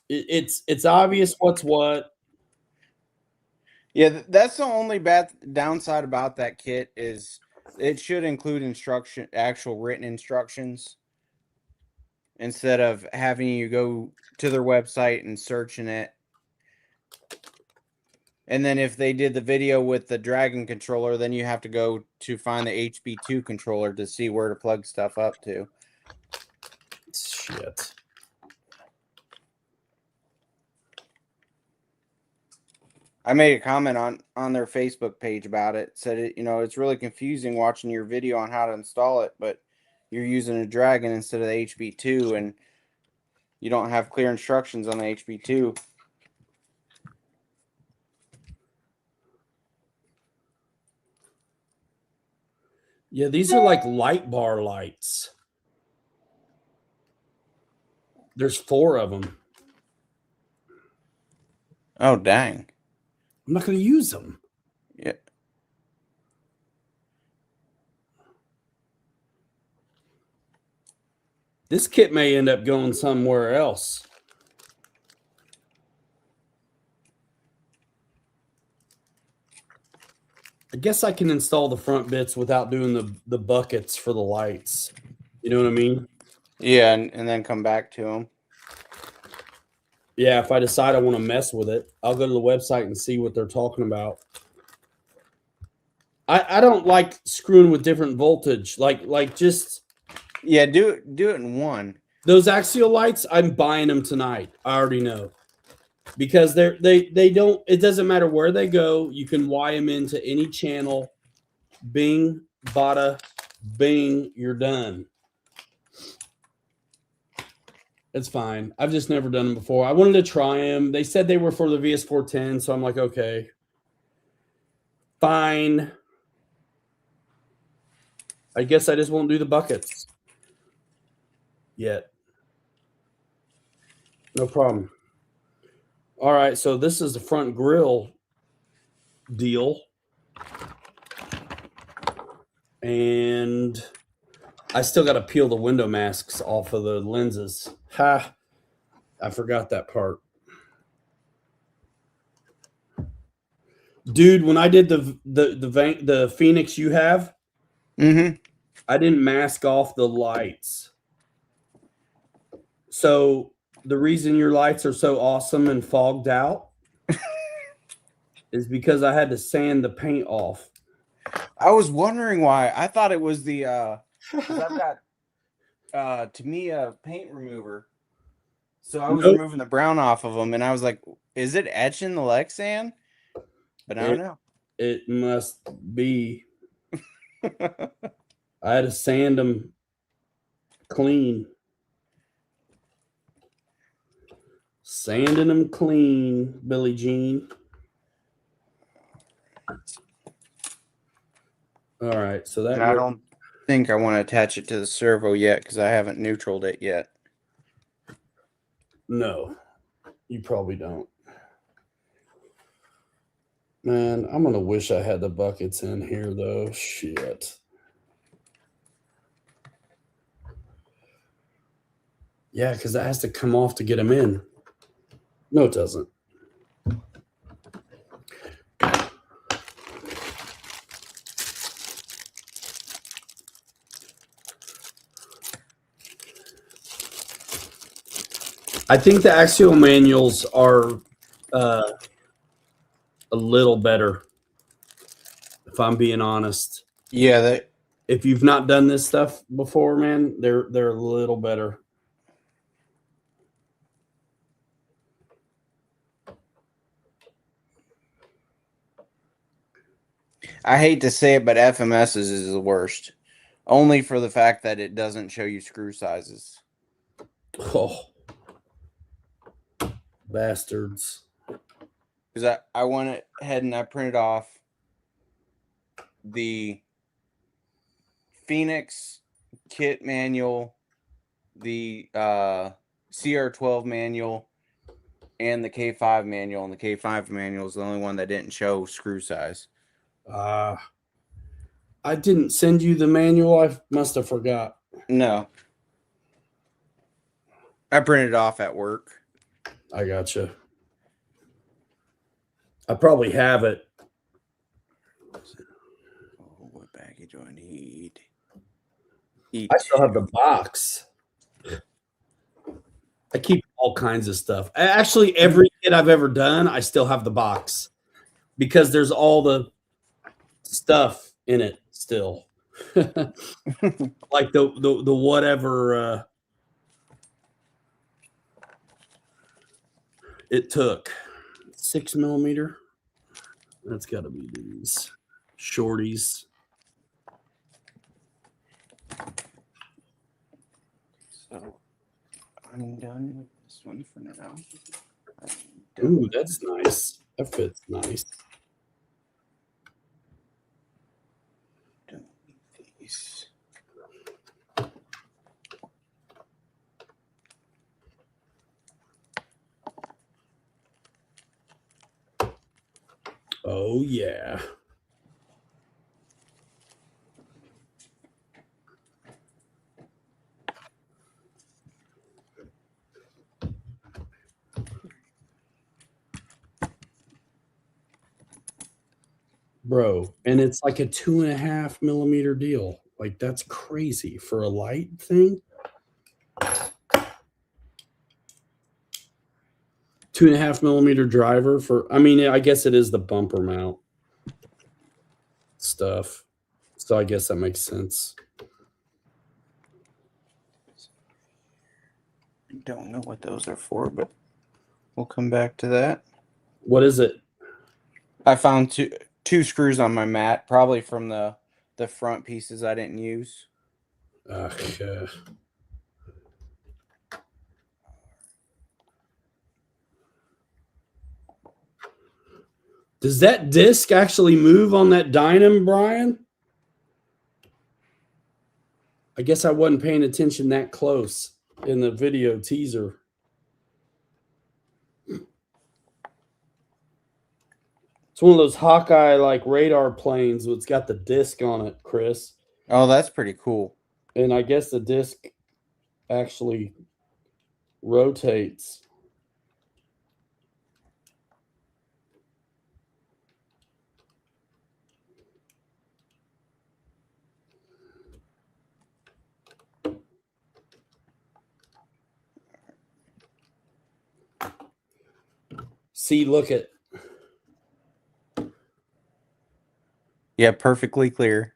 It's obvious what's what. Yeah, that's the only bad downside about that kit is it should include actual written instructions instead of having you go to their website and searching it. And then if they did the video with the Dragon controller, then you have to go to find the HB2 controller to see where to plug stuff up to. Shit. I made a comment on their Facebook page about it. Said it, it's really confusing watching your video on how to install it, but you're using a Dragon instead of the HB2, and you don't have clear instructions on the HB2. Yeah, these are like light bar lights. There's 4 of them. Oh, dang. I'm not going to use them. Yeah. This kit may end up going somewhere else. I guess I can install the front bits without doing the buckets for the lights. You know what I mean? Yeah, and then come back to them. Yeah, if I decide I want to mess with it, I'll go to the website and see what they're talking about. I don't like screwing with different voltage. Like just Yeah, do it in one. those axial lights, I'm buying them tonight. I already know. Because they don't, it doesn't matter where they go. You can wire them into any channel. Bing, bada, bing, you're done. It's fine. I've just never done them before. I wanted to try them. They said they were for the VS410, so I'm like, okay. Fine. I guess I just won't do the buckets yet. No problem. All right, so this is the front grille deal. And I still got to peel the window masks off of the lenses. Ha! I forgot that part. Dude, when I did the Phoenix you have, I didn't mask off the lights. So the reason your lights are so awesome and fogged out is because I had to sand the paint off. I was wondering why. I thought it was the 'cause I've got Tamiya paint remover. So I was removing the brown off of them, and I was like, is it etching the Lexan? But I don't know. It must be. I had to sand them clean. Sanding them clean, Billie Jean. All right, so that I don't think I want to attach it to the servo yet because I haven't neutraled it yet. No, you probably don't. Man, I'm gonna wish I had the buckets in here though. Shit. Yeah, because that has to come off to get them in. No, it doesn't. I think the axial manuals are a little better, if I'm being honest. Yeah, if you've not done this stuff before, man, they're a little better. I hate to say it, but FMS's is the worst. Only for the fact that it doesn't show you screw sizes. Oh, bastards. Because I went ahead and I printed off the Phoenix kit manual, the CR12 manual, and the K5 manual. And the K5 manual is the only one that didn't show screw size. I didn't send you the manual. I must have forgot. No. I printed it off at work. I gotcha. I probably have it. Oh, what baggie do I need? I still have the box. I keep all kinds of stuff. Actually, every kit I've ever done, I still have the box because there's all the stuff in it still. Like the whatever it took. 6 millimeter. That's got to be these shorties. So I'm done with this one for now. Ooh, that's nice. That fits nice. Don't need these. Oh, yeah. Bro, and it's like a 2.5 millimeter deal. Like, that's crazy for a light thing. 2.5 millimeter driver for, I mean, I guess it is the bumper mount stuff. So I guess that makes sense. I don't know what those are for, but we'll come back to that. What is it? I found two screws on my mat, probably from the front pieces I didn't use. Does that disc actually move on that Dynam, Brian? I guess I wasn't paying attention that close in the video teaser. It's one of those Hawkeye like radar planes. It's got the disc on it, Chris. Oh, that's pretty cool. And I guess the disc actually rotates. See, look at. Yeah, perfectly clear.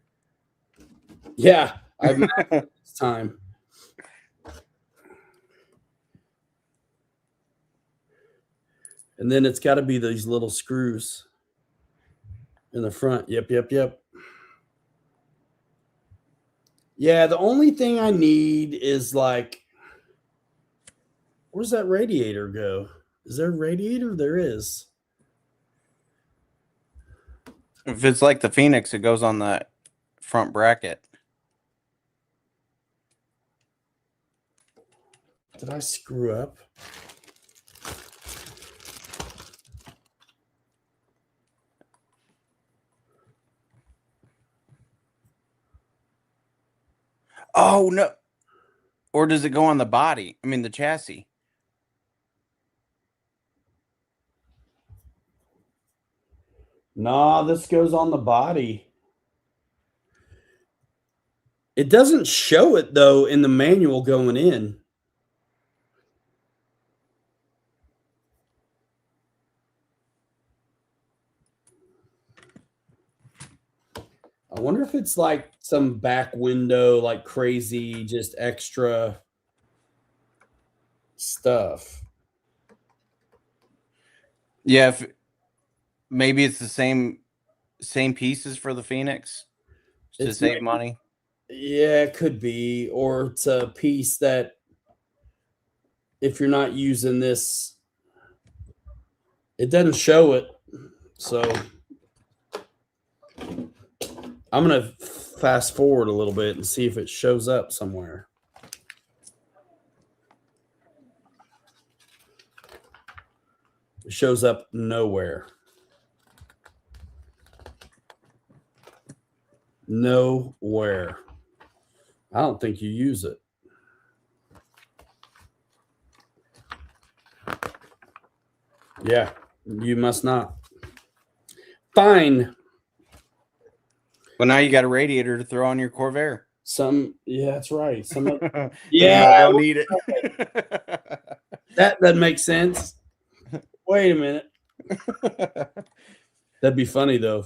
Yeah, I've this time. And then it's got to be these little screws in the front. Yep. Yeah, the only thing I need is like, where's that radiator go? Is there a radiator? There is. If it's like the Phoenix, it goes on the front bracket. Did I screw up? Oh, no. Or does it go on the body? I mean, the chassis. Nah, this goes on the body. It doesn't show it, though, in the manual going in. I wonder if it's like some back window, like crazy, just extra stuff. Yeah, maybe it's the same same pieces for the Phoenix to It's save money? Yeah, it could be, or it's a piece that if you're not using this, it doesn't show it. So I'm gonna fast forward a little bit and see if it shows up somewhere. It shows up nowhere. Nowhere. I don't think you use it. Yeah, you must not. Fine. Well, now you got a radiator to throw on your Corvair. Yeah, that's right. Yeah, Yeah, don't need it. that doesn't make sense. Wait a minute. That'd be funny though.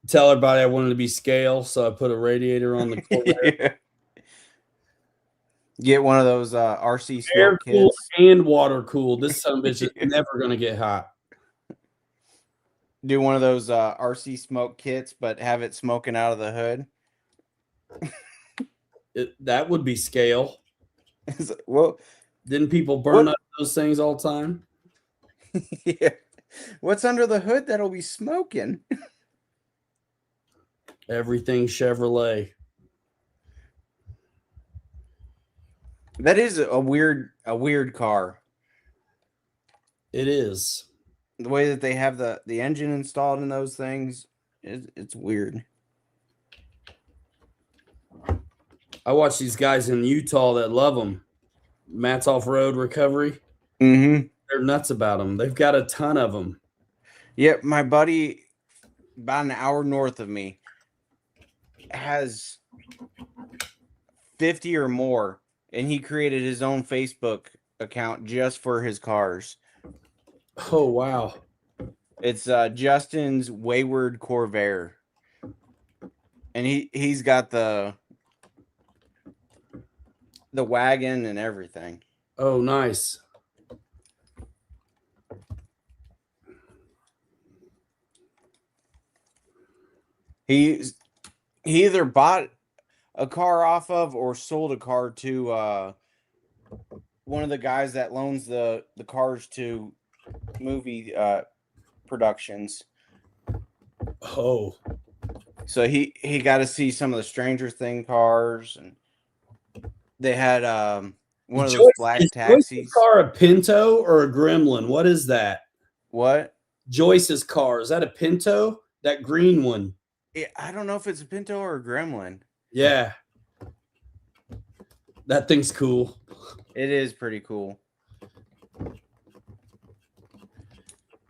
Tell everybody I wanted to be scale, so I put a radiator on the Corvair. Yeah. Get one of those RC Air smoke cooled kits. and water cooled. This son of a bitch is never gonna get hot. Do one of those RC smoke kits, but have it smoking out of the hood. That would be scale. Well, Didn't people burn up those things all the time? yeah. What's under the hood that'll be smoking? Everything Chevrolet. That is a weird car. It is. The way that they have the engine installed in those things, it's weird. I watch these guys in Utah that love them. Matt's Off-Road Recovery. Mm-hmm. They're nuts about them. They've got a ton of them. Yep, my buddy, about an hour north of me, has 50 or more, and he created his own Facebook account just for his cars. Oh, wow. It's Justin's Wayward Corvair, and he's got the wagon and everything. Oh, nice. He either bought a car off of or sold a car to one of the guys that loans the cars to movie productions. Oh, So he got to see some of the Stranger Thing cars, and they had one of those black taxis. Joyce's car a Pinto or a Gremlin? What is that? What? Joyce's car, is that a Pinto? That green one? I don't know if it's a Pinto or a Gremlin. Yeah. That thing's cool. It is pretty cool.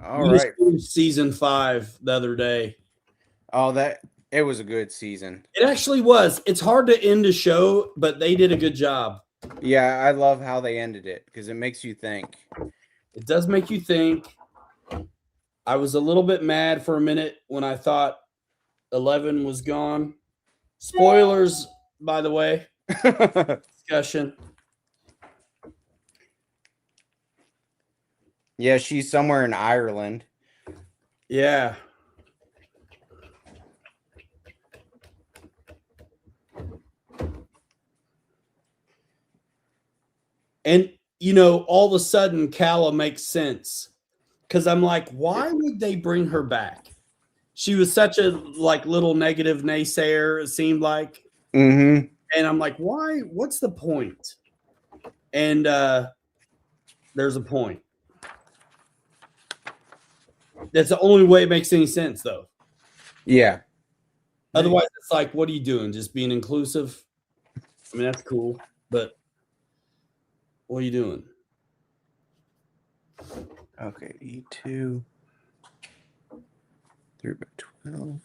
All We right. just finished season 5 the other day. Oh, it was a good season. It actually was. It's hard to end a show, but they did a good job. Yeah, I love how they ended it because it makes you think. It does make you think. I was a little bit mad for a minute when I thought 11 was gone. Spoilers, by the way. Discussion. Yeah, she's somewhere in Ireland. Yeah. And, all of a sudden, Calla makes sense. Because I'm like, why would they bring her back? She was such a, little negative naysayer, it seemed like. Mm-hmm. And I'm like, why? What's the point? And there's a point. That's the only way it makes any sense, though. Yeah. Otherwise, it's like, what are you doing? Just being inclusive? I mean, that's cool, but what are you doing? Okay, E2. 3x12.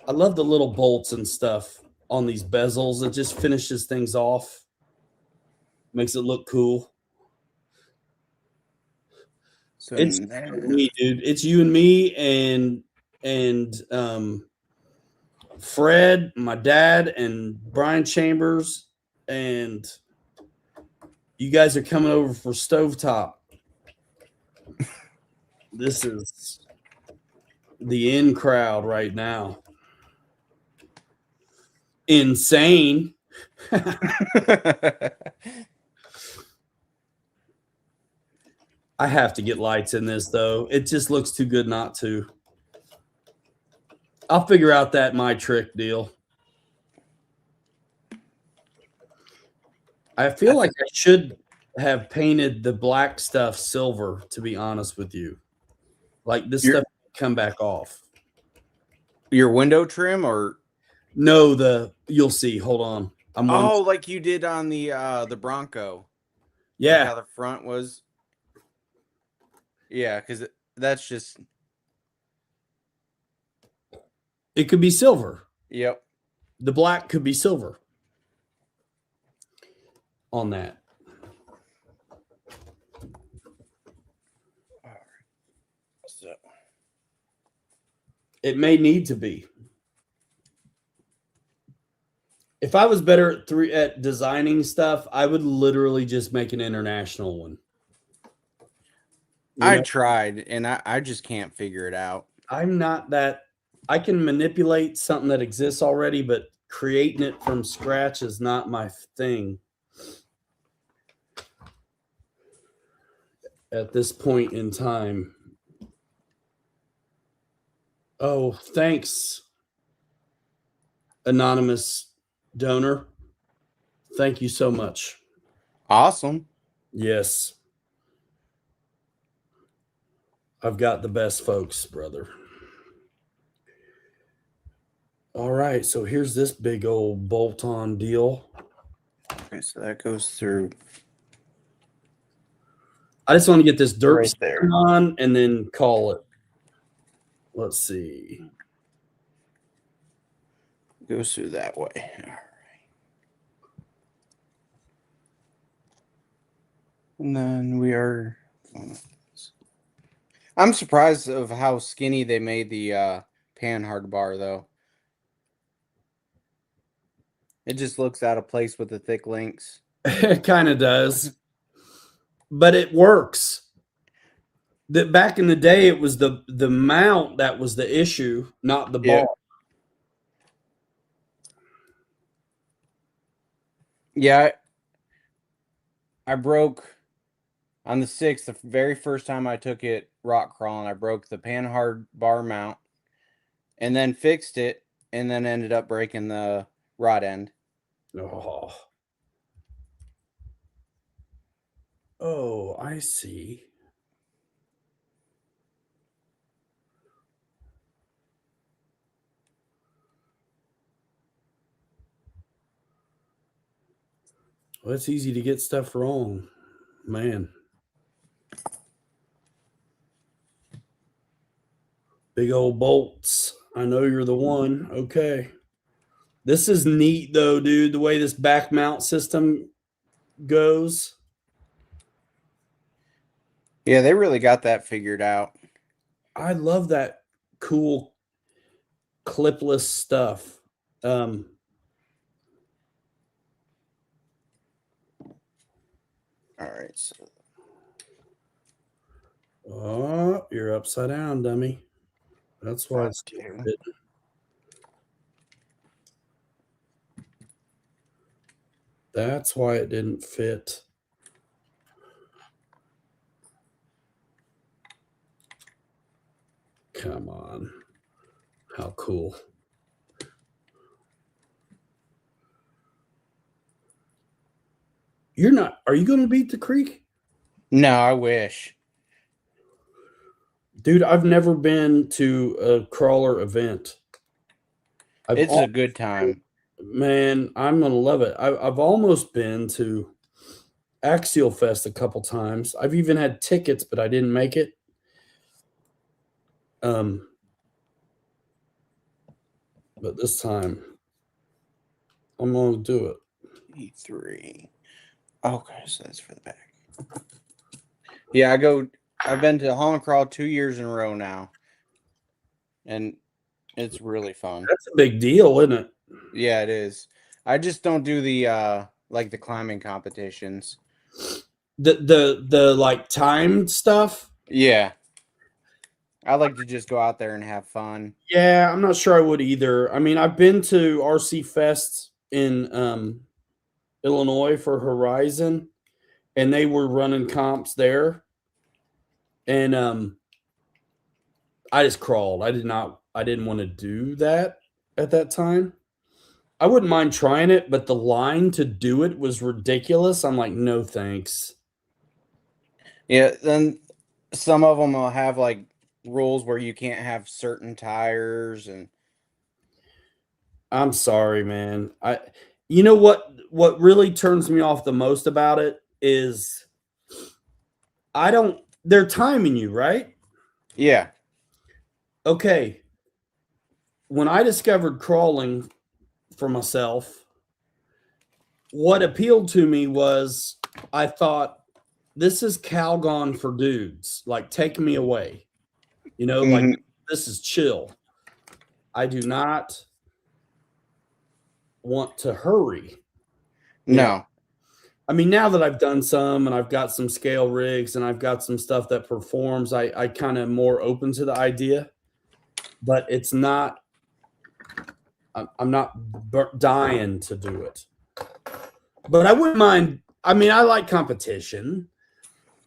I love the little bolts and stuff on these bezels. It just finishes things off. Makes it look cool. So It's me, dude. It's you and me and Fred, my dad, and Brian Chambers, and you guys are coming over for stovetop. This is the in crowd right now. Insane. I have to get lights in this though. It just looks too good not to. I'll figure out that my trick deal. I feel like I should have painted the black stuff silver, to be honest with you. Like this stuff come back off. Your window trim or no, you'll see. Hold on. Like you did on the Bronco. Yeah. Like how the front was. Yeah, because that's just. It could be silver. Yep. The black could be silver on that. All right. So. It may need to be. If I was better at designing stuff, I would literally just make an international one. I tried, and I just can't figure it out. I'm not that. I can manipulate something that exists already, but creating it from scratch is not my thing at this point in time. Oh, thanks, anonymous donor. Thank you so much. Awesome. Yes. I've got the best folks, brother. All right, so here's this big old bolt-on deal. Okay, so that goes through. I just want to get this dirt Right there. on and then call it. Let's see. Goes through that way. All right. And then we are. I'm surprised of how skinny they made the panhard bar, though. It just looks out of place with the thick links. It kind of does, but it works. That back in the day, it was the mount that was the issue, not the bar. Yeah, I broke on the 6th, the very first time I took it rock crawling. I broke the panhard bar mount, and then fixed it, and then ended up breaking the rod end. Oh, I see. Well, it's easy to get stuff wrong, man. Big old bolts. I know you're the one. Okay. This is neat, though, dude, the way this back mount system goes. Yeah, they really got that figured out. I love that cool clipless stuff. All right. So. Oh, you're upside down, dummy. That's why it's stupid. That's why it didn't fit. Come on. How cool. You're not, are you going to beat the creek? No, I wish. Dude, I've never been to a crawler event. It's a good time. Man, I'm going to love it. I've almost been to Axial Fest a couple times. I've even had tickets, but I didn't make it. But this time, I'm going to do it. E3. Okay, so that's for the back. Yeah, I've been to Holland Crawl 2 years in a row now. And it's really fun. That's a big deal, isn't it? Yeah, it is. I just don't do the like the climbing competitions. The like timed stuff. Yeah. I like to just go out there and have fun. Yeah, I'm not sure I would either. I mean, I've been to RC Fest in Illinois for Horizon, and they were running comps there. And I just crawled. I didn't want to do that at that time. I wouldn't mind trying it, but the line to do it was ridiculous. I'm like, no thanks. Yeah, then some of them will have like rules where you can't have certain tires and I'm sorry, man. You know what really turns me off the most about it is they're timing you, right? yeah. Okay. When I discovered crawling for myself, what appealed to me was I thought this is Calgon for dudes. Like, take me away. You know, like Mhm. this is chill. I do not want to hurry. You know? No. I mean, now that I've done some and I've got some scale rigs and I've got some stuff that performs, I kind of more open to the idea, but it's not, I'm not dying to do it. But I wouldn't mind. I mean, I like competition,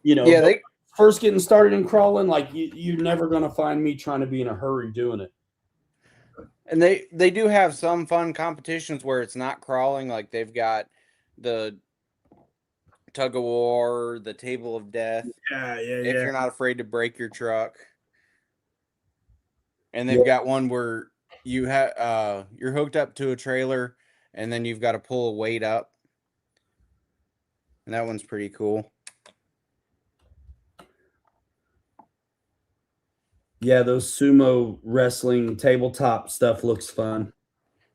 you know, Yeah, but they first getting started in crawling, like you're never going to find me trying to be in a hurry doing it. and they do have some fun competitions where it's not crawling. Like they've got the tug of war, the table of death. Yeah, yeah, If you're not afraid to break your truck, and they've Yeah. got one where you're hooked up to a trailer, and then you've got to pull a weight up, and that one's pretty cool. Yeah, those sumo wrestling tabletop stuff looks fun.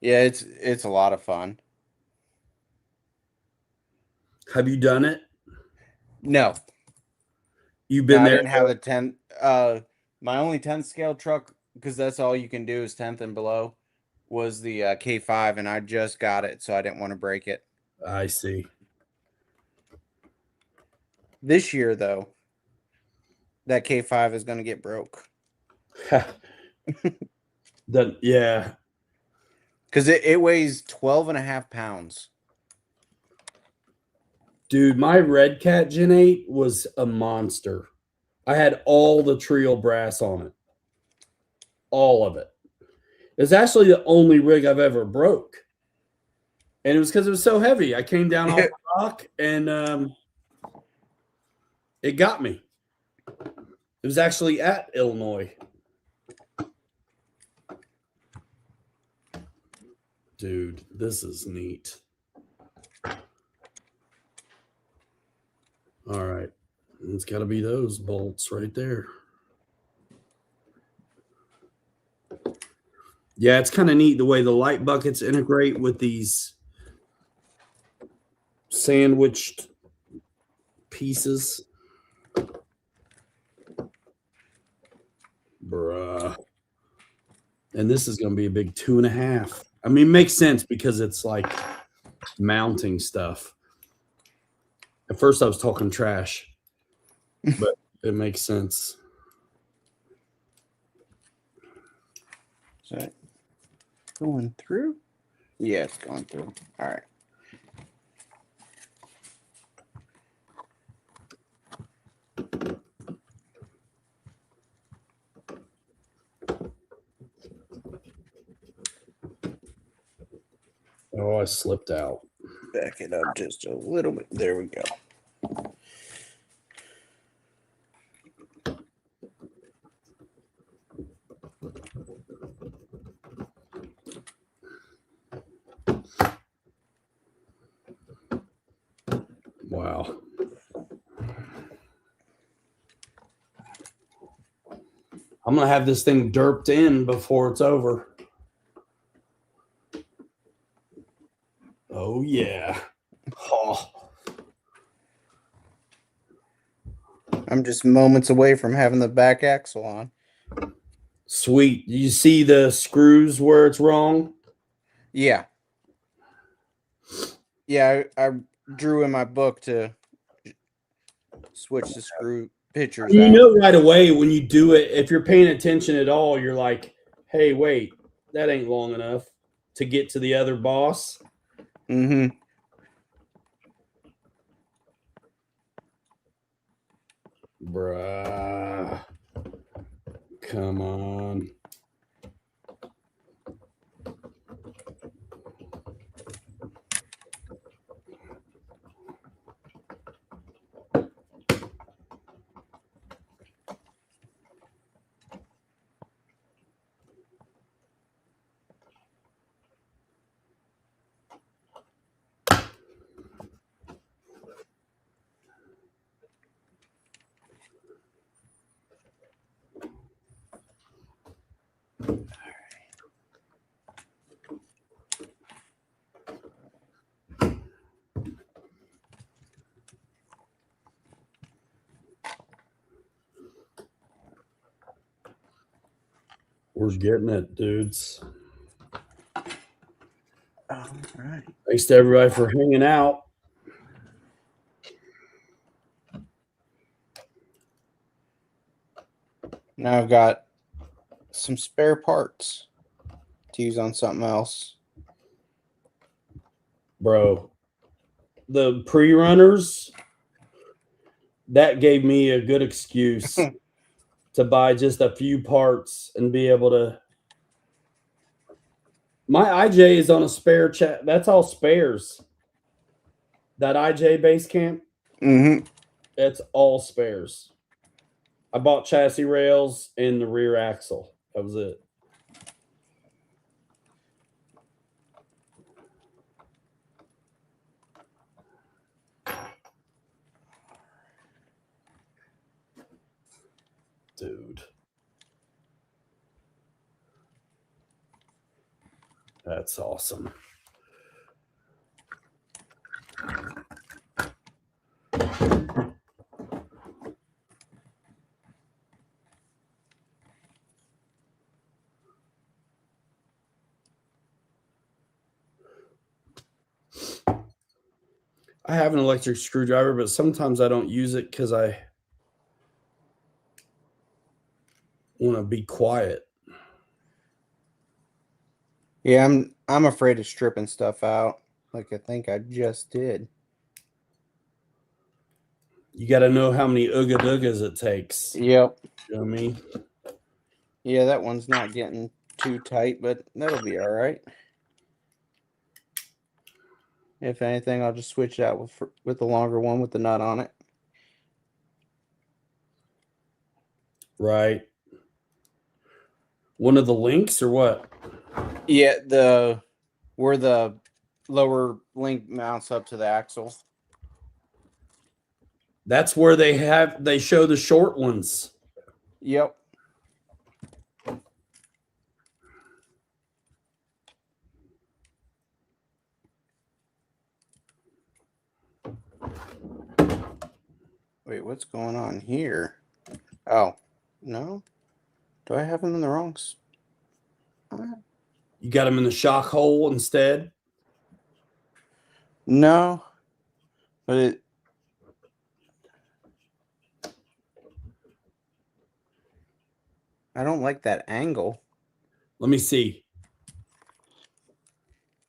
Yeah, it's a lot of fun. Have you done it? No, You've no, been I there? didn't have a 10. My only 10th scale truck, because that's all you can do is 10th and below, was the K5, and I just got it, so I didn't want to break it. I see. This year, though, that K5 is going to get broke. Yeah. Because it weighs 12.5 pounds. Dude, my Red Cat Gen 8 was a monster. I had all the trio brass on it. All of it. It's actually the only rig I've ever broke. And it was because it was so heavy. I came down off the rock and it got me. It was actually at Illinois. Dude, this is neat. All right. It's got to be those bolts right there. Yeah, it's kind of neat the way the light buckets integrate with these sandwiched pieces. Bruh. And this is going to be a big 2.5. I mean, it makes sense because it's like mounting stuff. At first, I was talking trash, but it makes sense. Is that going through? Yeah, it's going through. All right. Oh, I slipped out. Back it up just a little bit. There we go. Wow. I'm going to have this thing derped in before it's over. Oh, yeah. Oh. I'm just moments away from having the back axle on. Sweet. You see the screws where it's wrong? Yeah. Yeah, I drew in my book to switch the pictures You out. know right away when you do it, if you're paying attention at all, you're like, hey, wait, that ain't long enough to get to the other boss. Mm-hmm. Bruh. Come on. We're getting it, dudes. All right. Thanks to everybody for hanging out. Now I've got some spare parts to use on something else. Bro, the pre-runners, that gave me a good excuse to buy just a few parts and be able to. My IJ is on a spare chat. That's all spares. That IJ base camp, Mm-hmm. that's all spares. I bought chassis rails and the rear axle. That was it. Dude. That's awesome. I have an electric screwdriver, but sometimes I don't use it because I want to be quiet. Yeah, I'm afraid of stripping stuff out, like I think I just did. You got to know how many ooga doogas it takes. Yep. You know what I mean? Yeah, that one's not getting too tight, but that'll be all right. If anything, I'll just switch out with the longer one with the nut on it. Right. One of the links or what? Yeah, where the lower link mounts up to the axle. That's where they show the short ones. Yep. Wait, what's going on here? Oh, no. Do I have them in the wrong spot? You got them in the shock hole instead? No. But I don't like that angle. Let me see.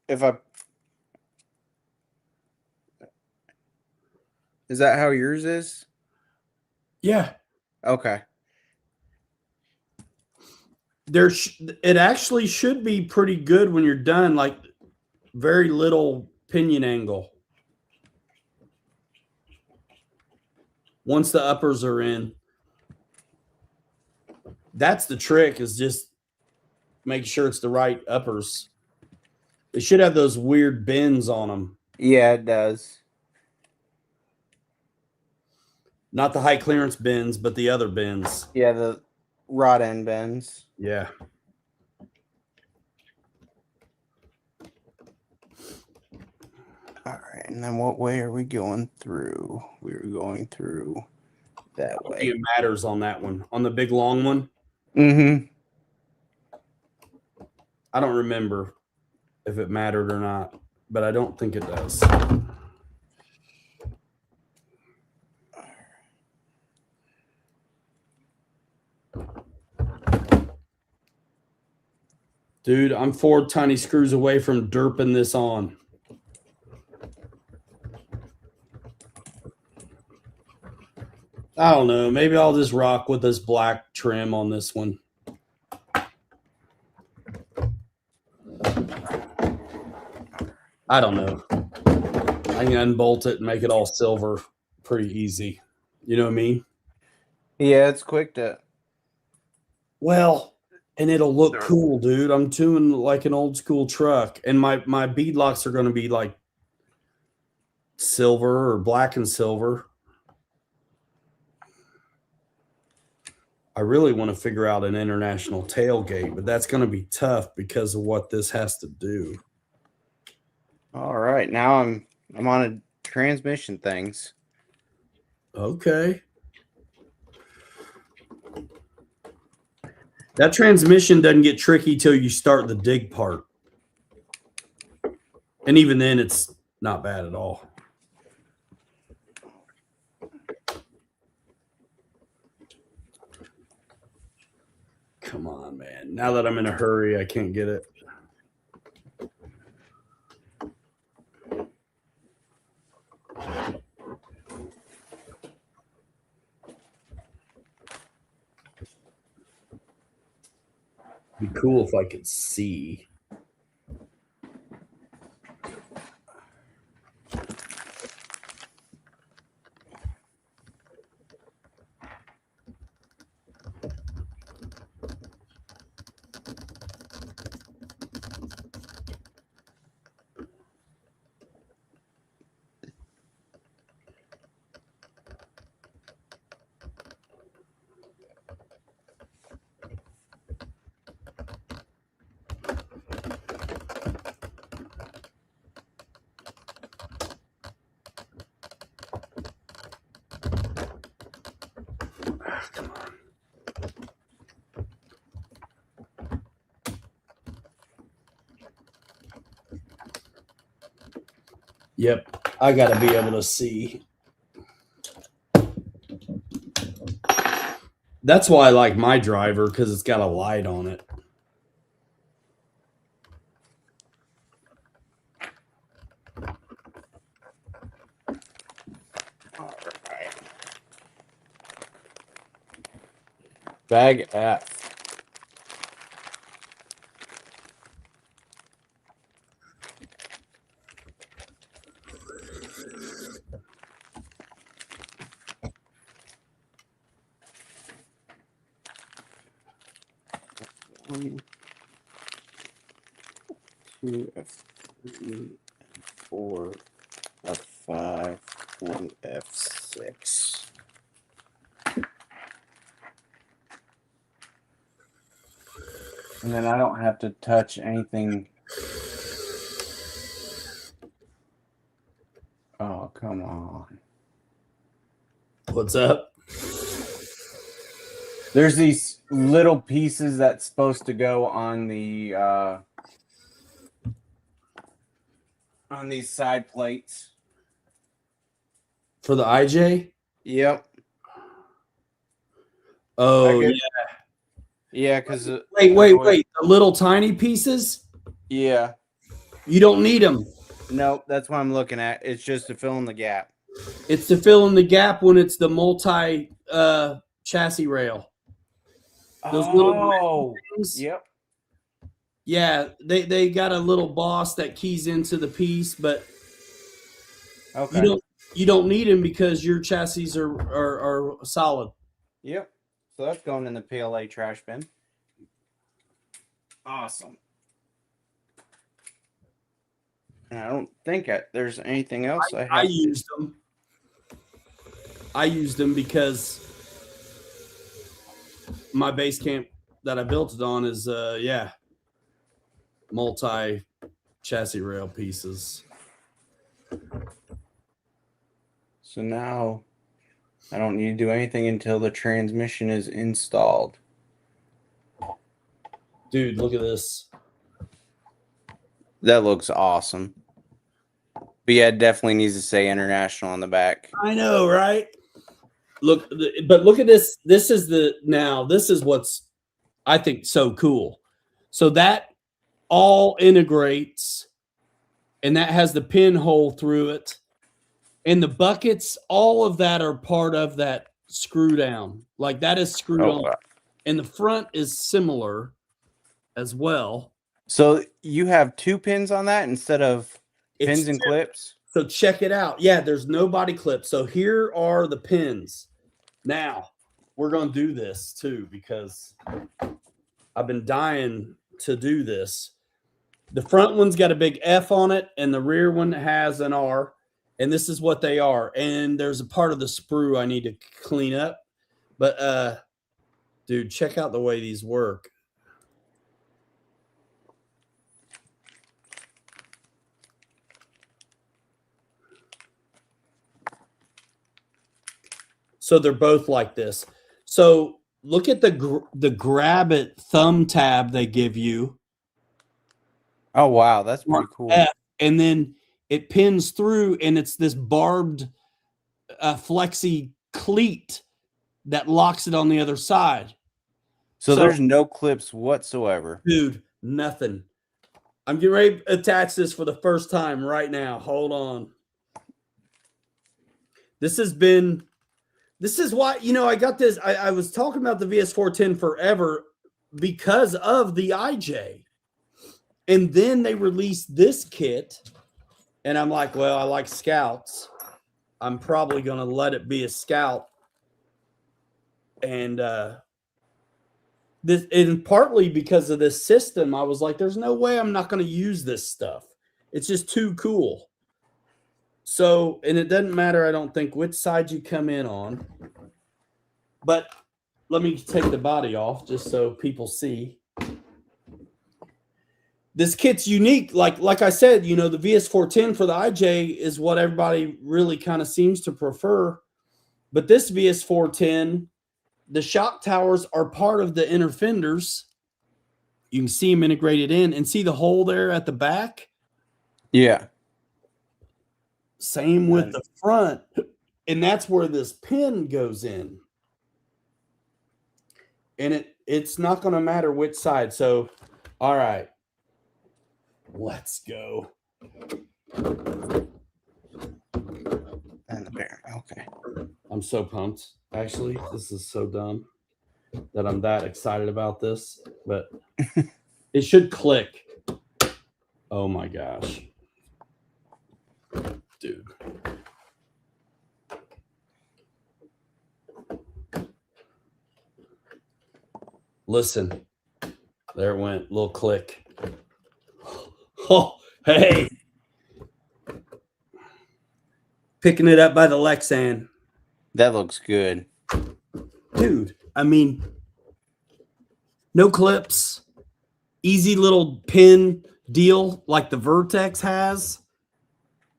Is that how yours is? Yeah. Okay. It actually should be pretty good when you're done, like very little pinion angle. Once the uppers are in. That's the trick, is just make sure it's the right uppers. They should have those weird bends on them. Yeah, it does. Not the high clearance bends, but the other bends. Yeah, the rod end bends. Yeah. All right, and then what way are we going through? We're going through that I don't way. think it matters on that one. On the big long one, Mm-hmm. I don't remember if it mattered or not, but I don't think it does. Dude, I'm 4 tiny screws away from derping this on. I don't know. Maybe I'll just rock with this black trim on this one. I don't know. I can unbolt it and make it all silver pretty easy. You know what I mean? Yeah, it's quick to. Well, and it'll look cool, dude. I'm doing like an old school truck, and my bead locks are going to be like silver or black and silver. I really want to figure out an international tailgate, but that's going to be tough because of what this has to do. All right, now I'm on a transmission things. Okay. That transmission doesn't get tricky till you start the dig part. And even then, it's not bad at all. Come on, man. Now that I'm in a hurry, I can't get it. Be cool if I could see. Come on. Yep, I got to be able to see. That's why I like my driver, because it's got a light on it. All right. Bag F. One, 2 F3, 4 F5, 1 F6. And then I don't have to touch anything. Oh, come on. What's up? There's these little pieces that's supposed to go on the on these side plates. For the IJ? Yep. Oh, yeah. Yeah, because Wait. The little tiny pieces? yeah. You don't need them. Nope, that's what I'm looking at. It's just to fill in the gap. It's to fill in the gap when it's the multi chassis rail. Those little things. Yep. Yeah, they got a little boss that keys into the piece, but Okay. you don't need them because your chassis are solid. Yep. So that's going in the PLA trash bin. Awesome. And I don't think there's anything else I have. I used them. I used them because my base camp that I built it on is multi chassis rail pieces. So now I don't need to do anything until the transmission is installed. Dude, look at this. That looks awesome. But yeah, it definitely needs to say international on the back. I know, right? Look, but look at this. This is what's I think so cool. So that all integrates, and that has the pinhole through it. And the buckets, all of that are part of that screw down. Like that is screwed on. wow. And the front is similar as well. So you have 2 pins on that instead of It's pins and clips? So check it out. Yeah, there's no body clip. So here are the pins. Now, we're going to do this too because I've been dying to do this. The front one's got a big F on it, and the rear one has an R. And this is what they are. And there's a part of the sprue I need to clean up. But, dude, check out the way these work. So they're both like this. So look at the grab it thumb tab they give you. Oh, wow. That's pretty cool. F, and then it pins through, and it's this barbed flexi cleat that locks it on the other side. So there's no clips whatsoever. Dude, nothing. I'm getting ready to attach this for the first time right now. Hold on. This is why, I got this. I was talking about the VS410 forever because of the IJ. And then they released this kit. And I'm like, well, I like Scouts. I'm probably going to let it be a Scout. And partly because of this system, I was like, there's no way I'm not going to use this stuff. It's just too cool. So, and it doesn't matter, I don't think, which side you come in on. But let me take the body off just so people see. This kit's unique. Like I said, the VS410 for the IJ is what everybody really kind of seems to prefer. But this VS410, the shock towers are part of the inner fenders. You can see them integrated in and see the hole there at the back. Yeah. Same with the front. And that's where this pin goes in. And it's not going to matter which side. So, all right. Let's go. And the bear. Okay. I'm so pumped. Actually, this is so dumb that I'm that excited about this, but it should click. Oh my gosh. Dude. Listen. There it went. Little click. Oh, hey. Picking it up by the Lexan. That looks good. Dude, I mean, no clips. Easy little pin deal like the Vertex has.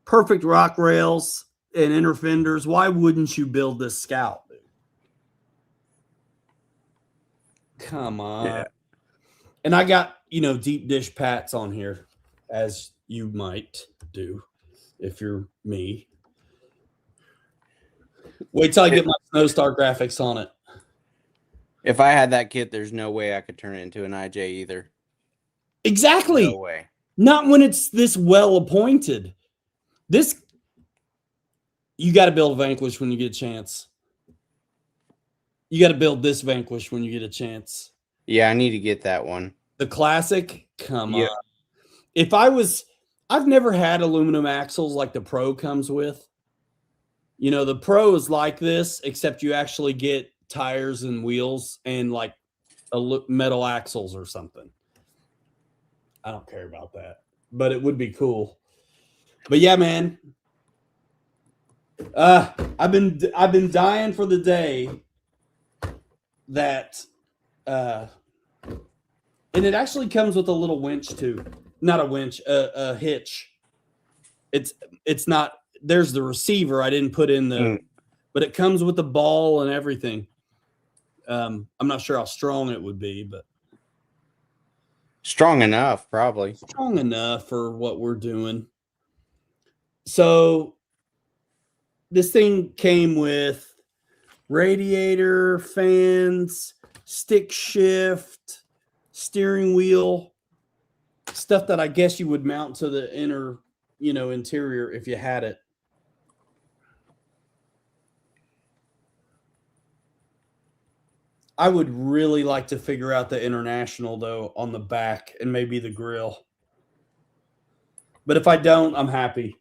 Perfect rock rails and inner fenders. Why wouldn't you build this Scout, dude? Come on. Yeah. And I got, deep dish pats on here, as you might do if you're me. Wait till I get my Snowstar graphics on it. If I had that kit, there's no way I could turn it into an IJ either. Exactly. No way. Not when it's this well appointed. You got to build Vanquish when you get a chance. You got to build this Vanquish when you get a chance. Yeah, I need to get that one. The classic? Come on. I've never had aluminum axles like the Pro comes with. The Pro is like this, except you actually get tires and wheels and like metal axles or something. I don't care about that, but it would be cool. But yeah, man. I've been dying for the day that and it actually comes with a little winch too. Not a winch, a hitch. It's not, there's the receiver. I didn't put in but it comes with the ball and everything. I'm not sure how strong it would be, but strong enough, probably. Strong enough for what we're doing. So this thing came with radiator, fans, stick shift, steering wheel, stuff that I guess you would mount to the inner, interior if you had it. I would really like to figure out the international though on the back and maybe the grill. But if I don't, I'm happy.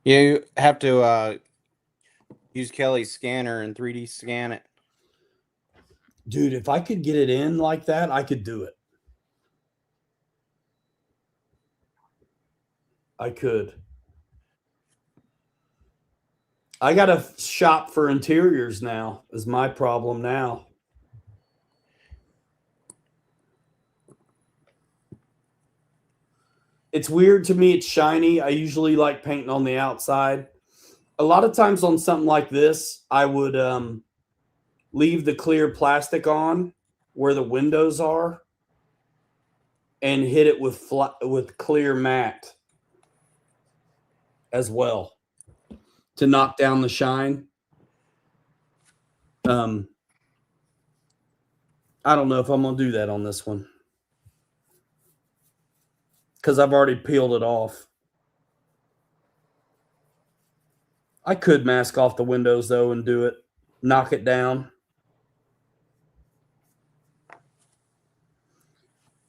Yeah, you have to use Kelly's scanner and 3D scan it. Dude, if I could get it in like that, I could do it. I could. I got to shop for interiors now, is my problem now. It's weird to me. It's shiny. I usually like painting on the outside. A lot of times on something like this, I would leave the clear plastic on where the windows are and hit it with clear matte as well to knock down the shine. I don't know if I'm going to do that on this one because I've already peeled it off. I could mask off the windows though and do it, knock it down.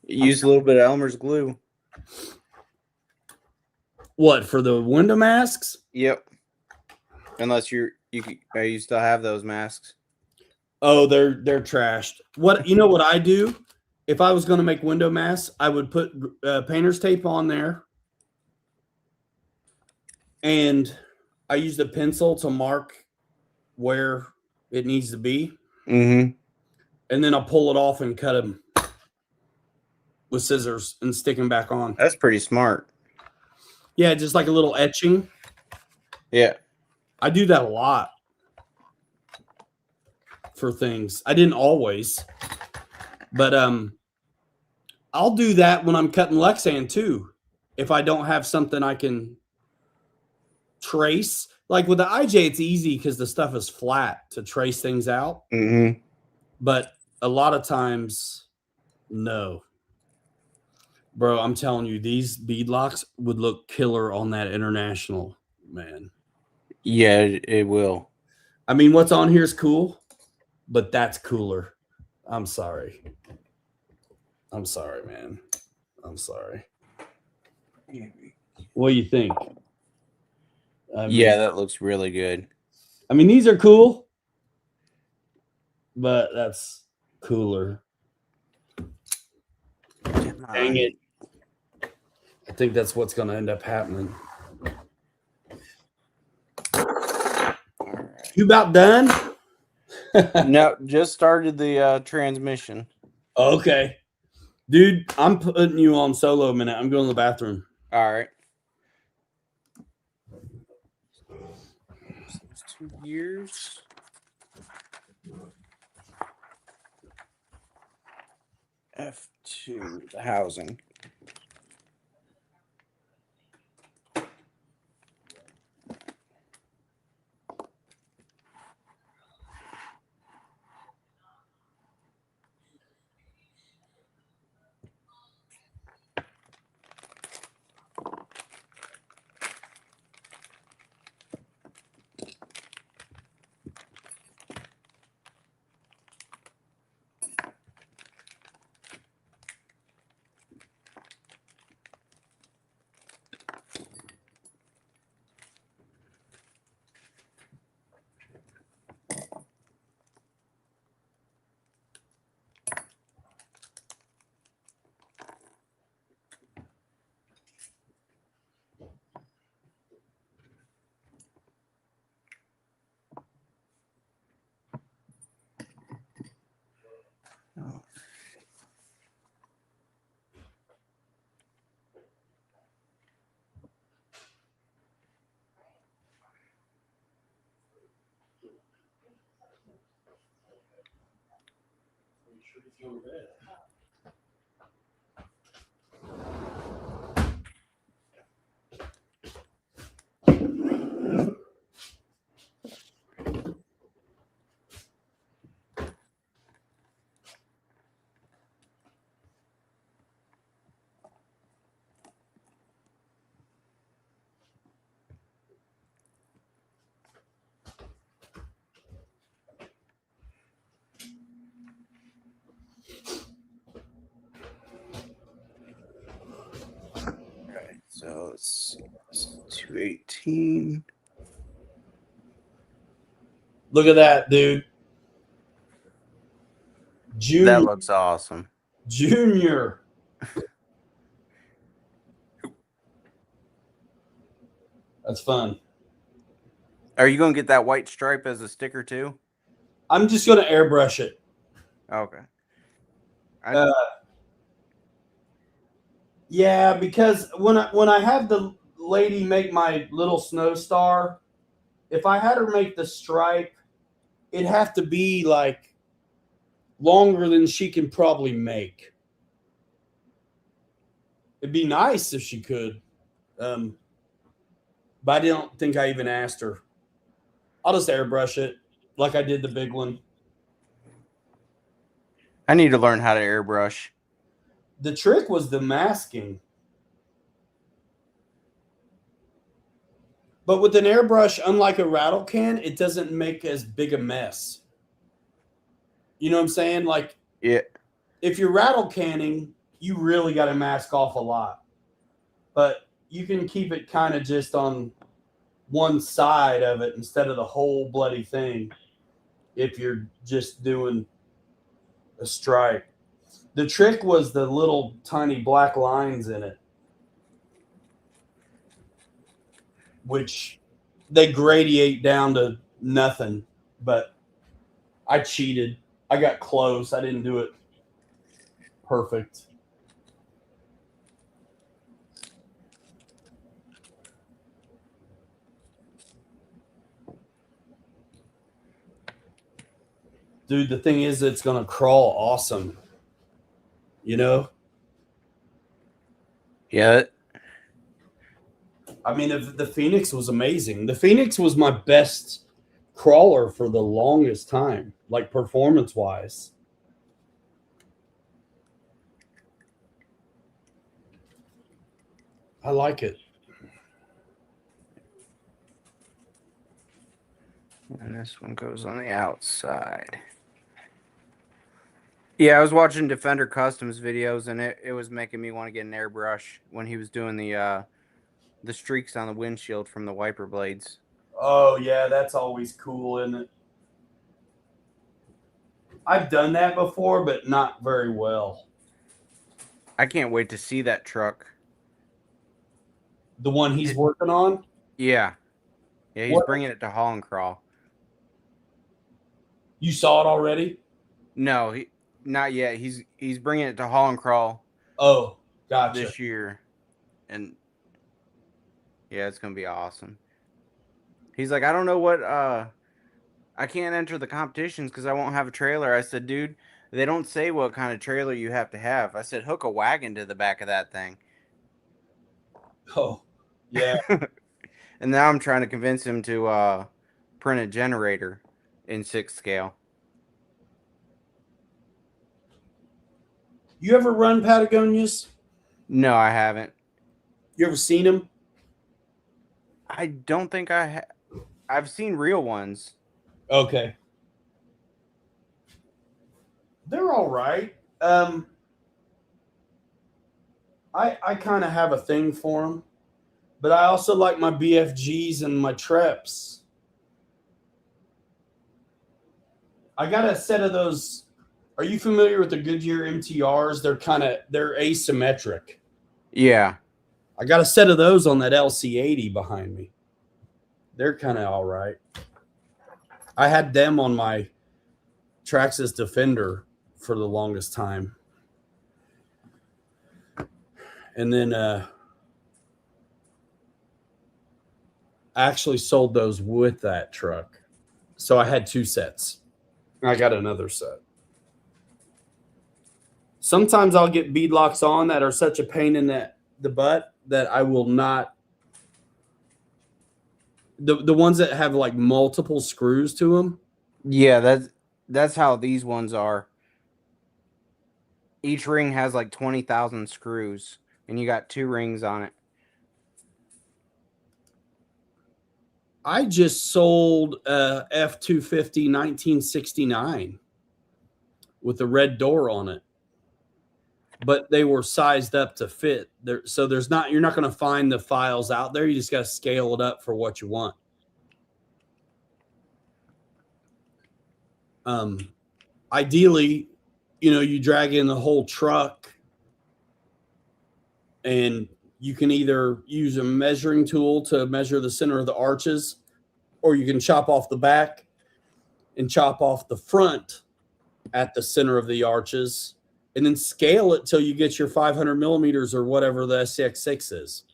Use a little bit of Elmer's glue. What, for the window masks? Yep. Unless you still have those masks. Oh, they're trashed. What I do? If I was going to make window masks, I would put painter's tape on there, and I used a pencil to mark where it needs to be, Mm-hmm. and then I'll pull it off and cut them with scissors and stick them back on. That's pretty smart. Yeah, just like a little etching. Yeah. I do that a lot for things. I didn't always, but I'll do that when I'm cutting Lexan too. If I don't have something I can trace, like with the IJ, it's easy because the stuff is flat to trace things out. Mm-hmm. But a lot of times, no. Bro, I'm telling you, these beadlocks would look killer on that international, man. Yeah, it will. I mean, what's on here is cool, but that's cooler. I'm sorry. I'm sorry, man. I'm sorry. What do you think? Yeah, that looks really good. I mean, these are cool, but that's cooler. Dang it. I think that's what's going to end up happening. You about done? No, just started the transmission. Okay. Dude, I'm putting you on solo a minute. I'm going to the bathroom. All right. 2 years. F2, the housing. So it's 218. Look at that, dude. Junior. That looks awesome. Junior. That's fun. Are you going to get that white stripe as a sticker too? I'm just going to airbrush it. Okay. Yeah, because when I have the lady make my little snow star, if I had her make the stripe, it'd have to be like longer than she can probably make. It'd be nice if she could. But I don't think I even asked her. I'll just airbrush it like I did the big one. I need to learn how to airbrush. The trick was the masking. But with an airbrush, unlike a rattle can, it doesn't make as big a mess. You know what I'm saying? Like, Yeah. if you're rattle canning, you really got to mask off a lot. But you can keep it kind of just on one side of it instead of the whole bloody thing if you're just doing a stripe. The trick was the little tiny black lines in it, which they gradiate down to nothing. But I cheated. I got close. I didn't do it perfect. Dude, the thing is, it's going to crawl awesome. You know? Yeah. I mean, the Phoenix was amazing. The Phoenix was my best crawler for the longest time, like performance-wise. I like it. And this one goes on the outside. Yeah, I was watching Defender Customs videos, and it was making me want to get an airbrush when he was doing the streaks on the windshield from the wiper blades. Oh, yeah, that's always cool, isn't it? I've done that before, but not very well. I can't wait to see that truck. The one he's working on? Yeah. Yeah, he's What? bringing it to Haul and Crawl. You saw it already? No, not yet. He's bringing it to Haul and Crawl Oh, gotcha. this year. And yeah, it's going to be awesome. He's like, I don't know what I can't enter the competitions because I won't have a trailer. I said, dude, they don't say what kind of trailer you have to have. I said, hook a wagon to the back of that thing. Oh, yeah. And now I'm trying to convince him to print a generator in 6 scale. You ever run Patagonias? No, I haven't. You ever seen them? I don't think I have. I've seen real ones. Okay. They're all right. I kind of have a thing for them, but I also like my BFGs and my Treps. I got a set of those. Are you familiar with the Goodyear MTRs? They're asymmetric. Yeah. I got a set of those on that LC80 behind me. They're kind of all right. I had them on my Traxxas Defender for the longest time. And then I actually sold those with that truck. So I had 2 sets. I got another set. Sometimes I'll get beadlocks on that are such a pain in the butt that I will not. The ones that have like multiple screws to them. Yeah, that's how these ones are. Each ring has like 20,000 screws, and you got 2 rings on it. I just sold a F250 1969 with a red door on it. but they were sized up to fit there. So you're not going to find the files out there. You just got to scale it up for what you want. Ideally, you drag in the whole truck, and you can either use a measuring tool to measure the center of the arches, or you can chop off the back and chop off the front at the center of the arches, and then scale it till you get your 500 millimeters or whatever the SCX6 is.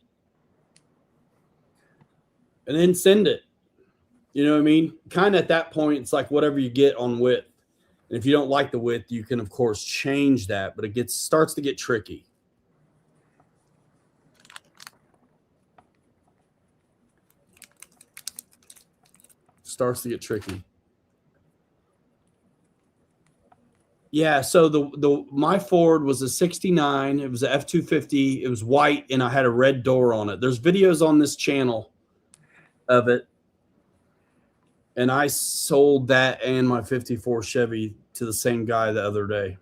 And then send it. You know what I mean? Kind of at that point, it's like whatever you get on width. And if you don't like the width, you can, of course, change that, but it starts to get tricky. Starts to get tricky. Yeah, so my Ford was a 69. It was a F-250. It was white, and I had a red door on it. There's videos on this channel of it. And I sold that and my 54 Chevy to the same guy the other day.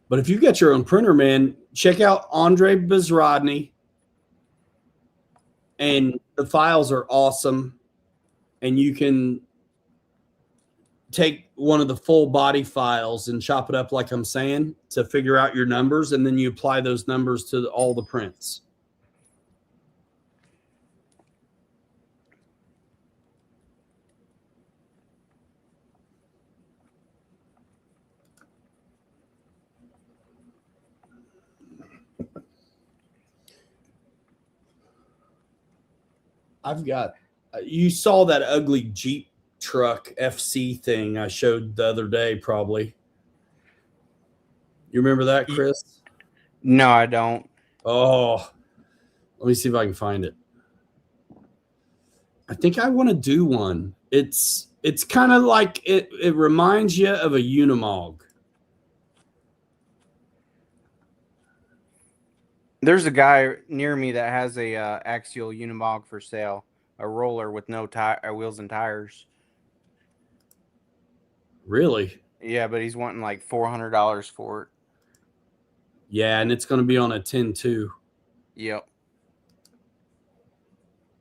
But if you get your own printer, man, check out Andre Bezrodny. And the files are awesome. And you can take one of the full body files and chop it up like I'm saying to figure out your numbers. And then you apply those numbers to all the prints. I've got, you saw that ugly Jeep truck FC thing I showed the other day, probably. You remember that, Chris? No, I don't. Oh, let me see if I can find it. I think I want to do one. It's kind of like, it reminds you of a Unimog. There's a guy near me that has a Axial Unimog for sale, a roller with no wheels and tires. Really? Yeah, but he's wanting like $400 for it. Yeah, and it's going to be on a 10-2. Yep.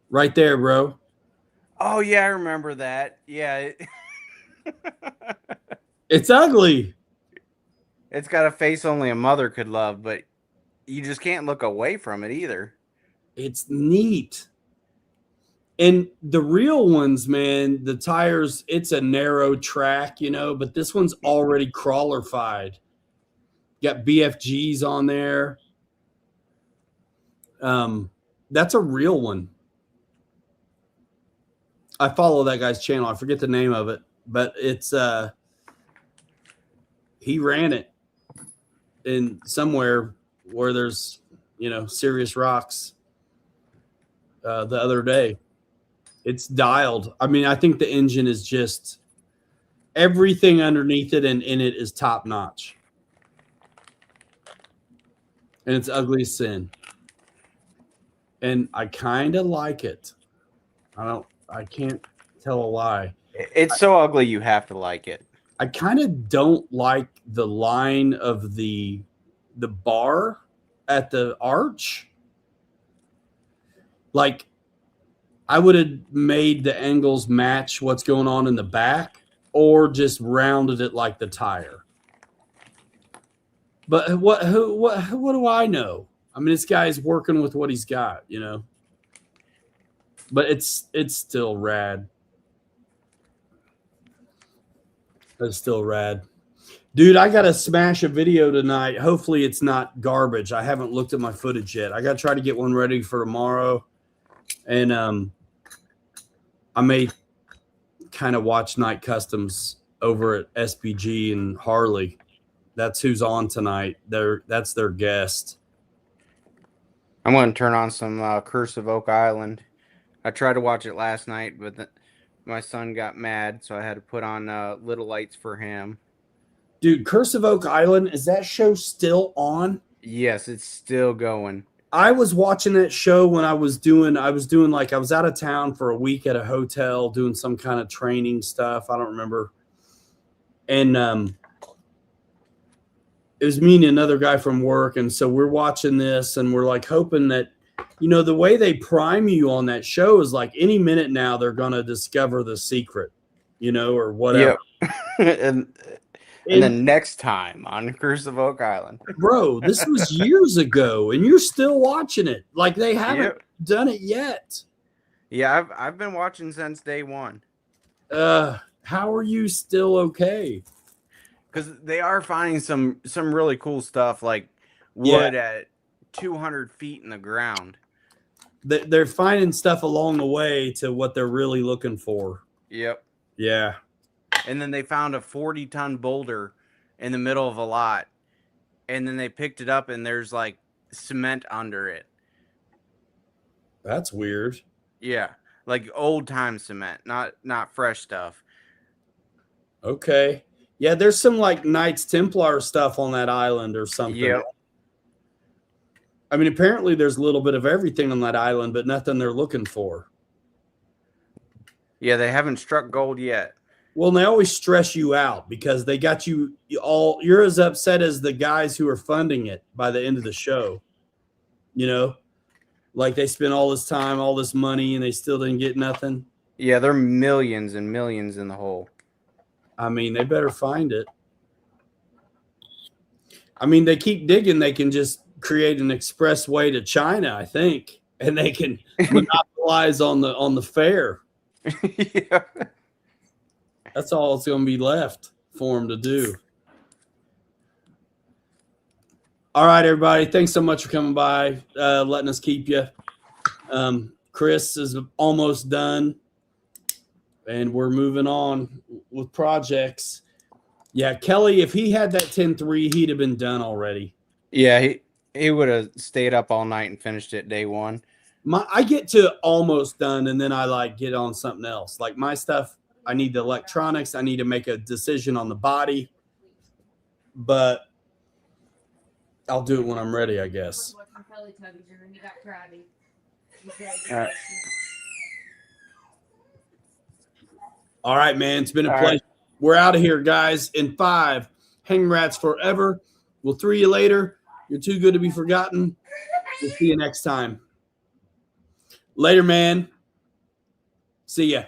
Right there, bro. Oh, yeah, I remember that. Yeah. It's ugly. It's got a face only a mother could love, but you just can't look away from it either. It's neat. And the real ones, man, the tires, it's a narrow track, but this one's already crawler-fied. Got BFGs on there. That's a real one. I follow that guy's channel. I forget the name of it, but it's he ran it in somewhere where there's serious rocks the other day. It's dialed. I mean, I think the engine is just everything underneath it and in it is top notch. And it's ugly as sin. And I kind of like it. I can't tell a lie. It's so ugly you have to like it. I kind of don't like the line of the bar at the arch. Like, I would have made the angles match what's going on in the back or just rounded it like the tire. But what do I know? I mean, this guy's working with what he's got, But it's still rad. It's still rad. Dude, I got to smash a video tonight. Hopefully it's not garbage. I haven't looked at my footage yet. I got to try to get one ready for tomorrow. And I may kind of watch Night Customs over at SPG and Harley. That's who's on tonight. That's their guest. I'm going to turn on some Curse of Oak Island. I tried to watch it last night, but my son got mad, so I had to put on Little Lights for him. Dude, Curse of Oak Island, is that show still on? Yes, it's still going. I was watching that show when I was out of town for a week at a hotel doing some kind of training stuff. I don't remember. And it was me and another guy from work, and so we're watching this, and we're like hoping that, you know, the way they prime you on that show is like any minute now they're gonna discover the secret, you know, or whatever. Yep. And then next time on Curse of Oak Island. Bro, this was years ago, and you're still watching it. Like they haven't Yep. done it yet. Yeah, I've been watching since day one. How are you still okay? Because they are finding some really cool stuff, like wood at 200 feet in the ground. They're finding stuff along the way to what they're really looking for. Yep. Yeah. And then they found a 40-ton boulder in the middle of a lot. And then they picked it up and there's like cement under it. That's weird. Yeah. Like old time cement, not fresh stuff. Okay. Yeah, there's some like Knights Templar stuff on that island or something. Yep. I mean, apparently there's a little bit of everything on that island, but nothing they're looking for. Yeah, they haven't struck gold yet. Well, and they always stress you out because they got you all. You're as upset as the guys who are funding it by the end of the show. You know, like they spent all this time, all this money, and they still didn't get nothing. Yeah, they're millions and millions in the hole. I mean, they better find it. I mean, they keep digging. They can just create an expressway to China, I think, and they can monopolize on the fare. Yeah. That's all it's going to be left for them to do. All right, everybody. Thanks so much for coming by, letting us keep you. Chris is almost done, and we're moving on with projects. Yeah, Kelly, if he had that 10-3, he'd have been done already. Yeah, he would have stayed up all night and finished it day one. I get to almost done, and then I like get on something else. Like my stuff, I need the electronics. I need to make a decision on the body, but I'll do it when I'm ready, I guess. All right, man. It's been a pleasure. We're out of here, guys. In 5, hang rats forever. We'll 3 you later. You're too good to be forgotten. We'll see you next time. Later, man. See ya.